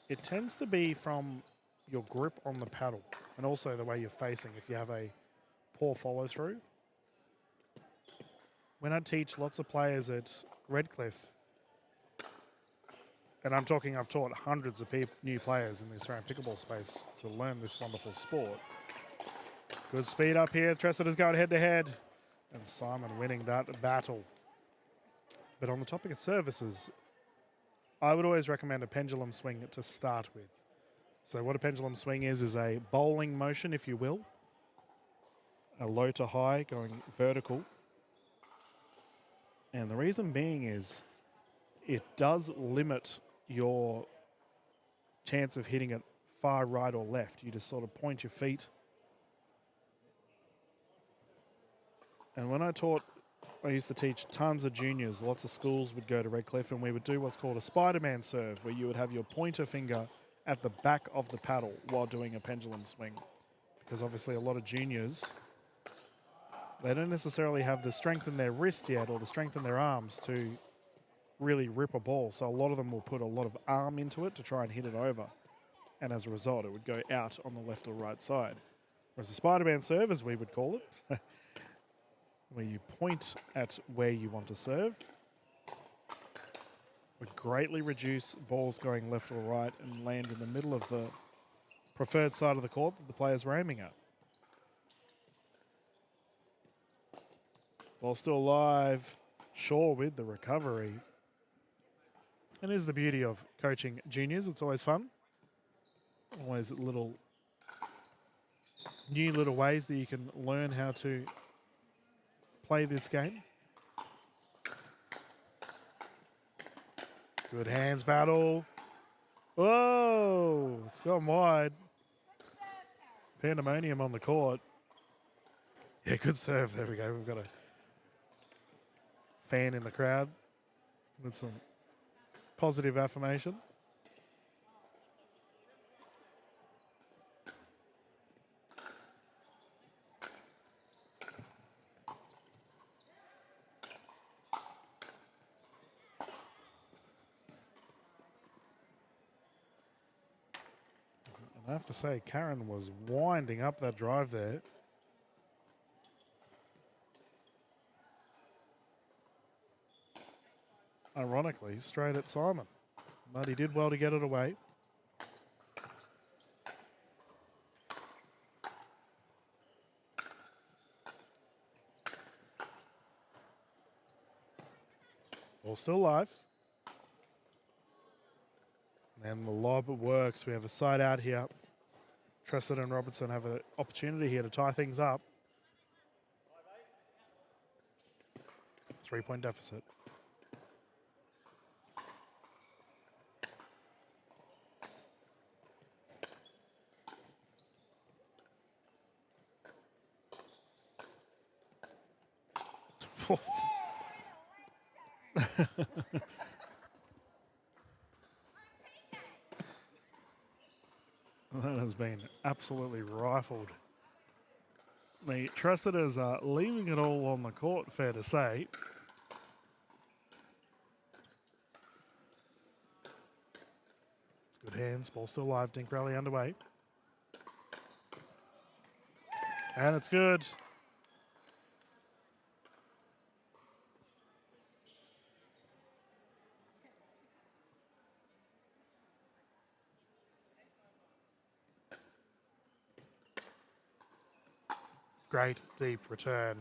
it tends to be from your grip on the paddle and also the way you're facing if you have a poor follow through. When I teach lots of players at Redcliffe, and I'm talking, I've taught hundreds of new players in the Australian pickleball space to learn this wonderful sport. Good speed up here. Tressida's going head to head. And Simon winning that battle. But on the topic of services, I would always recommend a pendulum swing to start with. So what a pendulum swing is a bowling motion, if you will. A low to high going vertical. And the reason being is it does limit your chance of hitting it far right or left. You just sort of point your feet. And when I used to teach tons of juniors, lots of schools would go to Redcliffe and we would do what's called a Spider-Man serve, where you would have your pointer finger at the back of the paddle while doing a pendulum swing. Because obviously a lot of juniors, they don't necessarily have the strength in their wrist yet or the strength in their arms to really rip a ball. So a lot of them will put a lot of arm into it to try and hit it over. And as a result, it would go out on the left or right side. Whereas a Spider-Man serve, as we would call it, where you point at where you want to serve, would greatly reduce balls going left or right and land in the middle of the preferred side of the court that the players were aiming at. Ball still alive. Shaw with the recovery. And here's the beauty of coaching juniors. It's always fun. Always new little ways that you can learn how to play this game. Good hands battle. Whoa, it's gone wide. Pandemonium on the court. Yeah, good serve. There we go. We've got a fan in the crowd with some positive affirmation. I have to say, Karen was winding up that drive there. Ironically, straight at Simon. But he did well to get it away. Ball still live. And the lob works. We have a side out here. Tressida and Robertson have an opportunity here to tie things up. 3-point deficit. That has been absolutely rifled The Tresidors are leaving it all on the court, fair to say. Good hands, ball still alive, Dink rally underway. And it's good. Great deep return.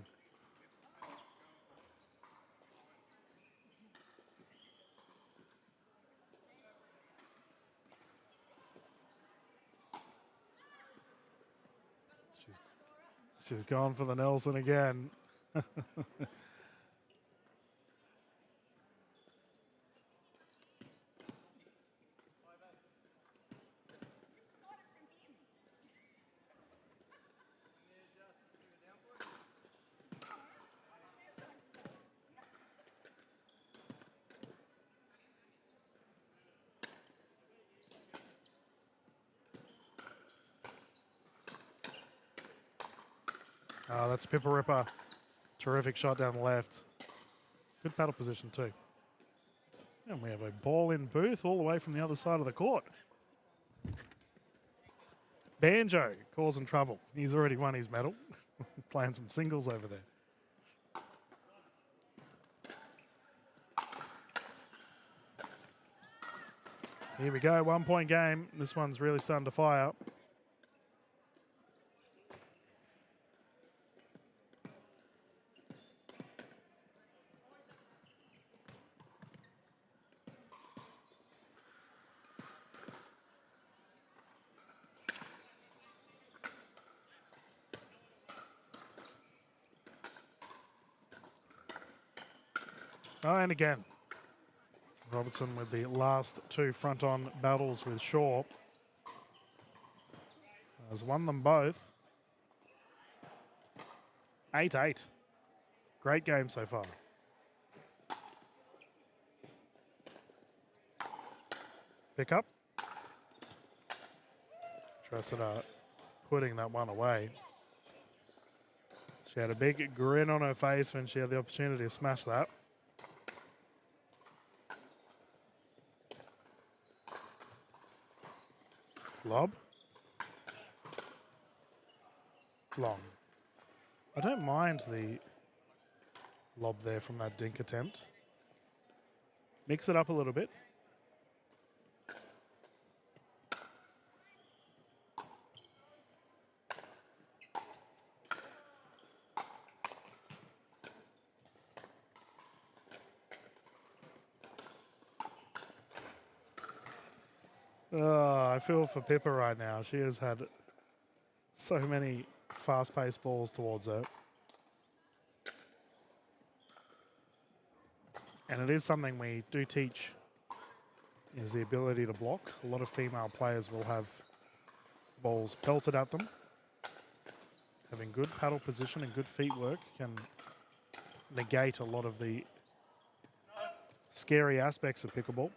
She's gone for the Nelson again. Oh, that's Pippa Ripper. Terrific shot down the left. Good paddle position too. And we have a ball in booth all the way from the other side of the court. Banjo causing trouble. He's already won his medal. Playing some singles over there. Here we go, 1 point game. This one's really starting to fire. Oh, and again, Robertson with the last two front-on battles with Shaw. Has won them both. 8-8. Great game so far. Pick up. Tresidor putting that one away. She had a big grin on her face when she had the opportunity to smash that. Lob. Long. I don't mind the lob there from that Dink attempt. Mix it up a little bit. Oh, I feel for Pippa right now. She has had so many fast-paced balls towards her. And it is something we do teach, is the ability to block. A lot of female players will have balls pelted at them. Having good paddle position and good feet work can negate a lot of the scary aspects of pickleball.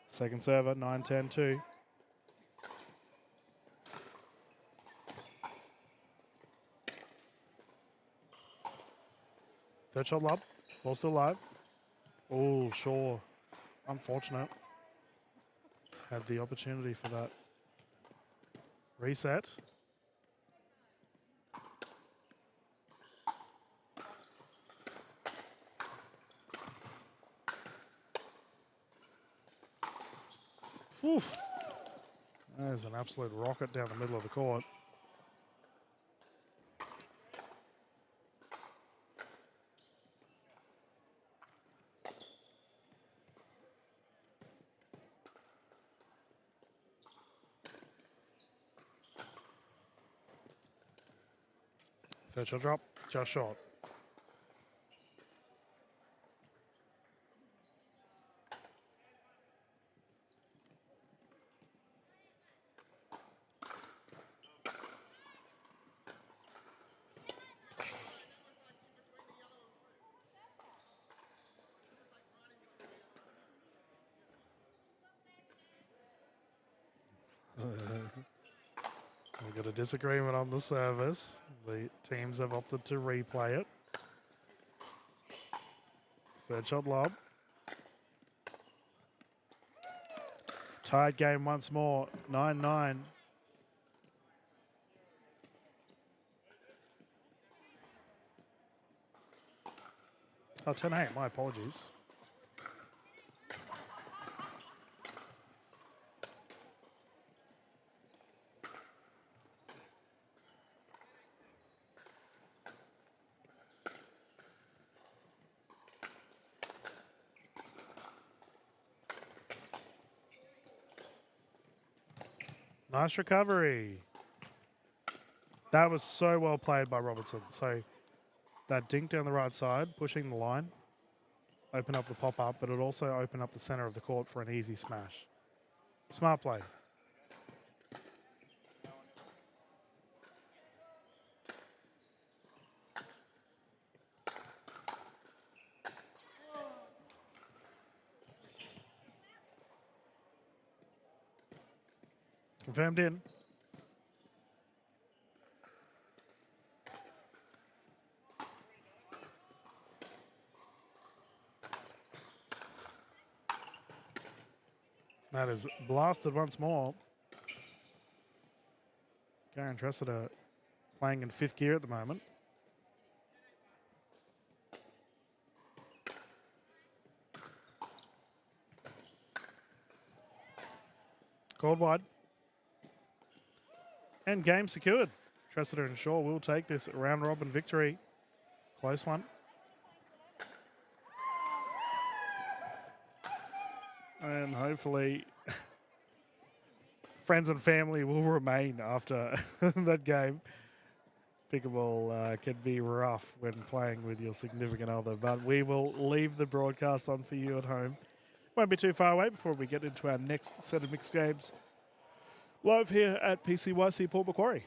Second server, 9-10-2. Third shot lob. Ball still live. Oh, sure. Unfortunate. Had the opportunity for that reset. Oof. There's an absolute rocket down the middle of the court. Third shot drop, just short. got a disagreement on the service. The teams have opted to replay it. Third shot lob. Tied game once more, 9-9. Oh, 10-8, my apologies. Nice recovery. That was so well played by Robertson. So that dink down the right side, pushing the line, open up the pop-up, but it also opened up the center of the court for an easy smash. Smart play. Confirmed in. That is blasted once more. Garen Tressida playing in fifth gear at the moment. Called wide. And game secured. Tressida and Shaw will take this round robin victory. Close one. And hopefully friends and family will remain after that game. Pickleball can be rough when playing with your significant other, but we will leave the broadcast on for you at home. Won't be too far away before we get into our next set of mixed games live here at PCYC Port Macquarie.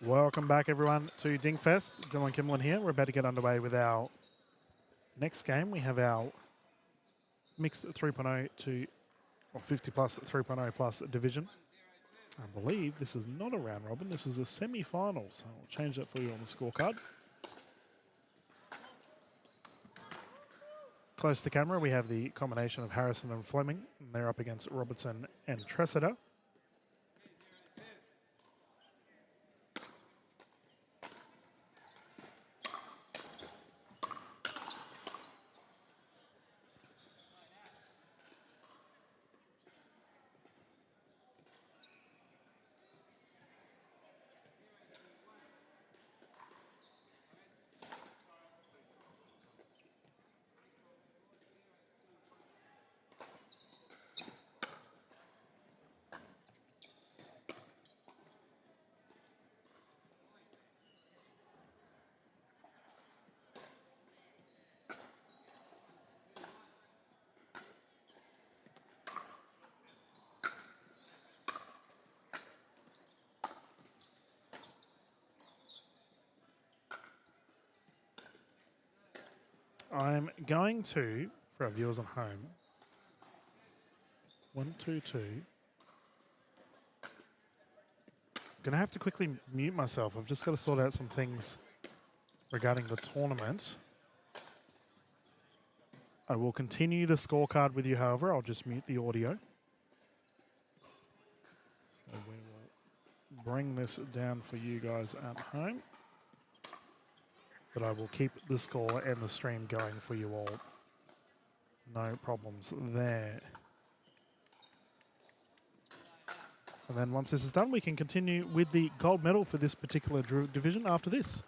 Welcome back, everyone, to DinkFest. Dylan Kimlin here. We're about to get underway with our next game. We have our mixed 3.0 to or 50 plus 3.0 plus division. I believe this is not a round robin. This is a semi-final. So I'll change that for you on the scorecard. Close to camera, we have the combination of Harrison and Fleming. And they're up against Robertson and Tressida. I'm going to, for our viewers at home, 1, 2, 2. Going to have to quickly mute myself. I've just got to sort out some things regarding the tournament. I will continue the scorecard with you, however. I'll just mute the audio. So we will bring this down for you guys at home. But I will keep the score and the stream going for you all. No problems there. And then once this is done, we can continue with the gold medal for this particular division after this.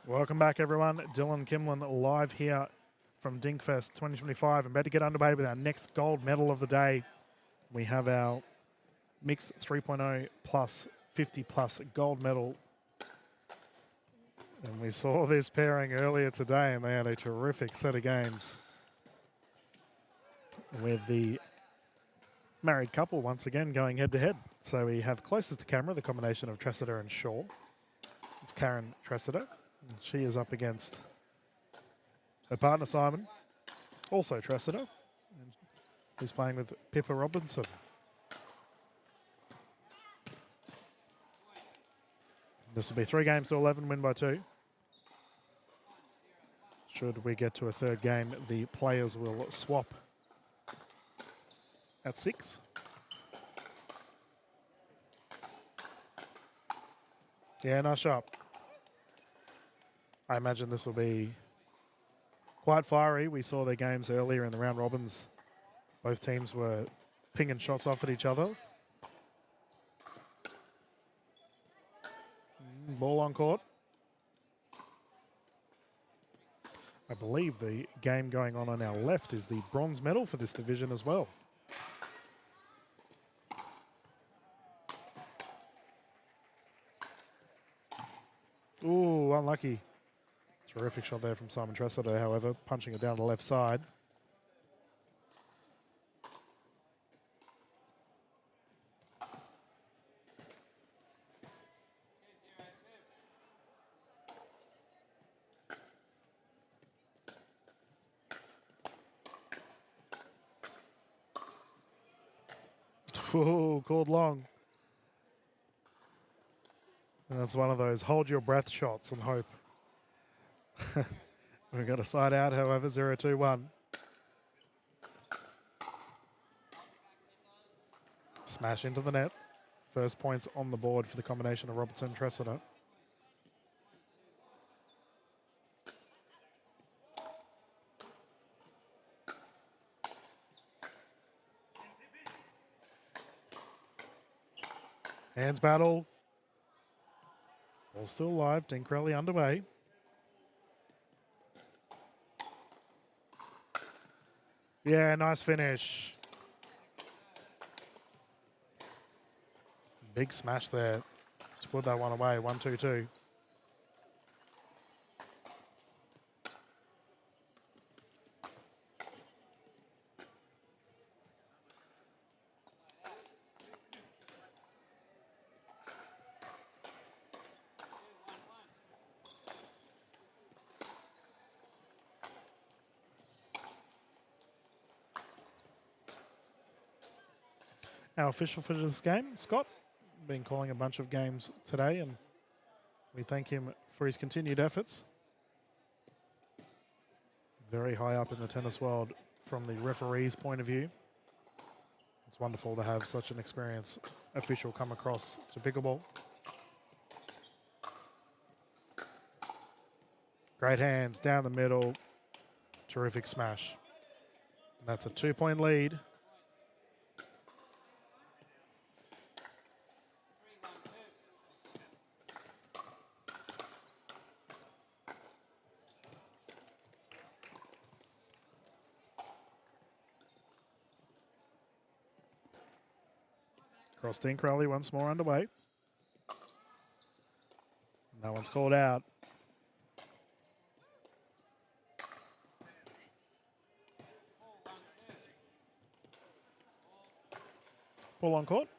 Welcome back, everyone. Dylan Kimlin live here from DinkFest 2025. I'm about to get underway with our next gold medal of the day. We have our mixed 3.0 plus 50 plus gold medal. And we saw this pairing earlier today, and they had a terrific set of games with the married couple once again going head to head. So we have closest to camera the combination of Tressida and Shaw. It's Karen Tressida. She is up against her partner Simon, also Tressida. He's playing with Pippa Robinson. This will be 3 games to 11, win by 2. Should we get to a third game, the players will swap at 6. Yeah, nice shot. I imagine this will be quite fiery. We saw their games earlier in the round robins. Both teams were pinging shots off at each other. Ball on court. I believe the game going on our left is the bronze medal for this division as well. Ooh, unlucky. Terrific shot there from Simon Tressida, however, punching it down the left side. Ooh, called long. And that's one of those hold your breath shots and hope. We've got a side out, however, 0-2-1. Smash into the net. First points on the board for the combination of Robertson and Tressida. Hands battle. Ball still live. Dinkrelli underway. Yeah, nice finish. Big smash there to put that one away. 1-2-2. Our official for this game, Scott, been calling a bunch of games today, and we thank him for his continued efforts. Very high up in the tennis world from the referee's point of view. It's wonderful to have such an experienced official come across to pickleball. Great hands down the middle. Terrific smash. And that's a 2-point lead. Cross Dinkrelli once more underway. And that one's called out. Ball on court.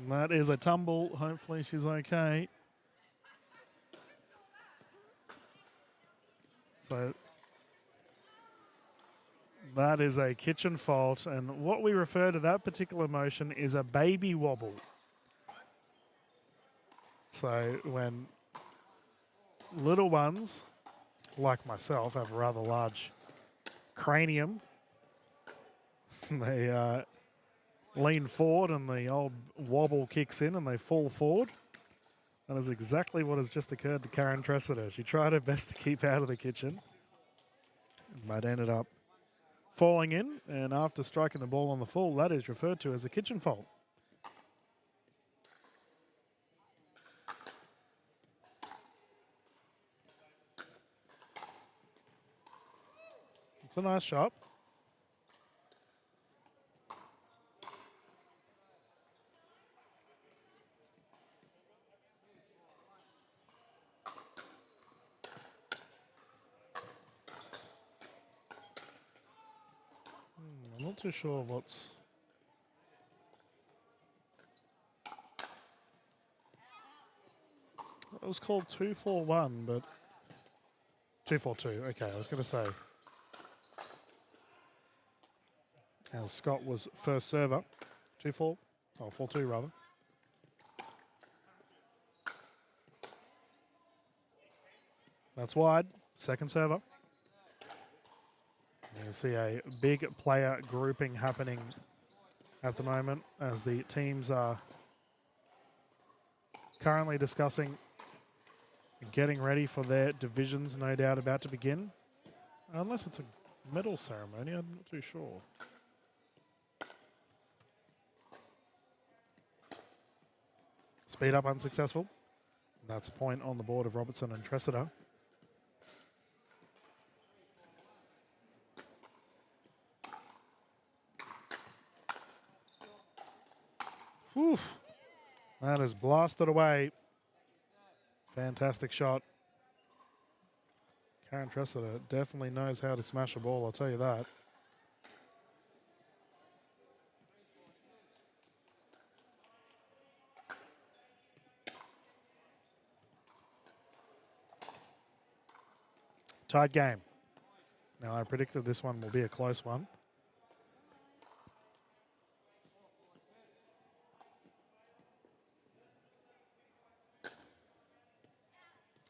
That is a tumble. Hopefully she's okay. So that is a kitchen fault, and what we refer to that particular motion is a baby wobble. So when little ones, like myself, have a rather large cranium, they lean forward and the old wobble kicks in and they fall forward. That is exactly what has just occurred to Karen Tressiter. She tried her best to keep out of the kitchen, but ended up falling in, and after striking the ball on the full, that is referred to as a kitchen fault. It's a nice shot. I'm not too sure what's... It was called 2-4-1, but 2-4-2. Okay, I was going to say. As Scott was first server, 2-4, or 4-2 rather. That's wide. Second server. You can see a big player grouping happening at the moment as the teams are currently discussing getting ready for their divisions, no doubt about to begin. Unless it's a medal ceremony, I'm not too sure. Speed up unsuccessful. That's a point on the board of Robertson and Tressiter. Oof. That is blasted away. Fantastic shot. Karen Tressiter definitely knows how to smash a ball, I'll tell you that. Tied game. Now, I predicted this one will be a close one.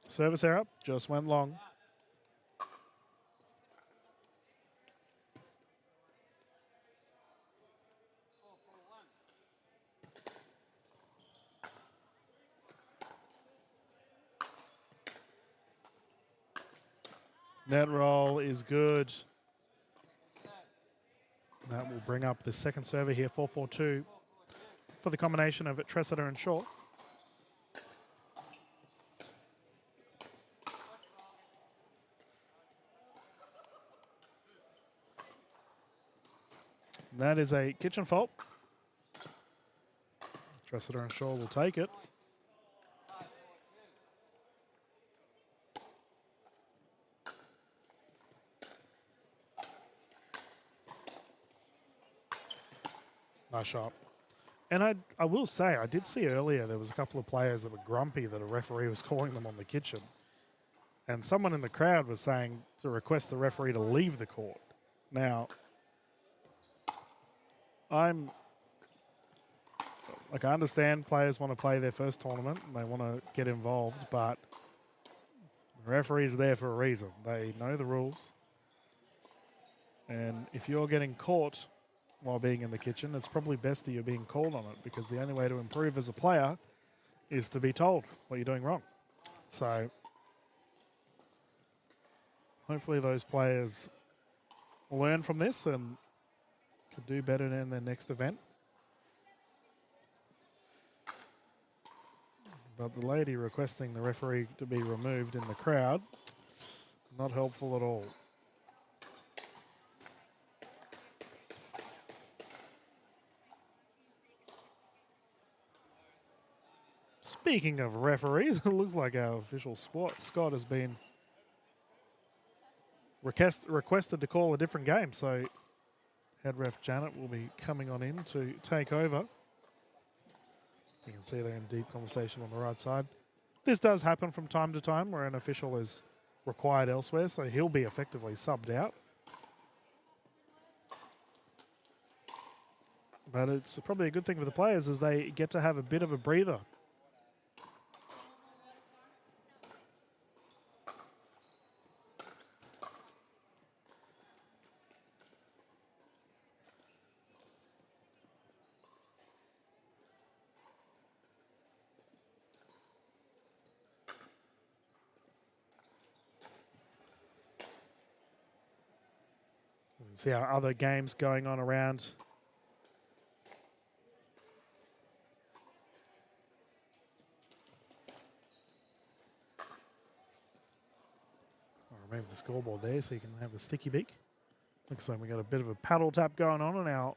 Service error, just went long. Net roll is good. That will bring up the second server here, 4-4-2, for the combination of Tressiter and Shaw. That is a kitchen fault. Tressiter and Shaw will take it. Nice shot. And I will say, I did see earlier there was a couple of players that were grumpy that a referee was calling them on the kitchen. And someone in the crowd was saying to request the referee to leave the court. Now, I understand players want to play their first tournament and they want to get involved, but the referee's there for a reason. They know the rules. And if you're getting caught while being in the kitchen, it's probably best that you're being called on it, because the only way to improve as a player is to be told what you're doing wrong. So hopefully those players will learn from this and can do better in their next event. But the lady requesting the referee to be removed in the crowd, not helpful at all. Speaking of referees, it looks like our official Scott has been requested to call a different game. So head ref Janet will be coming on in to take over. You can see they're in deep conversation on the right side. This does happen from time to time where an official is required elsewhere, so he'll be effectively subbed out. But it's probably a good thing for the players as they get to have a bit of a breather. See our other games going on around. I'll remove the scoreboard there so you can have a sticky beak. Looks like we got a bit of a paddle tap going on in our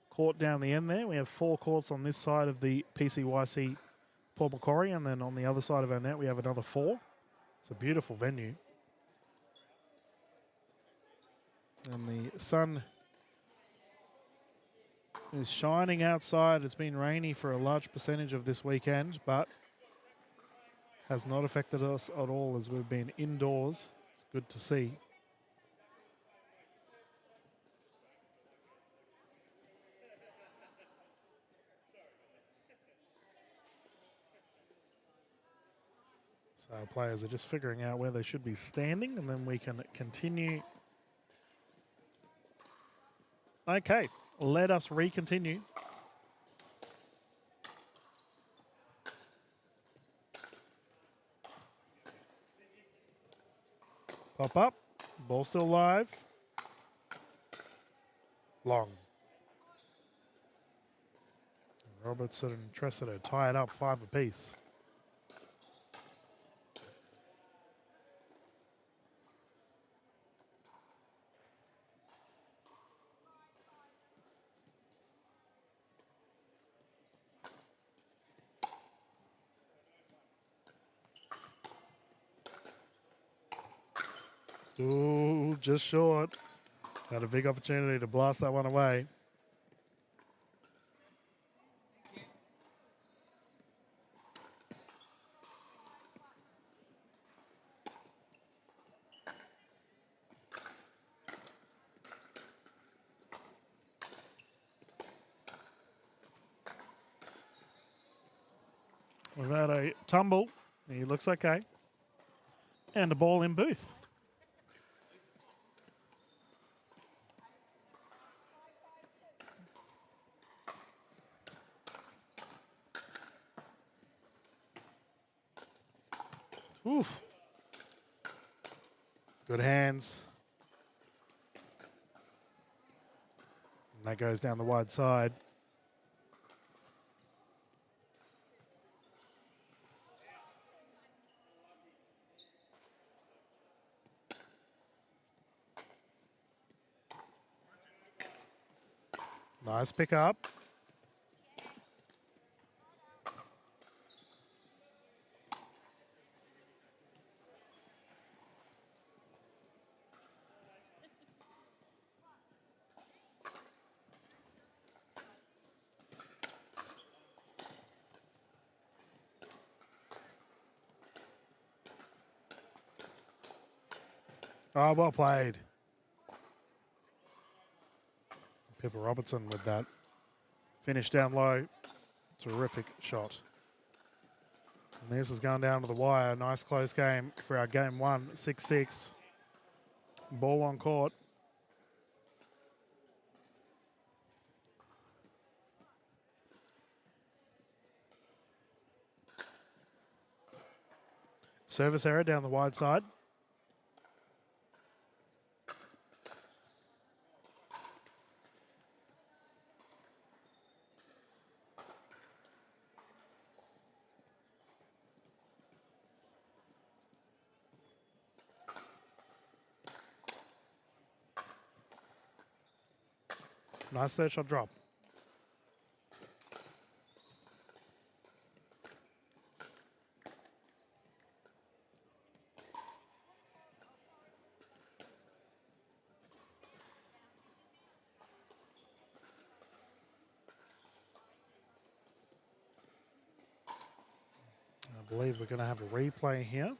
court down the end there. We have 4 courts on this side of the PCYC Port Macquarie, and then on the other side of our net we have another 4. It's a beautiful venue. And the sun is shining outside. It's been rainy for a large percentage of this weekend, but has not affected us at all as we've been indoors. It's good to see. So our players are just figuring out where they should be standing, and then we can continue. Okay, let us re-continue. Pop up, ball still live. Long. Robertson and Tressida tie it up 5 apiece. Ooh, just short. Had a big opportunity to blast that one away. We've had a tumble. He looks okay. And a ball in booth. Oof. Good hands. And that goes down the wide side. Nice pick up. Oh, well played. Pippa Robertson with that finish down low. Terrific shot. And this has gone down to the wire. Nice close game for our game 1, 6-6. Ball on court. Service error down the wide side. Nice third shot drop. I believe we're going to have a replay here.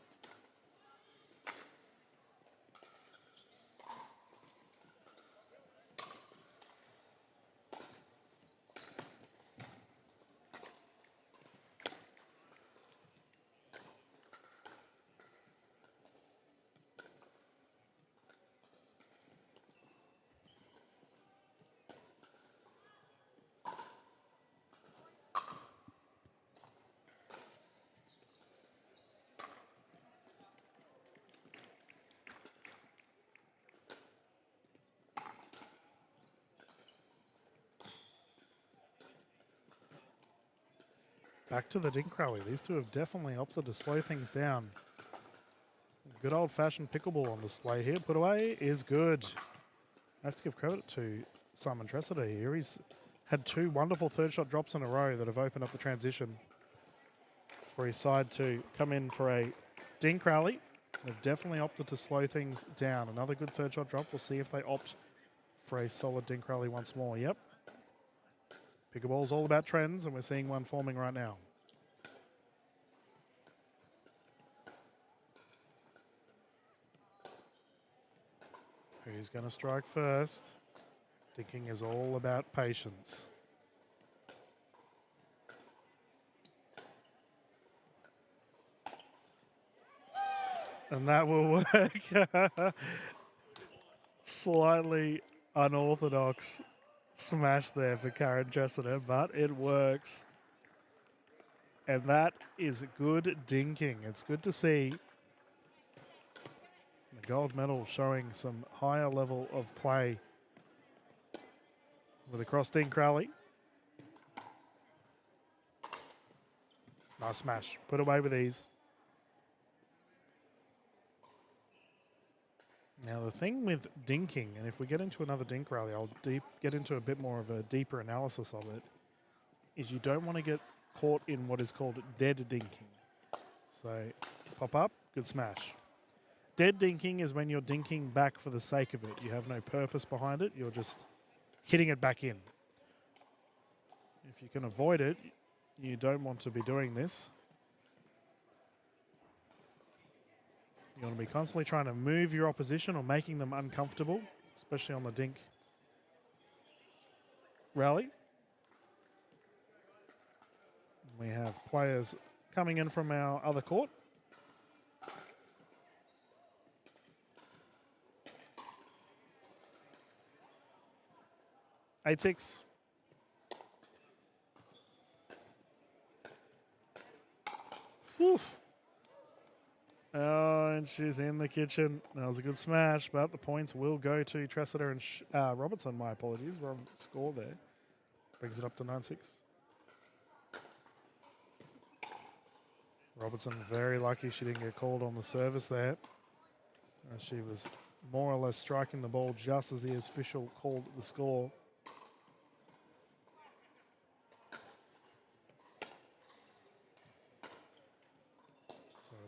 back to the dink rally. These two have definitely opted to slow things down. Good old-fashioned pickleball on display here. Put away is good. I have to give credit to Simon Tressiter here. He's had 2 wonderful third shot drops in a row that have opened up the transition for his side to come in for a dink rally. They've definitely opted to slow things down. Another good third shot drop. We'll see if they opt for a solid dink rally once more. Yep. Pickleball's all about trends, and we're seeing one forming right now. Who's going to strike first? Dinking is all about patience. And that will work. Slightly unorthodox smash there for Karen Tressiter, but it works. And that is good dinking. It's good to see the gold medal showing some higher level of play with a cross dink rally. Nice smash. Put away with ease. Now the thing with dinking, and if we get into another dink rally, I'll get into a bit more of a deeper analysis of it, is you don't want to get caught in what is called dead dinking. So pop up, good smash. Dead dinking is when you're dinking back for the sake of it. You have no purpose behind it. You're just hitting it back in. If you can avoid it, you don't want to be doing this. You want to be constantly trying to move your opposition or making them uncomfortable, especially on the dink rally. We have players coming in from our other court. Eight, 6. Oof. Oh, and she's in the kitchen. That was a good smash, but the points will go to Tressiter and Robertson. My apologies. Wrong score there. Brings it up to 9-6. Robertson very lucky she didn't get called on the service there. She was more or less striking the ball just as the official called the score.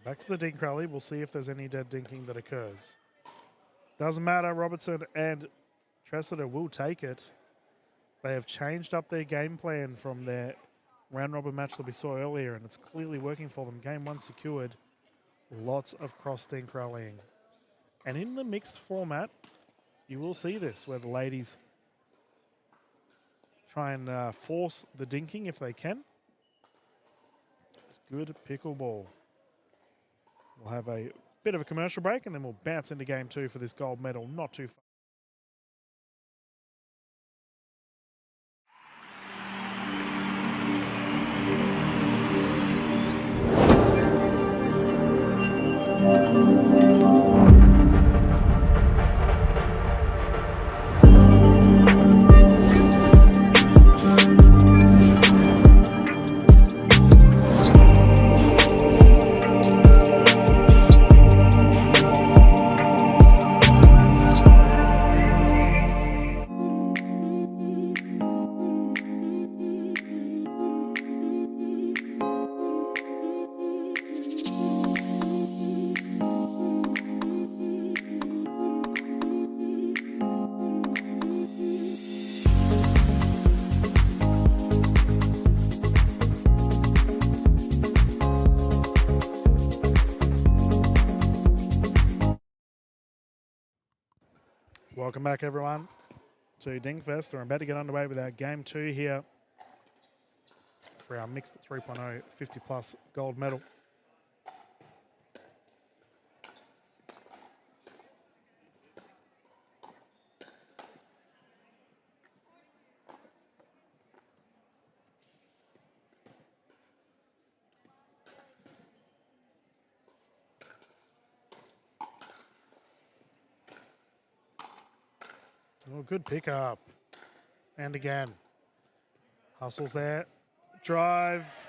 Back to the dink rally. We'll see if there's any dead dinking that occurs. Doesn't matter. Robertson and Tressiter will take it. They have changed up their game plan from their round robin match that we saw earlier, and it's clearly working for them. Game 1 secured. Lots of cross dink rallying. And in the mixed format, you will see this, where the ladies try and force the dinking if they can. It's good pickleball. We'll have a bit of a commercial break and then we'll bounce into game 2 for this gold medal. Not too far. Welcome back, everyone, to DinkFest. We're about to get underway with our game 2 here for our mixed 3.0 50-plus gold medal. Oh, good pickup. And again. Hustles there. Drive.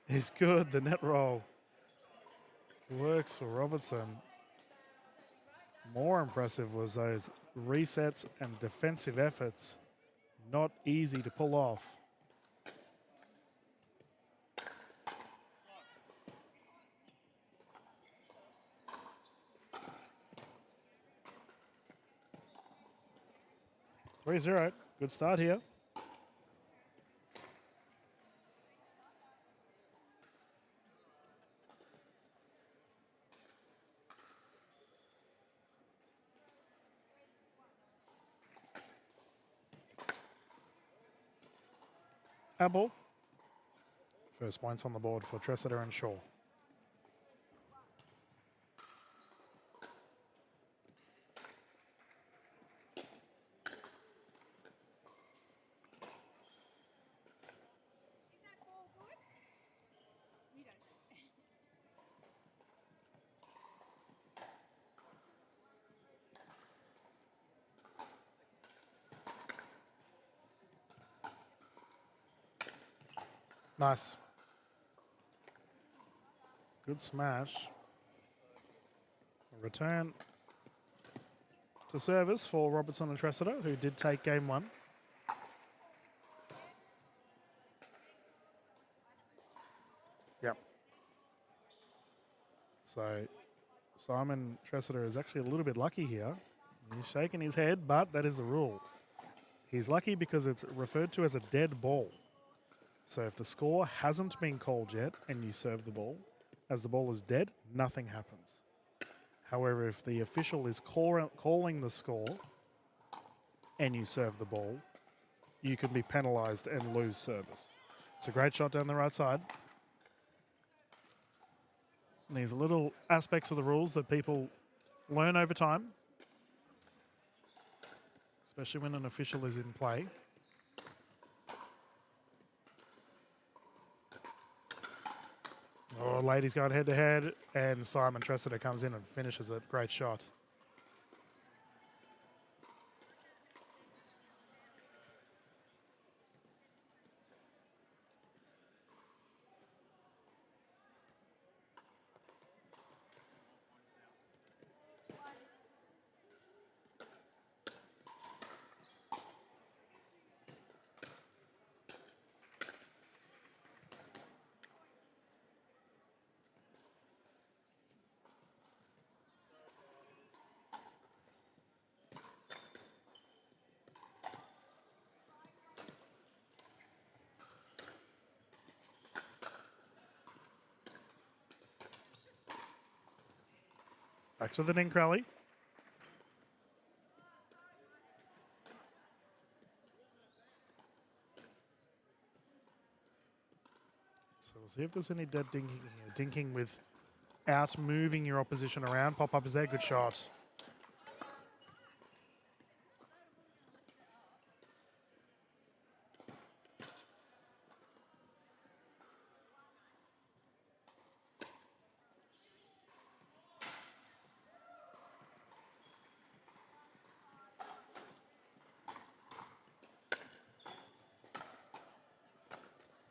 is good. The net roll works for Robertson. More impressive was those resets and defensive efforts. Not easy to pull off. Three 0. Good start here. Apple. First points on the board for Tressida and Shaw. Nice. Good smash. A return to service for Robertson and Tressida, who did take game one. Yep. So Simon Tressida is actually a little bit lucky here. He's shaking his head, but that is the rule. He's lucky because it's referred to as a dead ball. So if the score hasn't been called yet and you serve the ball, as the ball is dead, nothing happens. However, if the official is calling the score and you serve the ball, you can be penalised and lose service. It's a great shot down the right side. And these little aspects of the rules that people learn over time, especially when an official is in play. Oh, ladies going head to head, and Simon Tressida comes in and finishes it. Great shot. Back to the Dink rally. So we'll see if there's any dead dinking here. Dinking without moving your opposition around. Pop-up is there. Good shot.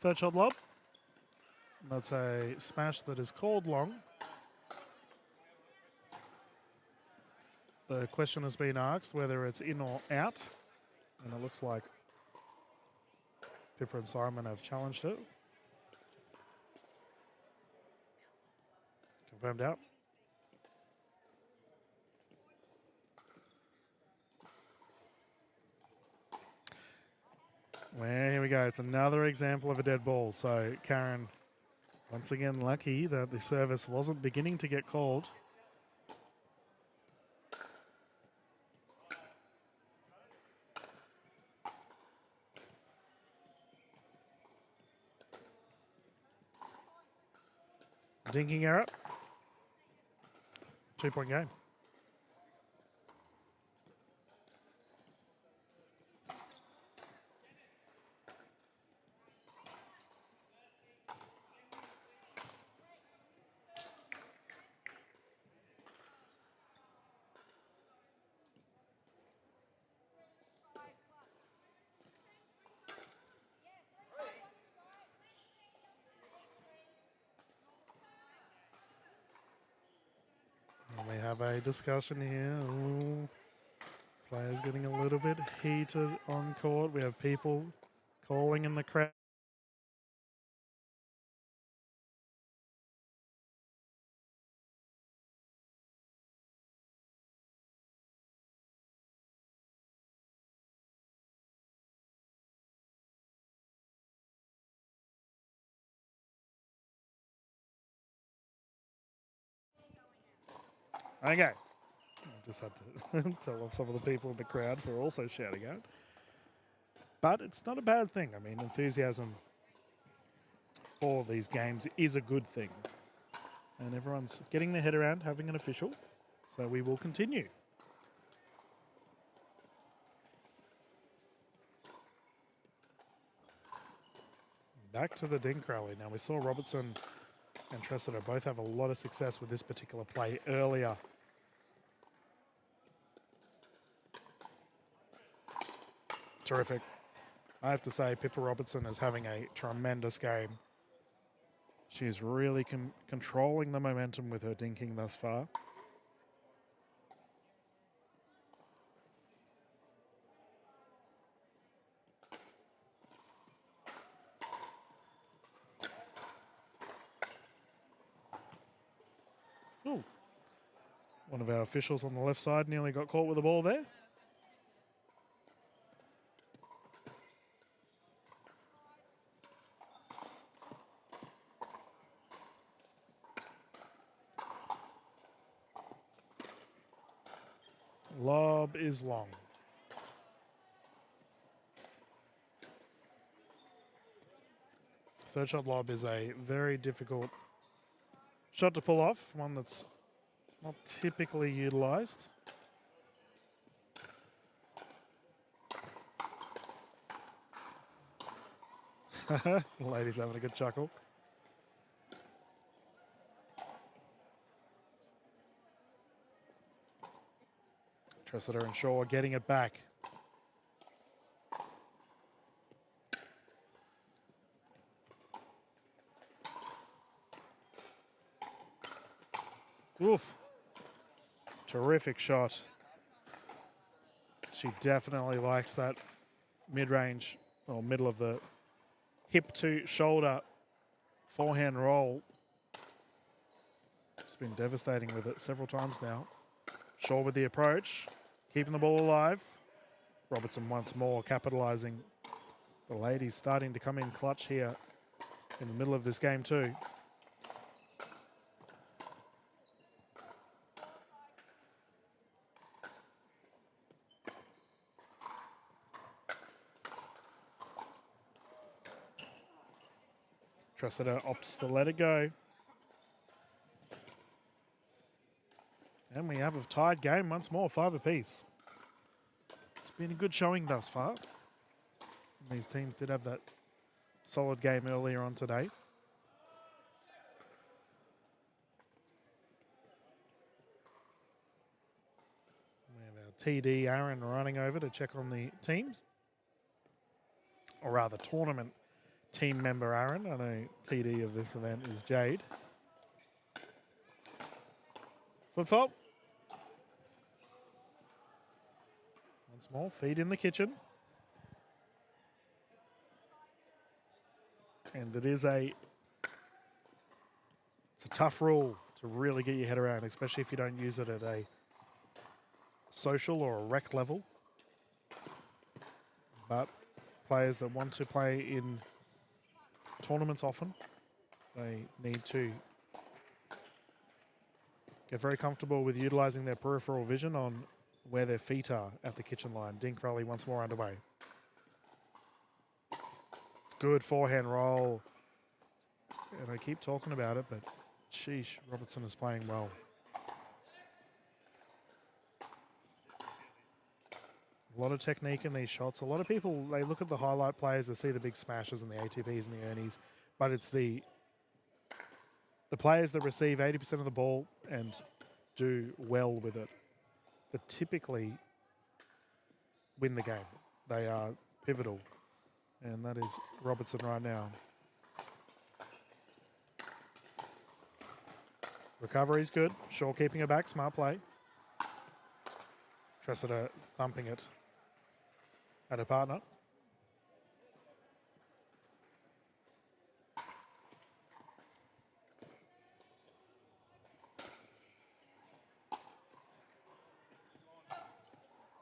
Third shot lob. That's a smash that is called long. The question has been asked whether it's in or out. And it looks like Pippa and Simon have challenged it. Confirmed out. Well, here we go. It's another example of a dead ball. So Karen, once again, lucky that the service wasn't beginning to get called. Dinking error. 2-point game. of a discussion here. Ooh. Players getting a little bit heated on court. We have people calling in the crowd. Okay. I just had to tell off some of the people in the crowd for also shouting out. But it's not a bad thing. I mean, enthusiasm for these games is a good thing. And everyone's getting their head around having an official. So we will continue. Back to the Dink rally. Now we saw Robertson and Tressida both have a lot of success with this particular play earlier. Terrific. I have to say, Pippa Robertson is having a tremendous game. She's really controlling the momentum with her dinking thus far. Ooh. One of our officials on the left side nearly got caught with the ball there. Lob is long. Third shot lob is a very difficult shot to pull off, one that's not typically utilised. The lady's having a good chuckle. Tressida and Shaw getting it back. Oof. Terrific shot. She definitely likes that mid-range, or middle of the hip to shoulder forehand roll. It's been devastating with it several times now. Shaw with the approach, keeping the ball alive. Robertson once more capitalising. The ladies starting to come in clutch here in the middle of this game too. Tressida opts to let it go. And we have a tied game once more, 5 apiece. It's been a good showing thus far. These teams did have that solid game earlier on today. We have our TD Aaron running over to check on the teams. Or rather, tournament team member Aaron. I know TD of this event is Jade. Foot fault. Once more, feet in the kitchen. And it's a tough rule to really get your head around, especially if you don't use it at a social or a rec level. But players that want to play in tournaments often, they need to get very comfortable with utilising their peripheral vision on where their feet are at the kitchen line. Dink rally once more underway. Good forehand roll. And I keep talking about it, but sheesh, Robertson is playing well. A lot of technique in these shots. A lot of people, they look at the highlight players, they see the big smashes and the ATPs and the Ernies, but it's the players that receive 80% of the ball and do well with it that typically win the game. They are pivotal, and that is Robertson right now. Recovery's good. Shaw keeping her back, smart play. Tressida thumping it at her partner.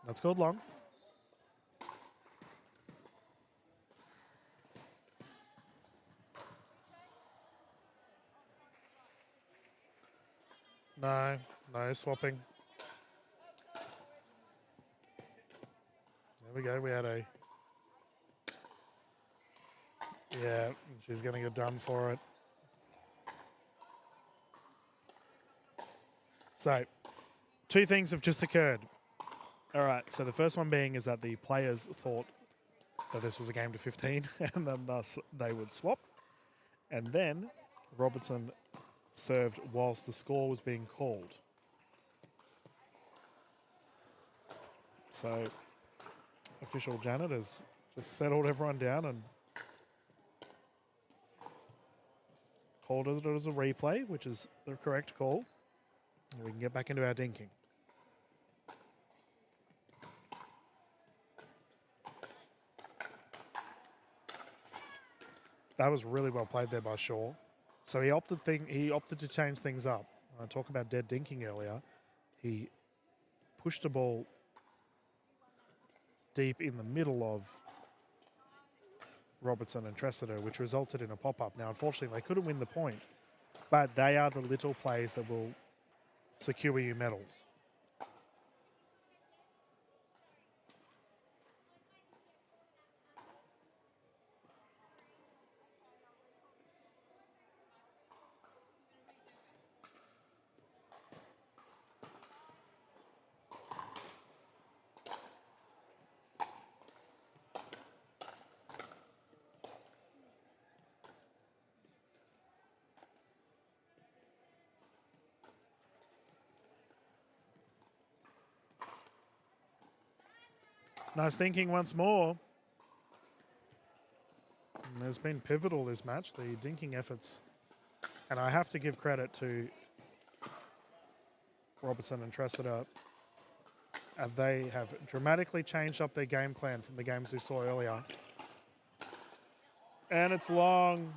That's called long. No swapping. There we go. We had a... Yeah, she's going to get done for it. So, two things have just occurred. All right, so the first one being is that the players thought that this was a game to 15 and then thus they would swap. And then Robertson served whilst the score was being called. So official Janet has just settled everyone down and called it as a replay, which is the correct call. And we can get back into our dinking. That was really well played there by Shaw. So he opted to change things up. I talked about dead dinking earlier. He pushed the ball deep in the middle of Robertson and Tressida, which resulted in a pop-up. Now, unfortunately, they couldn't win the point, but they are the little plays that will secure you medals. Nice thinking once more. And there's been pivotal this match, the dinking efforts. And I have to give credit to Robertson and Tressida. They have dramatically changed up their game plan from the games we saw earlier. And it's long.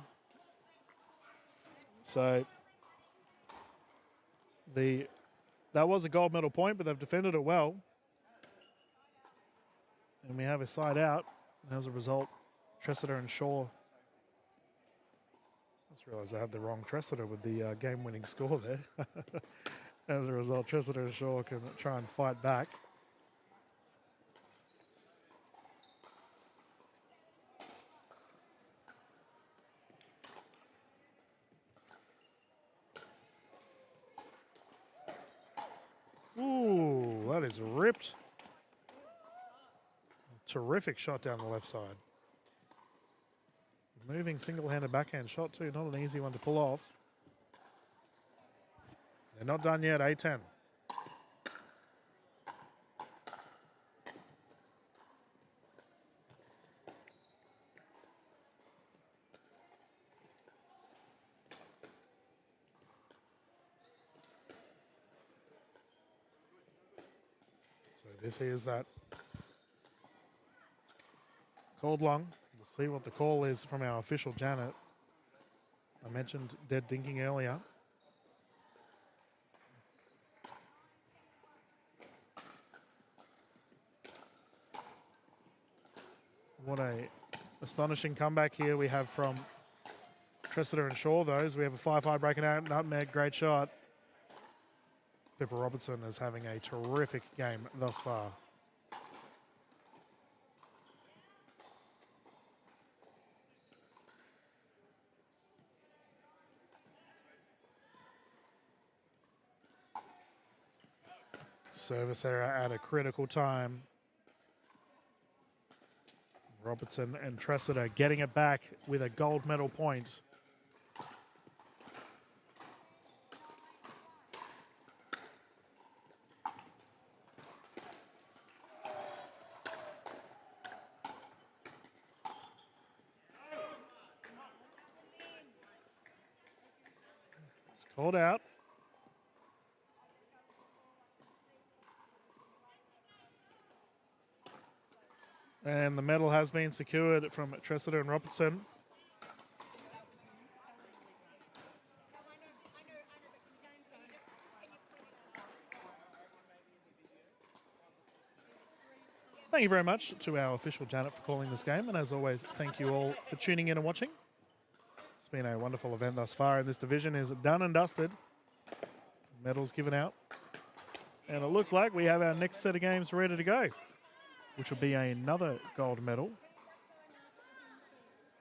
So that was a gold medal point, but they've defended it well. And we have a side out. And as a result, Tressida and Shaw. I just realised I had the wrong Tressida with the game-winning score there. As a result, Tressida and Shaw can try and fight back. Ooh, that is ripped. Terrific shot down the left side. Moving single-handed backhand shot too, not an easy one to pull off. They're not done yet, A10. So this is that called long. We'll see what the call is from our official Janet. I mentioned dead dinking earlier. What a astonishing comeback here we have from Tressida and Shaw, those. We have a 5-5 breaking out, nutmeg, great shot. Pippa Robertson is having a terrific game thus far. Service error at a critical time. Robertson and Tressida getting it back with a gold medal point. It's called out. And the medal has been secured from Tressida and Robertson. Thank you very much to our official Janet for calling this game. And as always, thank you all for tuning in and watching. It's been a wonderful event thus far, and this division is done and dusted. Medals given out. And it looks like we have our next set of games ready to go, which will be another gold medal.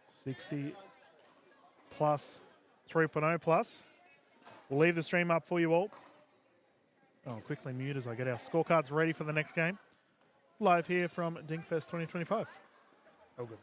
60 plus 3.0 plus. We'll leave the stream up for you all. I'll quickly mute as I get our scorecards ready for the next game. Live here from DinkFest 2025. Oh, good.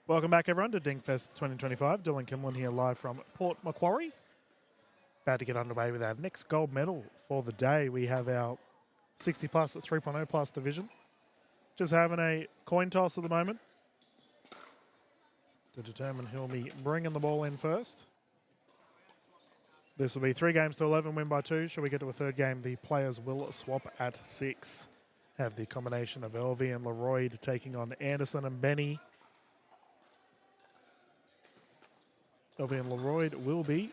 Welcome back, everyone, to DinkFest 2025. Dylan Kimlin here live from Port Macquarie. About to get underway with our next gold medal for the day. We have our 60 plus at 3.0 plus division. Just having a coin toss at the moment to determine who will be bringing the ball in first. This will be 3 games to 11, win by 2. Should we get to a third game, the players will swap at 6. Have the combination of Elvie and Leroy taking on Anderson and Benny. Elvie and Leroy will be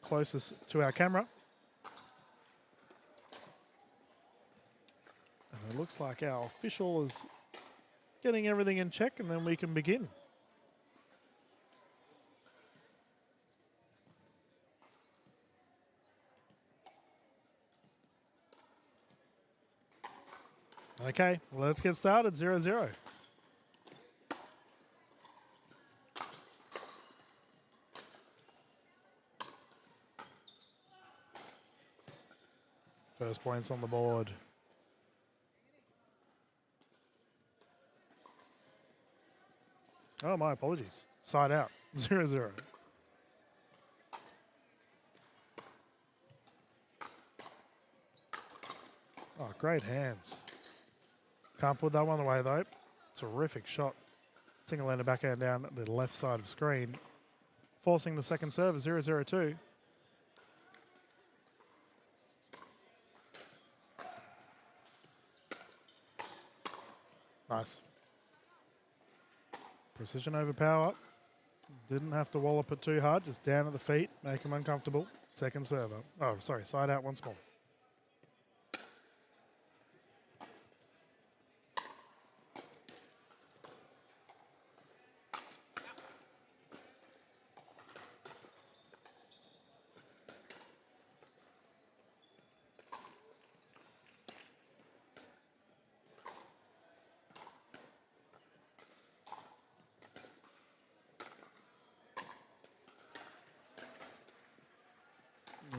closest to our camera. And it looks like our official is getting everything in check, and then we can begin. Okay, let's get started. 0-0. First points on the board. Oh, my apologies. Side out. 0-0. Oh, great hands. Can't put that one away, though. Terrific shot. Single-handed backhand down the left side of screen. Forcing the second serve, 0-0-2. Nice. Precision over power. Didn't have to wallop it too hard, just down at the feet, make him uncomfortable. Second server. Oh, sorry, side out once more.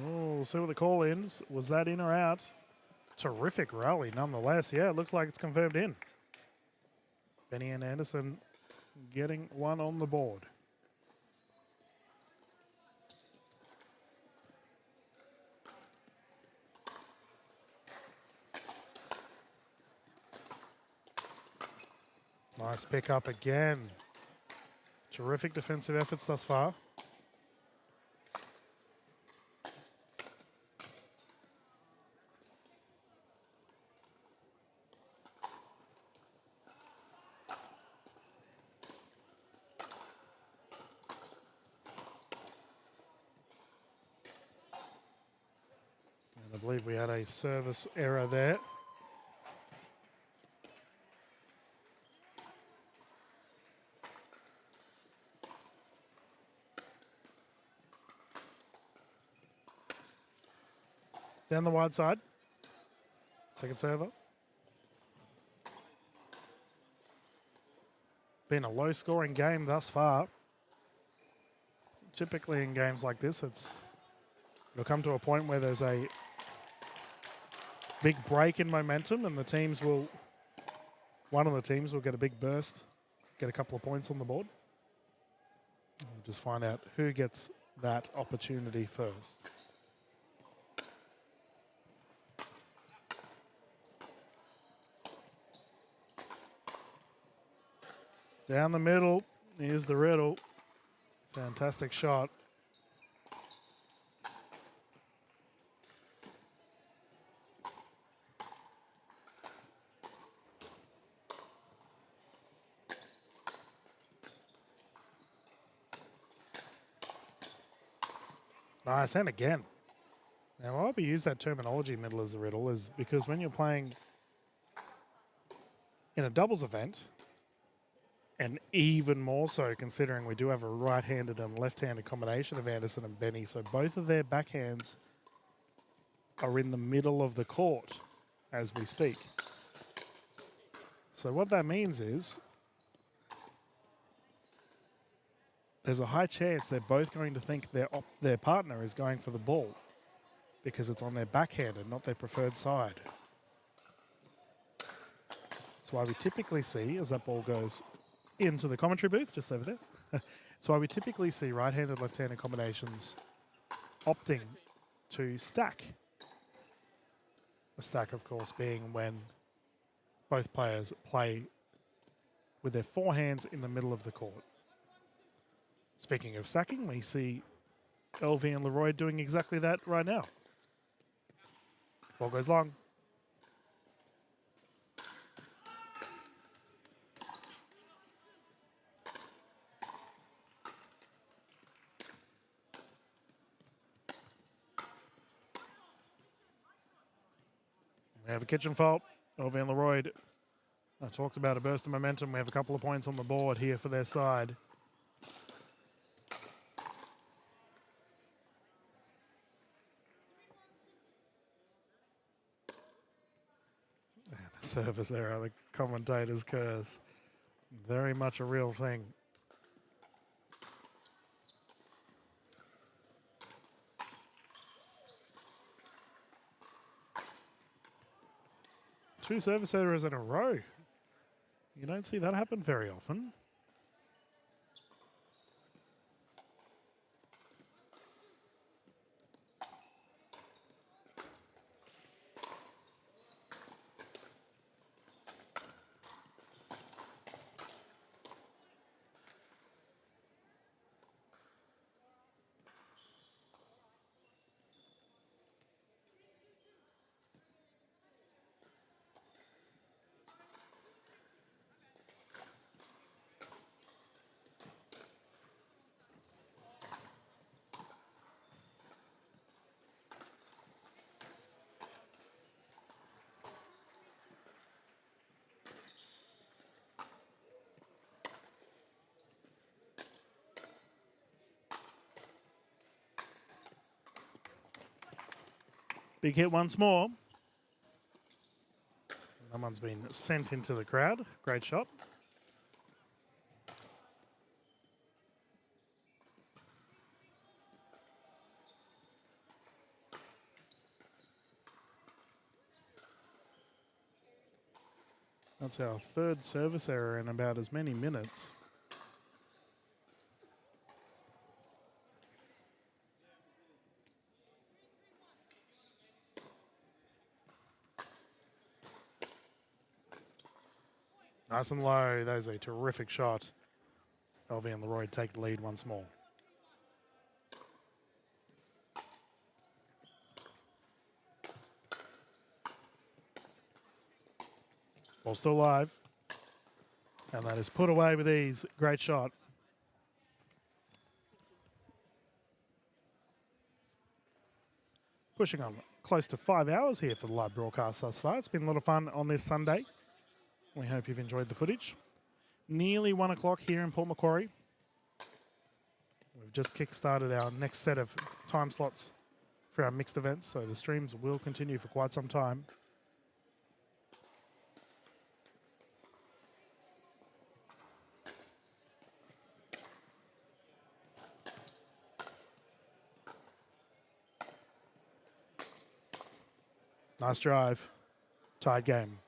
We'll see what the call is. Was that in or out? Terrific rally nonetheless. Yeah, it looks like it's confirmed in. Benny and Anderson getting one on the board. Nice pick up again. Terrific defensive efforts thus far. I believe we had a service error there. Down the wide side. Second server. Been a low scoring game thus far. Typically in games like this, it'll come to a point where there's a big break in momentum, and one of the teams will get a big burst, get a couple of points on the board. We'll just find out who gets that opportunity first. Down the middle, here's the riddle. Fantastic shot. Nice, and again. Now, why we use that terminology, middle as the riddle, is because when you're playing in a doubles event, and even more so considering we do have a right-handed and left-handed combination of Anderson and Benny, so both of their backhands are in the middle of the court as we speak. So what that means is there's a high chance they're both going to think their partner is going for the ball because it's on their backhand and not their preferred side. That's why we typically see, as that ball goes into the commentary booth, just over there. It's why we typically see right-handed, left-handed combinations opting to stack. A stack, of course, being when both players play with their forehands in the middle of the court. Speaking of stacking, we see LV and Leroy doing exactly that right now. Ball goes long. We have a kitchen fault. LV and Leroy, I talked about a burst of momentum. We have a couple of points on the board here for their side. Service error, the commentator's curse. Very much a real thing. Two service errors in a row. You don't see that happen very often. Big hit once more. That one's been sent into the crowd. Great shot. That's our third service error in about as many minutes. Nice and low. That is a terrific shot. LV and Leroy take the lead once more. Ball still live. And that is put away with ease. Great shot. Pushing on close to 5 hours here for the live broadcast thus far. It's been a lot of fun on this Sunday. We hope you've enjoyed the footage. Nearly 1 o'clock here in Port Macquarie. We've just kick-started our next set of time slots for our mixed events, so the streams will continue for quite some time. Nice drive. Tied game.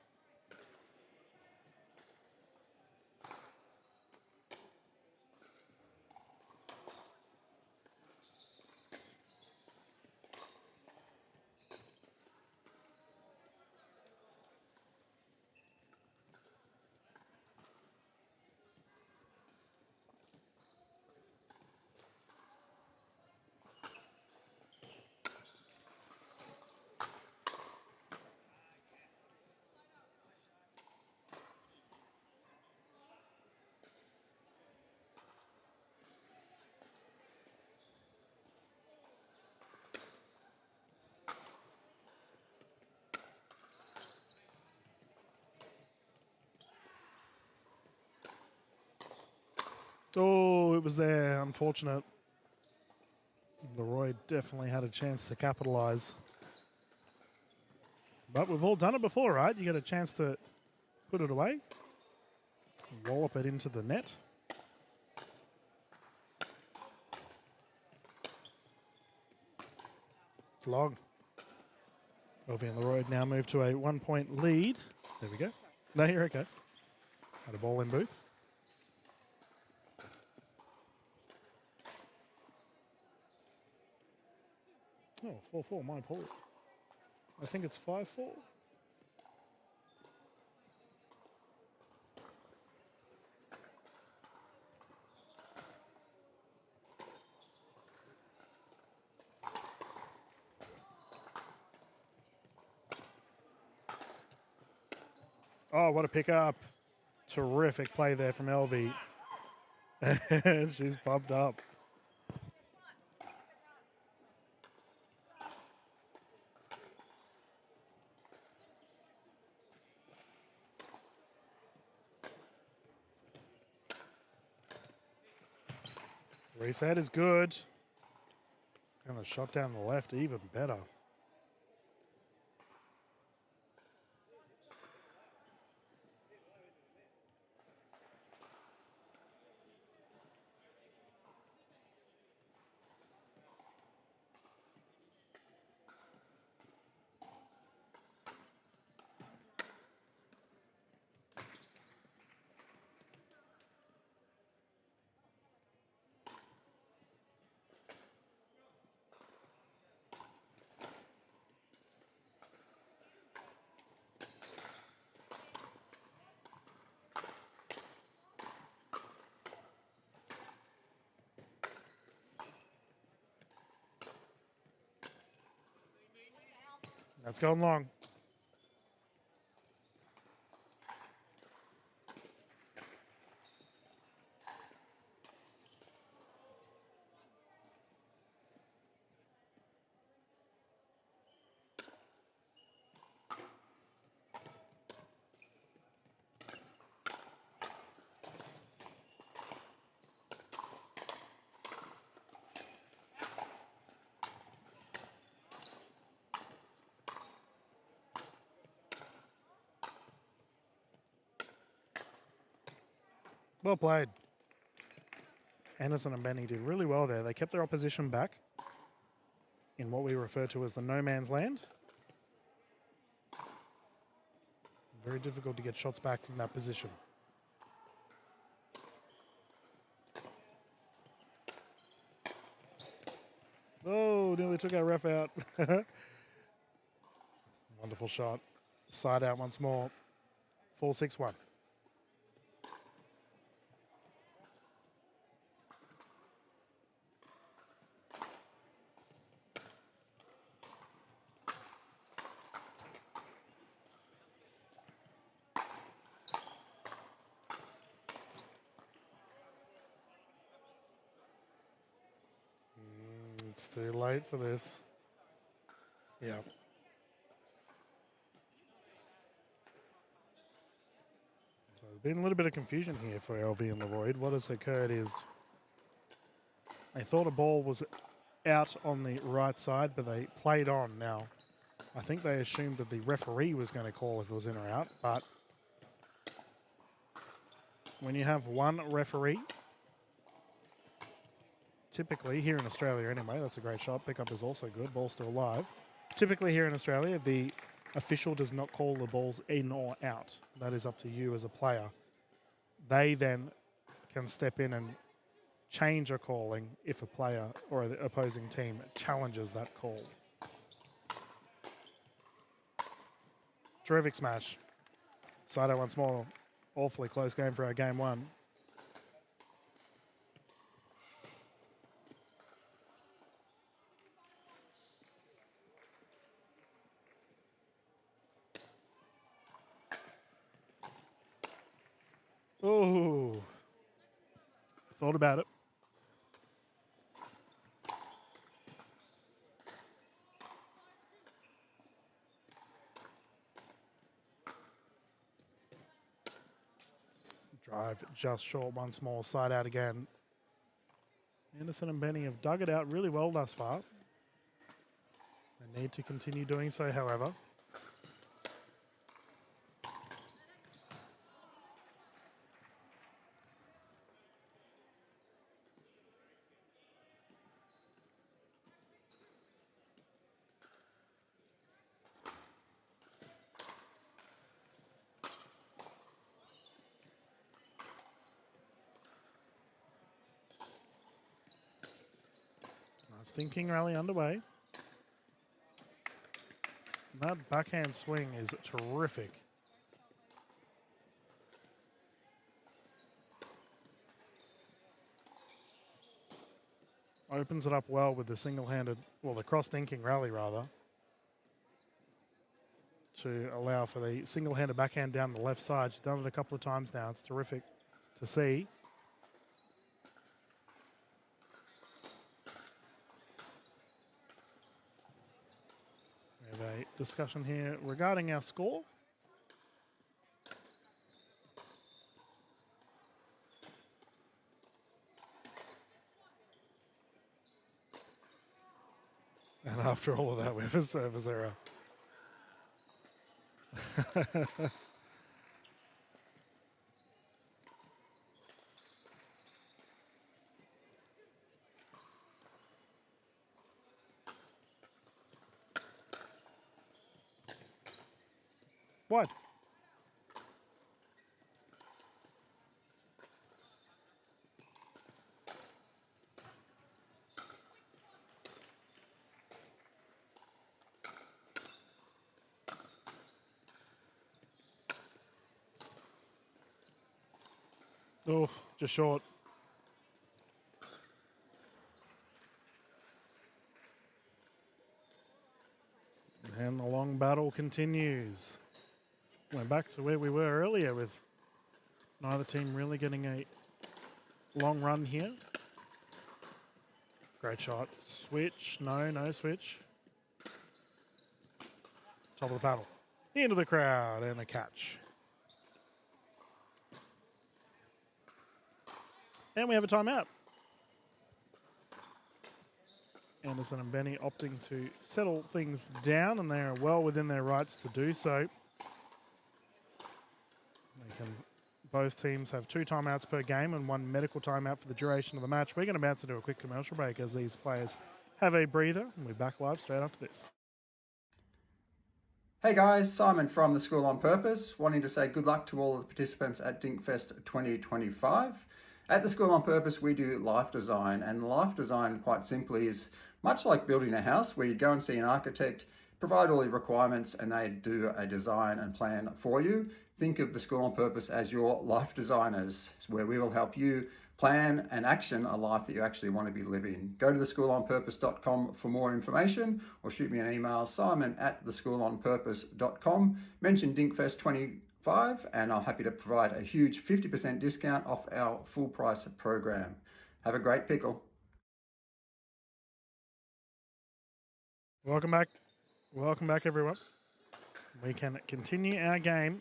Oh, it was there. Unfortunate. Leroy definitely had a chance to capitalize. But we've all done it before, right? You get a chance to put it away. Wallop it into the net. It's long. LV and Leroy now move to a 1-point lead. There we go. No, you're okay. Had a ball in booth. Oh, 4-4, my apologies. I think it's 5-4. Oh, what a pickup. Terrific play there from LV. She's pumped up. Reset is good. And the shot down the left, even better. That's gone long. Well played. Anderson and Benny did really well there. They kept their opposition back in what we refer to as the no man's land. Very difficult to get shots back from that position. Oh, nearly took our ref out. Wonderful shot. Side out once more. 4-6-1. It's too late for this. Yeah. So there's been a little bit of confusion here for LV and Leroyd. What has occurred is they thought a ball was out on the right side, but they played on. Now, I think they assumed that the referee was going to call if it was in or out, but when you have one referee, typically here in Australia anyway, that's a great shot. Pickup is also good. Ball still live. Typically here in Australia, the official does not call the balls in or out. That is up to you as a player. They then can step in and change a calling if a player or the opposing team challenges that call. Terrific smash. Side out once more. Awfully close game for our game one. Oh, thought about it. Drive just short once more, side out again. Anderson and Benny have dug it out really well thus far. They need to continue doing so, however. Nice thinking rally underway. That backhand swing is terrific. Opens it up well with the single-handed, well, the cross-dinking rally rather, to allow for the single-handed backhand down the left side. She's done it a couple of times now. It's terrific to see. We have a discussion here regarding our score. And after all of that, we have a service error. What? Oof, just short. And the long battle continues. We're back to where we were earlier with neither team really getting a long run here. Great shot. Switch. No switch. Top of the paddle. Into the crowd and a catch. And we have a timeout. Anderson and Benny opting to settle things down, and they are well within their rights to do so. Both teams have 2 timeouts per game and 1 medical timeout for the duration of the match. We're going to bounce into a quick commercial break as these players have a breather, and we'll be back live straight after this. Hey guys, Simon from the School on Purpose, wanting to say good luck to all of the participants at DinkFest 2025. At the School on Purpose, we do life design, and life design, quite simply, is much like building a house where you go and see an architect, provide all the requirements, and they do a design and plan for you. Think of the School on Purpose as your life designers, where we will help you plan and action a life that you actually want to be living. Go to theschoolonpurpose.com for more information, or shoot me an email, simon@theschoolonpurpose.com. Mention DinkFest 25, and I'm happy to provide a huge 50% discount off our full price program. Have a great pickle. Welcome back. Welcome back, everyone. We can continue our game.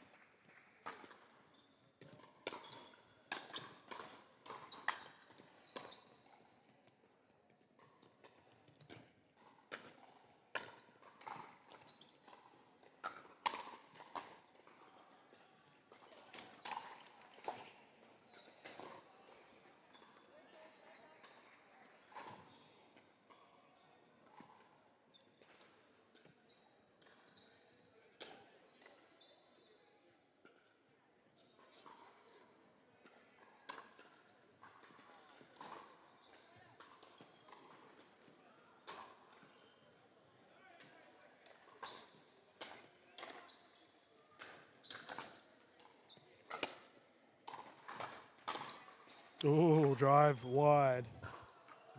Ooh, drive wide.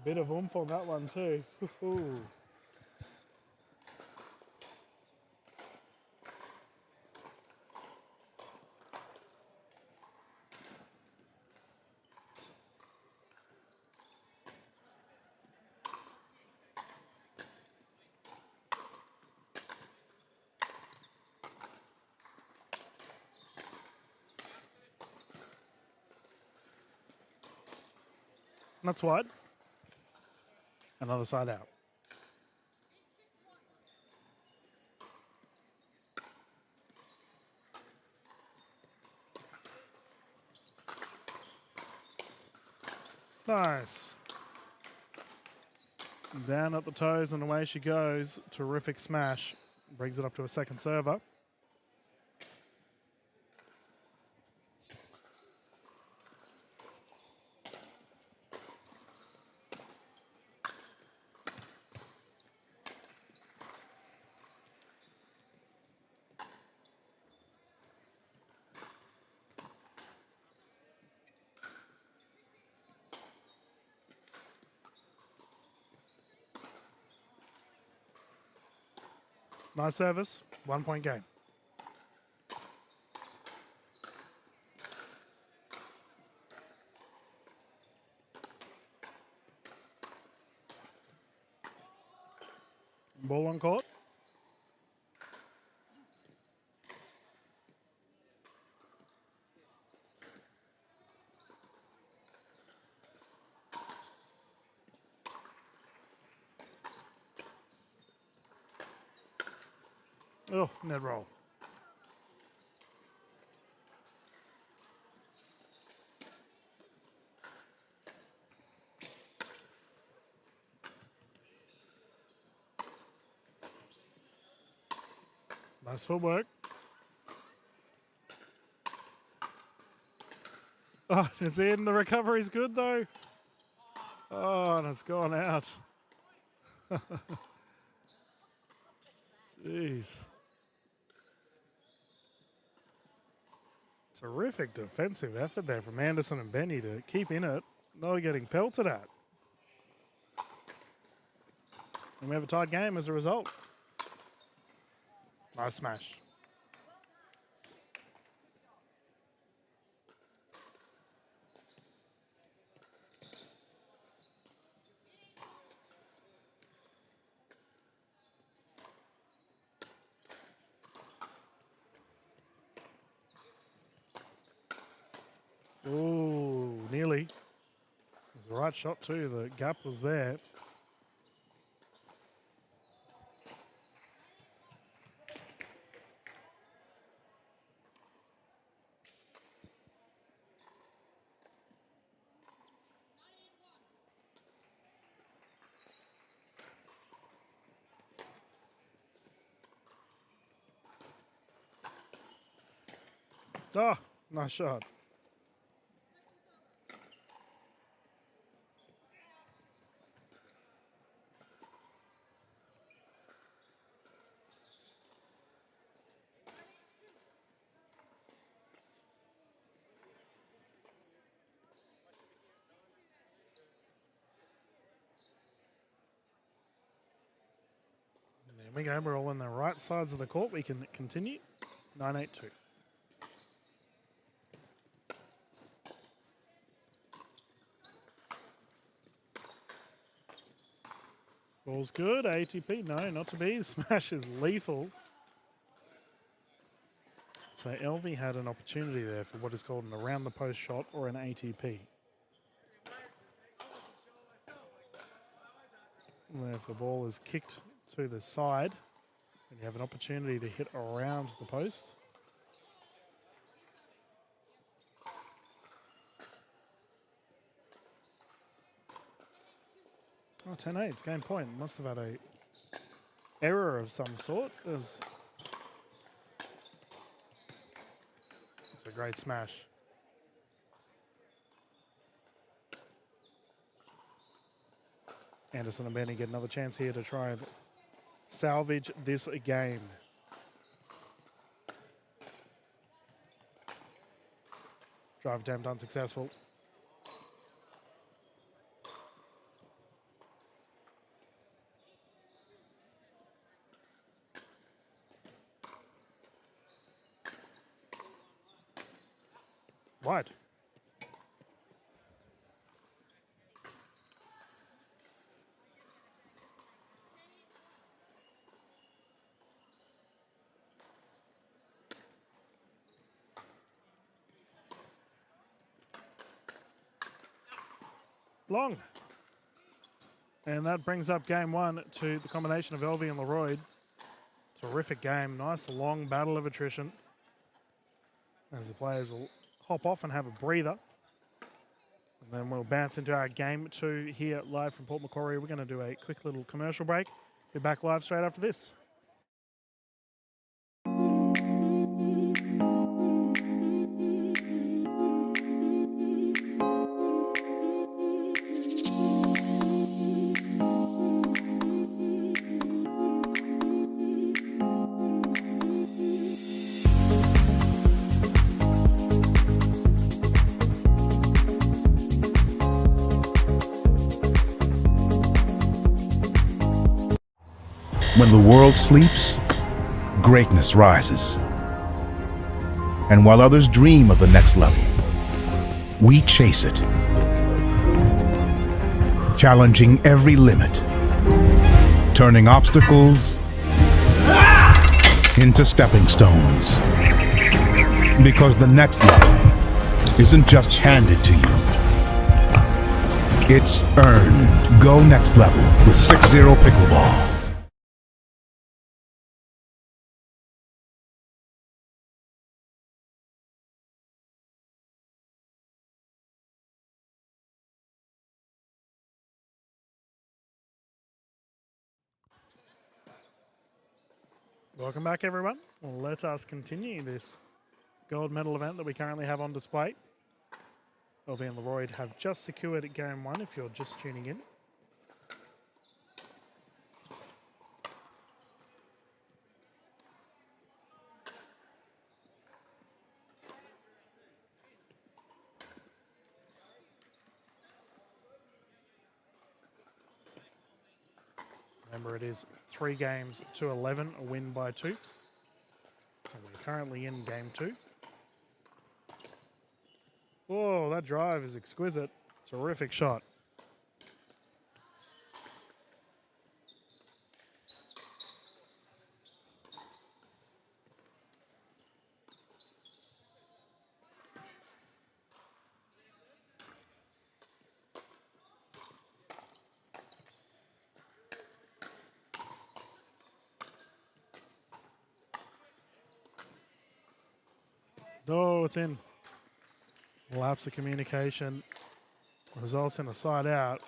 Bit of oomph on that one too. Ooh. That's wide. Another side out. Nice. Down at the toes and away she goes. Terrific smash. Brings it up to a second server. Nice service. 1 point game. Ball on court. Oh, net roll. Nice footwork. Oh, it's in. The recovery's good though. Oh, and it's gone out. Jeez. Terrific defensive effort there from Anderson and Benny to keep in it. They were getting pelted at. And we have a tied game as a result. Nice smash. Ooh, nearly. It was the right shot too. The gap was there. Oh, nice shot. And there we go. We're all on the right sides of the court. We can continue. 9-8-2. Ball's good. ATP, no, not to be. The smash is lethal. So LV had an opportunity there for what is called an around the post shot or an ATP. And if the ball is kicked to the side, then you have an opportunity to hit around the post. Oh, 10-8, it's game point. Must have had a error of some sort. It's a great smash. Anderson and Benny get another chance here to try and salvage this game. Drive attempt unsuccessful. Wide. Long. And that brings up game one to the combination of LV and Leroy. Terrific game. Nice long battle of attrition. As the players will hop off and have a breather. And then we'll bounce into our game two here live from Port Macquarie. We're going to do a quick little commercial break. Be back live straight after this. When the world sleeps, greatness rises. And while others dream of the next level, we chase it, challenging every limit, turning obstacles into stepping stones. Because the next level isn't just handed to you, it's earned. Go next level with 6-0 Pickleball. Welcome back, everyone. Let us continue this gold medal event that we currently have on display. LV and Leroy have just secured game 1 if you're just tuning in. Remember, it is 3 games to 11, a win by 2. And we're currently in game 2. Whoa, that drive is exquisite. Terrific shot. Oh, it's in. Lapse of communication results in a side out.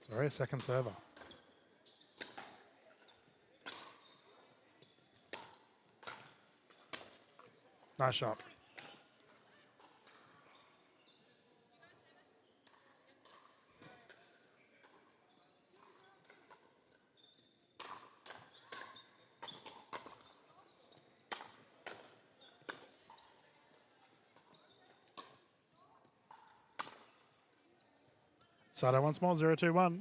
Sorry, a second server. Nice shot. Side once more, 0-2-1.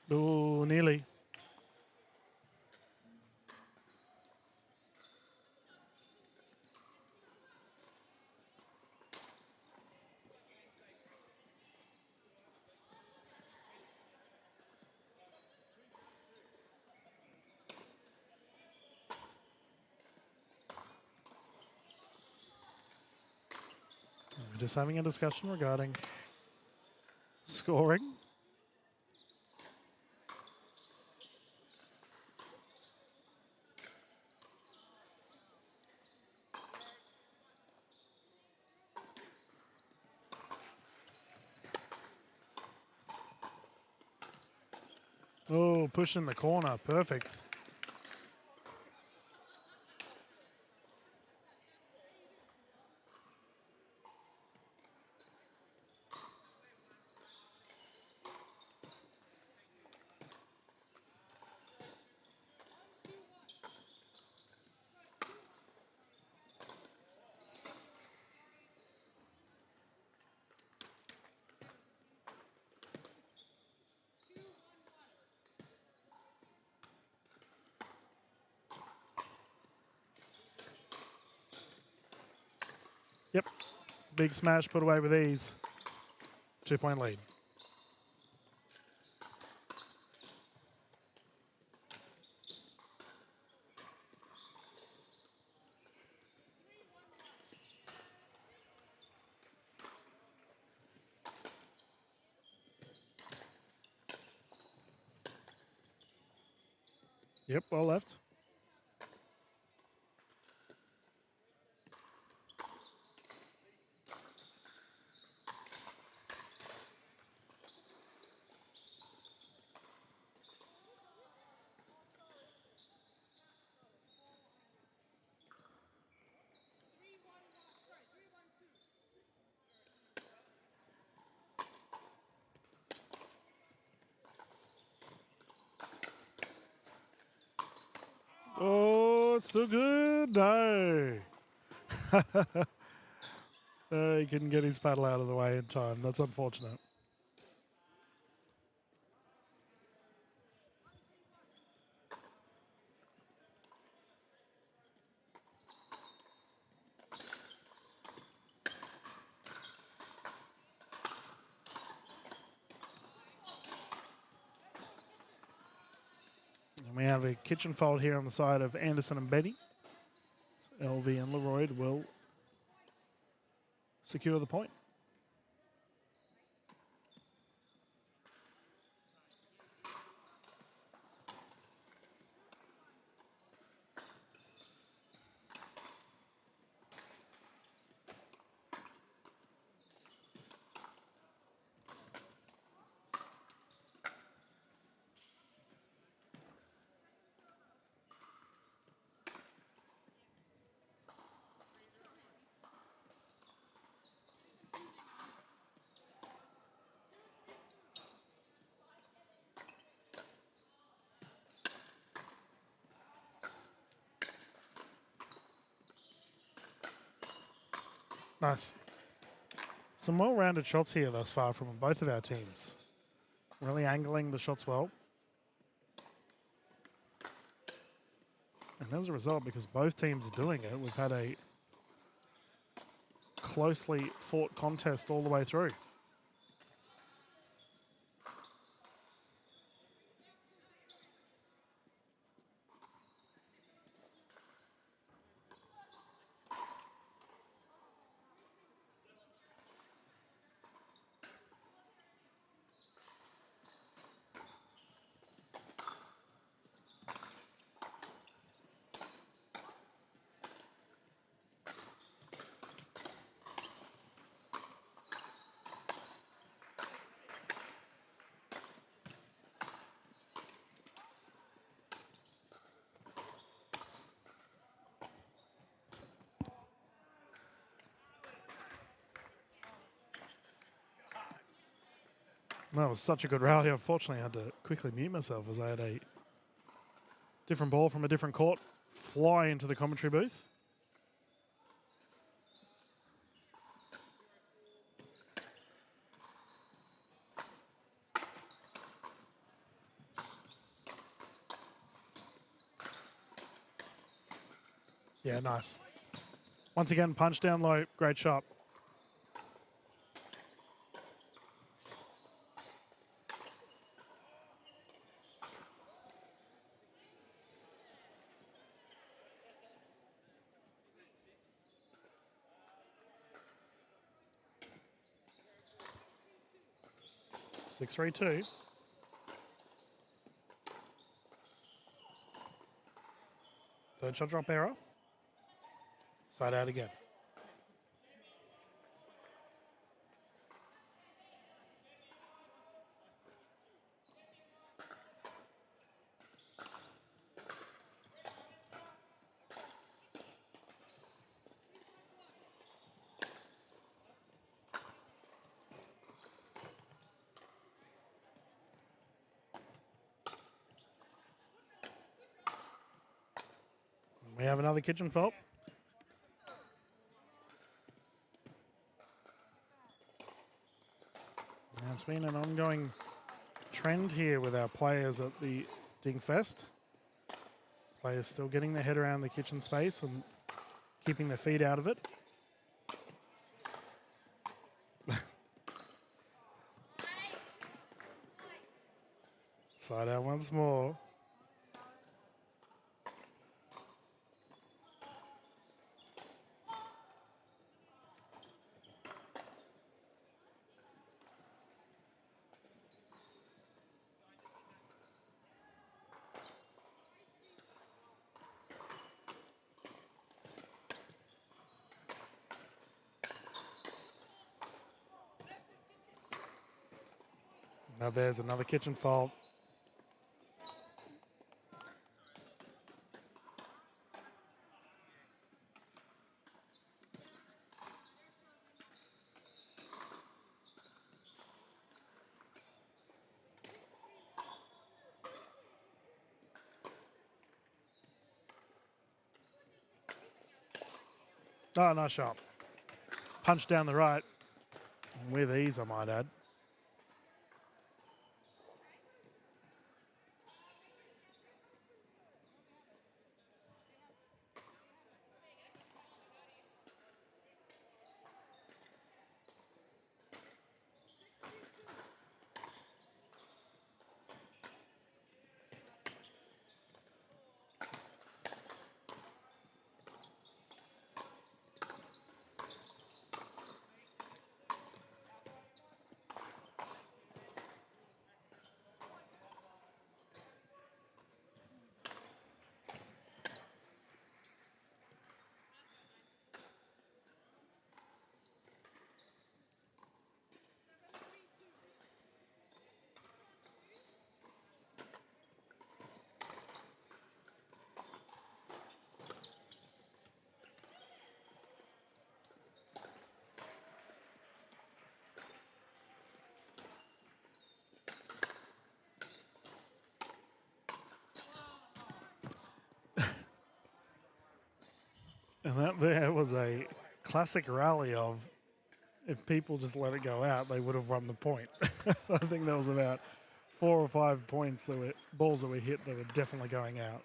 Oh, nearly. We're just having a discussion regarding scoring. Oh, push in the corner. Perfect. Yep. Big smash put away with ease. 2-point lead. Yep, well left. it's still good. No. He couldn't get his paddle out of the way in time. That's unfortunate. And we have a kitchen fold here on the side of Anderson and Betty. So LV and Leroy will secure the point. Nice. Some well-rounded shots here thus far from both of our teams. Really angling the shots well. And as a result, because both teams are doing it, we've had a closely fought contest all the way through. That was such a good rally. Unfortunately, I had to quickly mute myself as I had a different ball from a different court fly into the commentary booth. Yeah, nice. Once again, punch down low. Great shot. Six, 3-2. Third shot drop error. Side out again. We have another kitchen fault. And it's been an ongoing trend here with our players at the DinkFest. Players still getting their head around the kitchen space and keeping their feet out of it. Side out once more. Now there's another kitchen fault. Oh, nice shot. Punch down the right. With ease, I might add. And that there was a classic rally of if people just let it go out, they would have won the point. I think there was about 4 or 5 points that were balls that were hit that were definitely going out.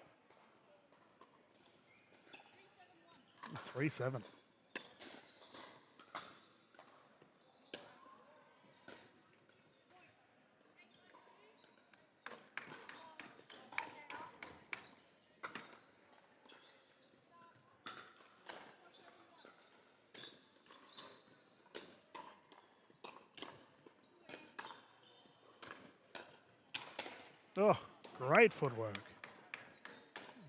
3-7. Oh, great footwork.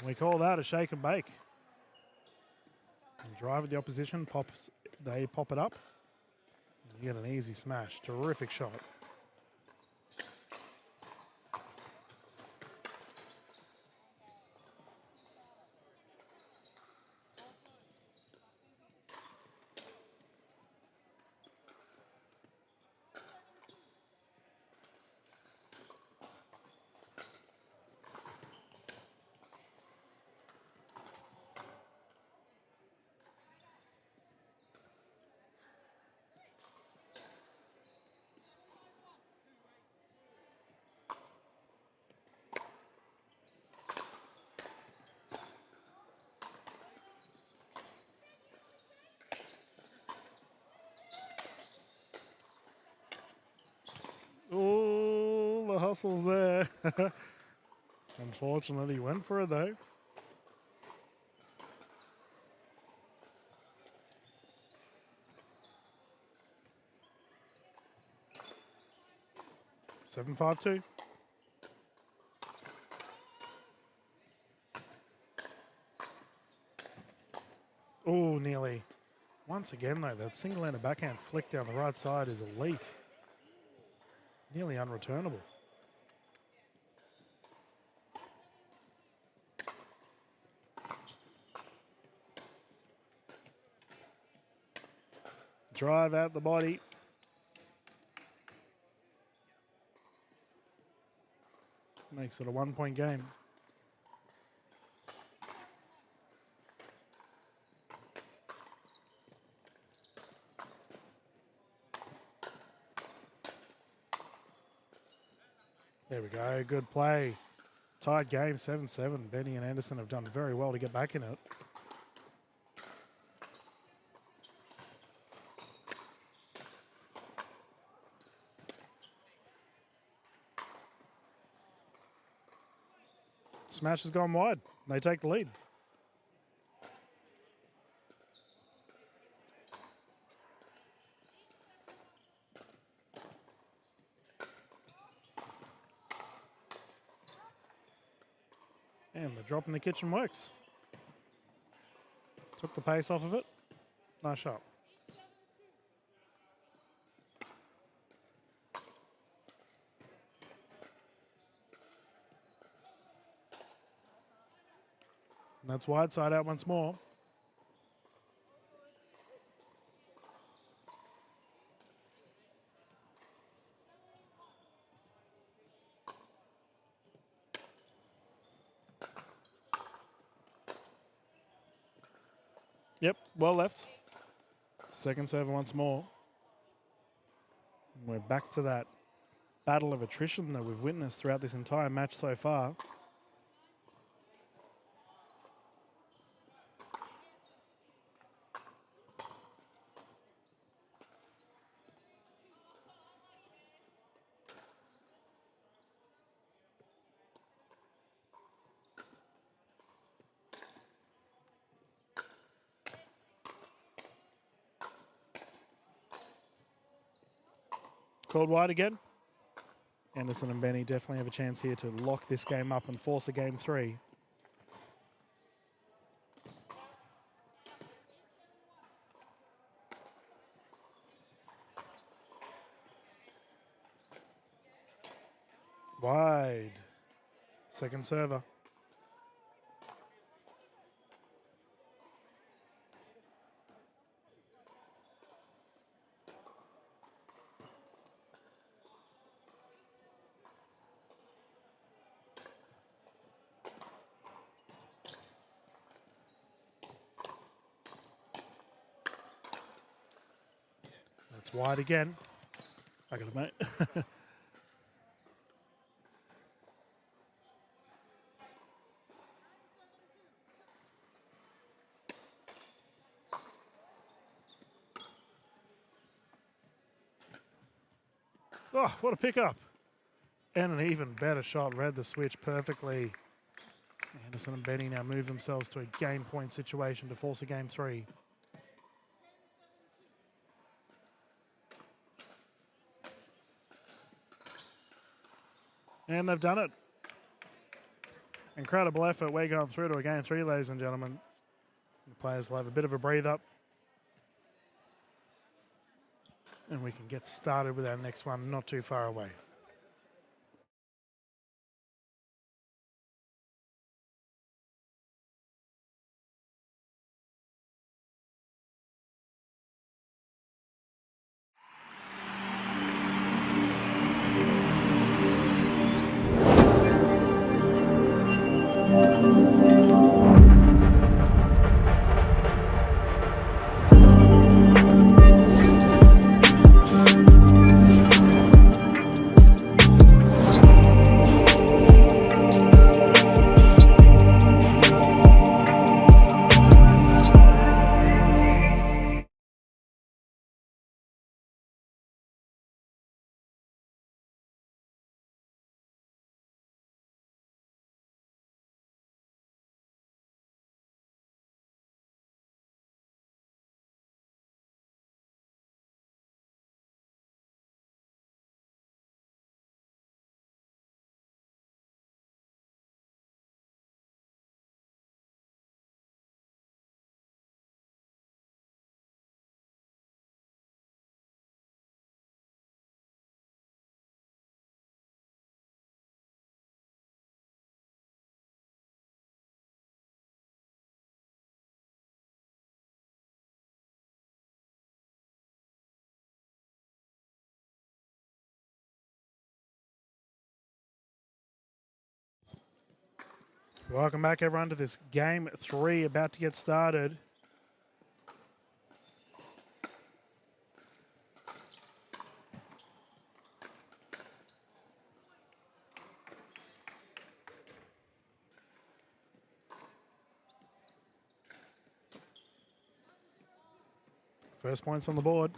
We call that a shake and bake. You drive at the opposition, they pop it up. You get an easy smash. Terrific shot. Oh, the hustle's there. Unfortunately, he went for it though. Seven, 5-2. Oh, nearly. Once again, though, that single-handed backhand flick down the right side is elite. Nearly unreturnable. Drive out the body. Makes it a 1-point game. There we go. Good play. Tied game, 7-7. Benny and Anderson have done very well to get back in it. Smash has gone wide. They take the lead. And the drop in the kitchen works. Took the pace off of it. Nice shot. And that's wide side out once more. Yep, well left. Second serve once more. We're back to that battle of attrition that we've witnessed throughout this entire match so far. Called wide again. Anderson and Benny definitely have a chance here to lock this game up and force a game 3. Wide. Second server. That's wide again. I got it, mate. Oh, what a pickup. And an even better shot. Read the switch perfectly. Anderson and Benny now move themselves to a game point situation to force a game 3. And they've done it. Incredible effort. We're going through to a game 3, ladies and gentlemen. The players will have a bit of a breathe up. And we can get started with our next one not too far away. Welcome back, everyone, to this game 3 about to get started. First points on the board.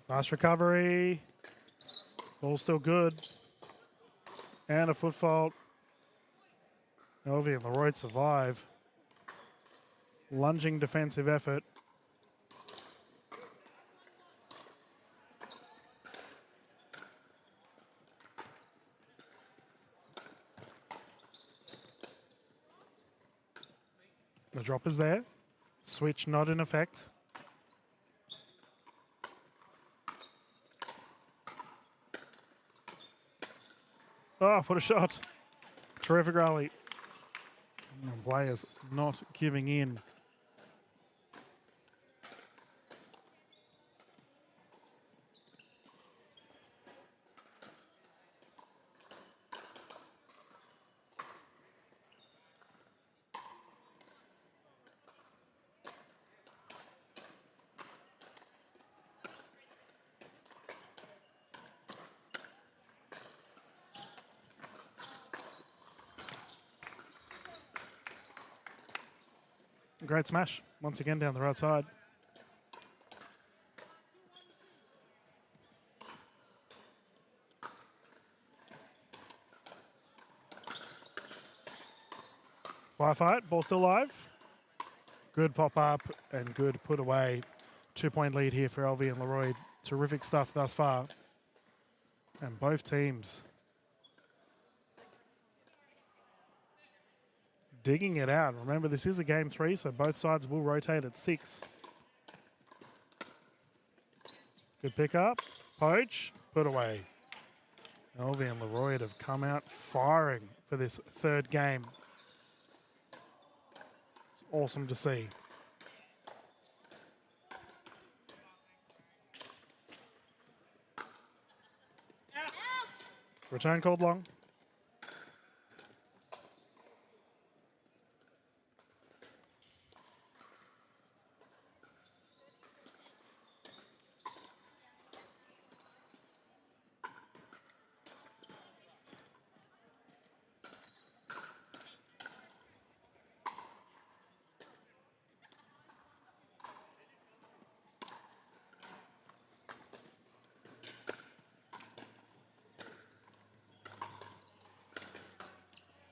Nice recovery. Ball's still good. And a foot fault. Elvie and Leroy survive. Lunging defensive effort. The drop is there. Switch not in effect. Oh, what a shot. Terrific rally. And players not giving in. Great smash, once again down the right side. Firefight, ball still live. Good pop up and good put away. 2-point lead here for LV and Leroy. Terrific stuff thus far. And both teams digging it out. Remember, this is a game 3, so both sides will rotate at 6. Good pick up. Poach. Put away. Elvie and Leroy have come out firing for this third game. It's awesome to see. Return called long.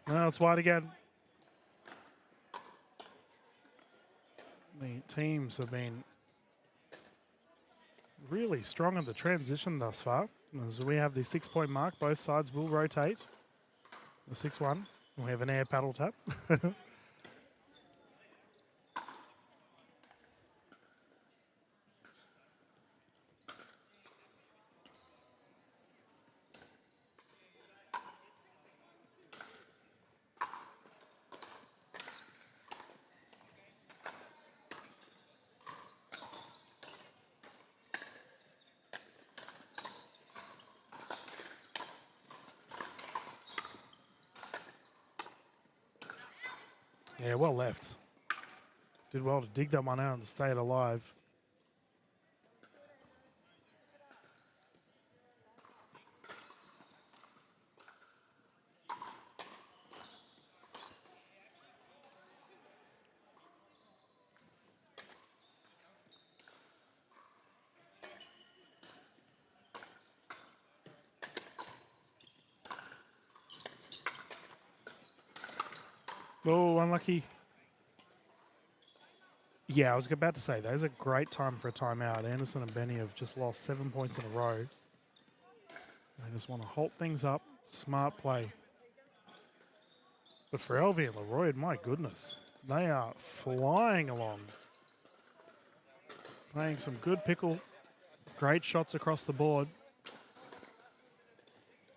Well, it's wide again. The teams have been really strong in the transition thus far. As we have the 6-point mark, both sides will rotate. The 6-1. We have an air paddle tap. Yeah, well left. Did well to dig that one out and stay it alive. Oh, unlucky. Yeah, I was about to say, those are a great time for a timeout. Anderson and Benny have just lost 7 points in a row. They just want to halt things up. Smart play. But for LV and Leroy, my goodness, they are flying along. Playing some good pickle. Great shots across the board.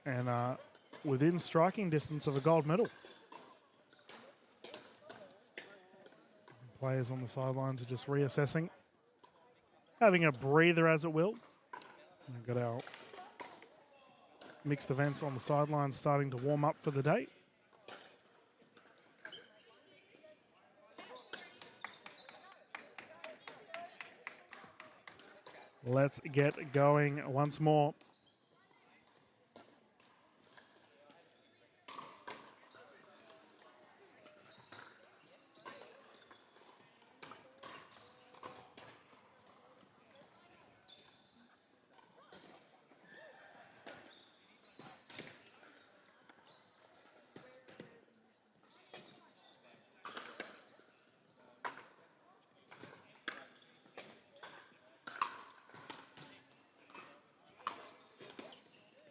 And within striking distance of a gold medal. Players on the sidelines are just reassessing. Having a breather, as it will. We've got our mixed events on the sidelines starting to warm up for the day. Let's get going once more.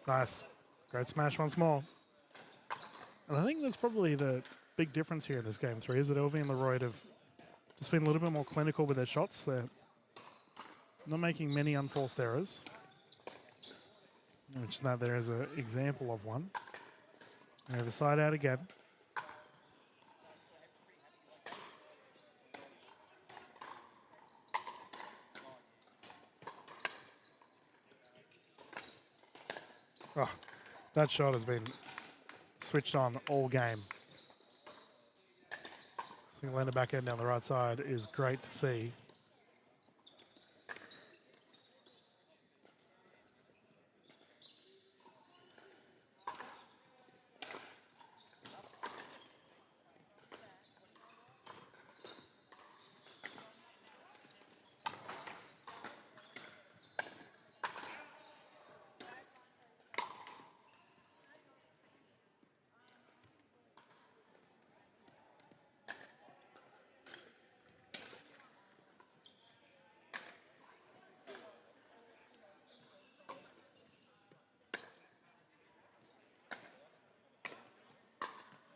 Nice. Great smash once more. And I think that's probably the big difference here in this game 3 is that LV and Leroy have just been a little bit more clinical with their shots. They're not making many unforced errors. Which now there is an example of one. We have a side out again. Oh, that shot has been switched on all game. Single ender back end down the right side is great to see.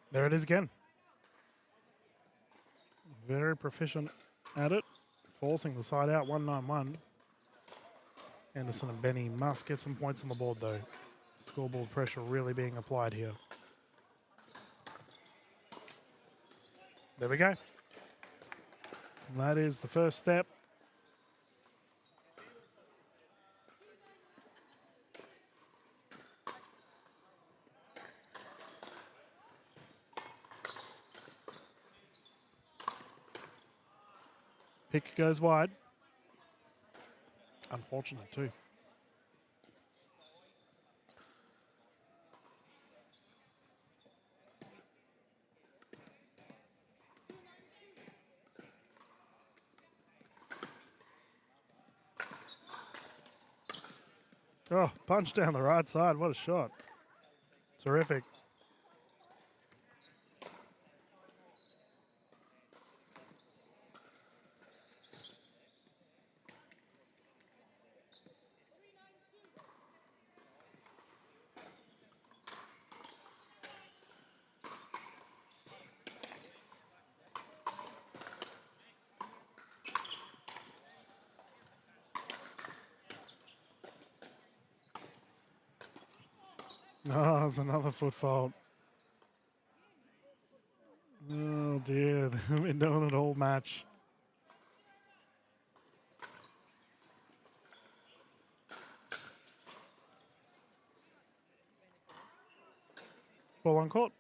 There it is again. Very proficient at it. Forcing the side out, 191. Anderson and Benny must get some points on the board though. Scoreboard pressure really being applied here. There we go. That is the first step. Pick goes wide. Unfortunate too. Oh, punch down the right side. What a shot. Terrific. Oh, there's another foot fault. Oh dear, they've been doing it all match. Ball on court.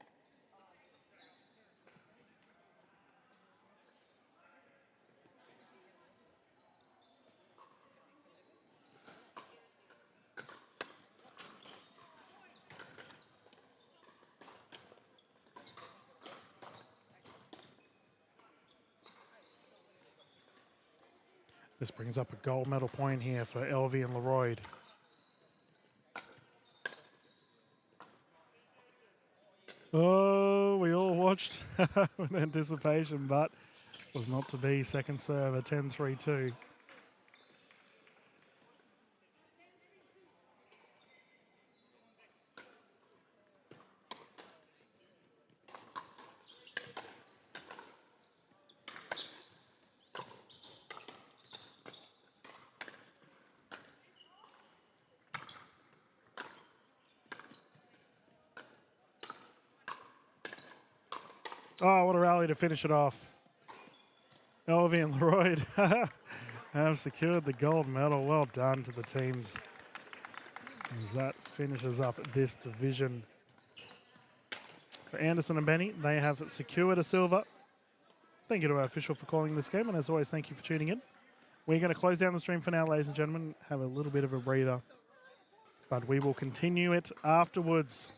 This brings up a gold medal point here for LV and Leroyd. Oh, we all watched with anticipation, but was not to be. Second serve, a 10-3-2. Oh, what a rally to finish it off. LV and Leroyd have secured the gold medal. Well done to the teams as that finishes up this division. For Anderson and Benny, they have secured a silver. Thank you to our official for calling this game, and as always, thank you for tuning in. We're going to close down the stream for now, ladies and gentlemen. Have a little bit of a breather, but we will continue it afterwards.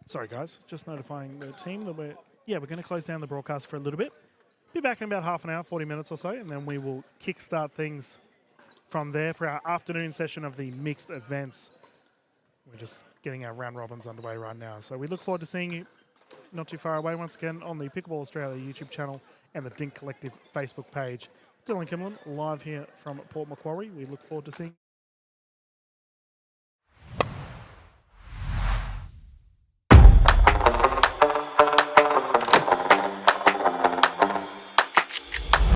Sorry, guys, just notifying the team that we're going to close down the broadcast for a little bit. Be back in about half an hour, 40 minutes or so, and then we will kickstart things from there for our afternoon session of the mixed events. We're just getting our round robins underway right now. So we look forward to seeing you not too far away once again on the Pickleball Australia YouTube channel and the Dink Collective Facebook page. Dylan Kimlin live here from Port Macquarie. We look forward to seeing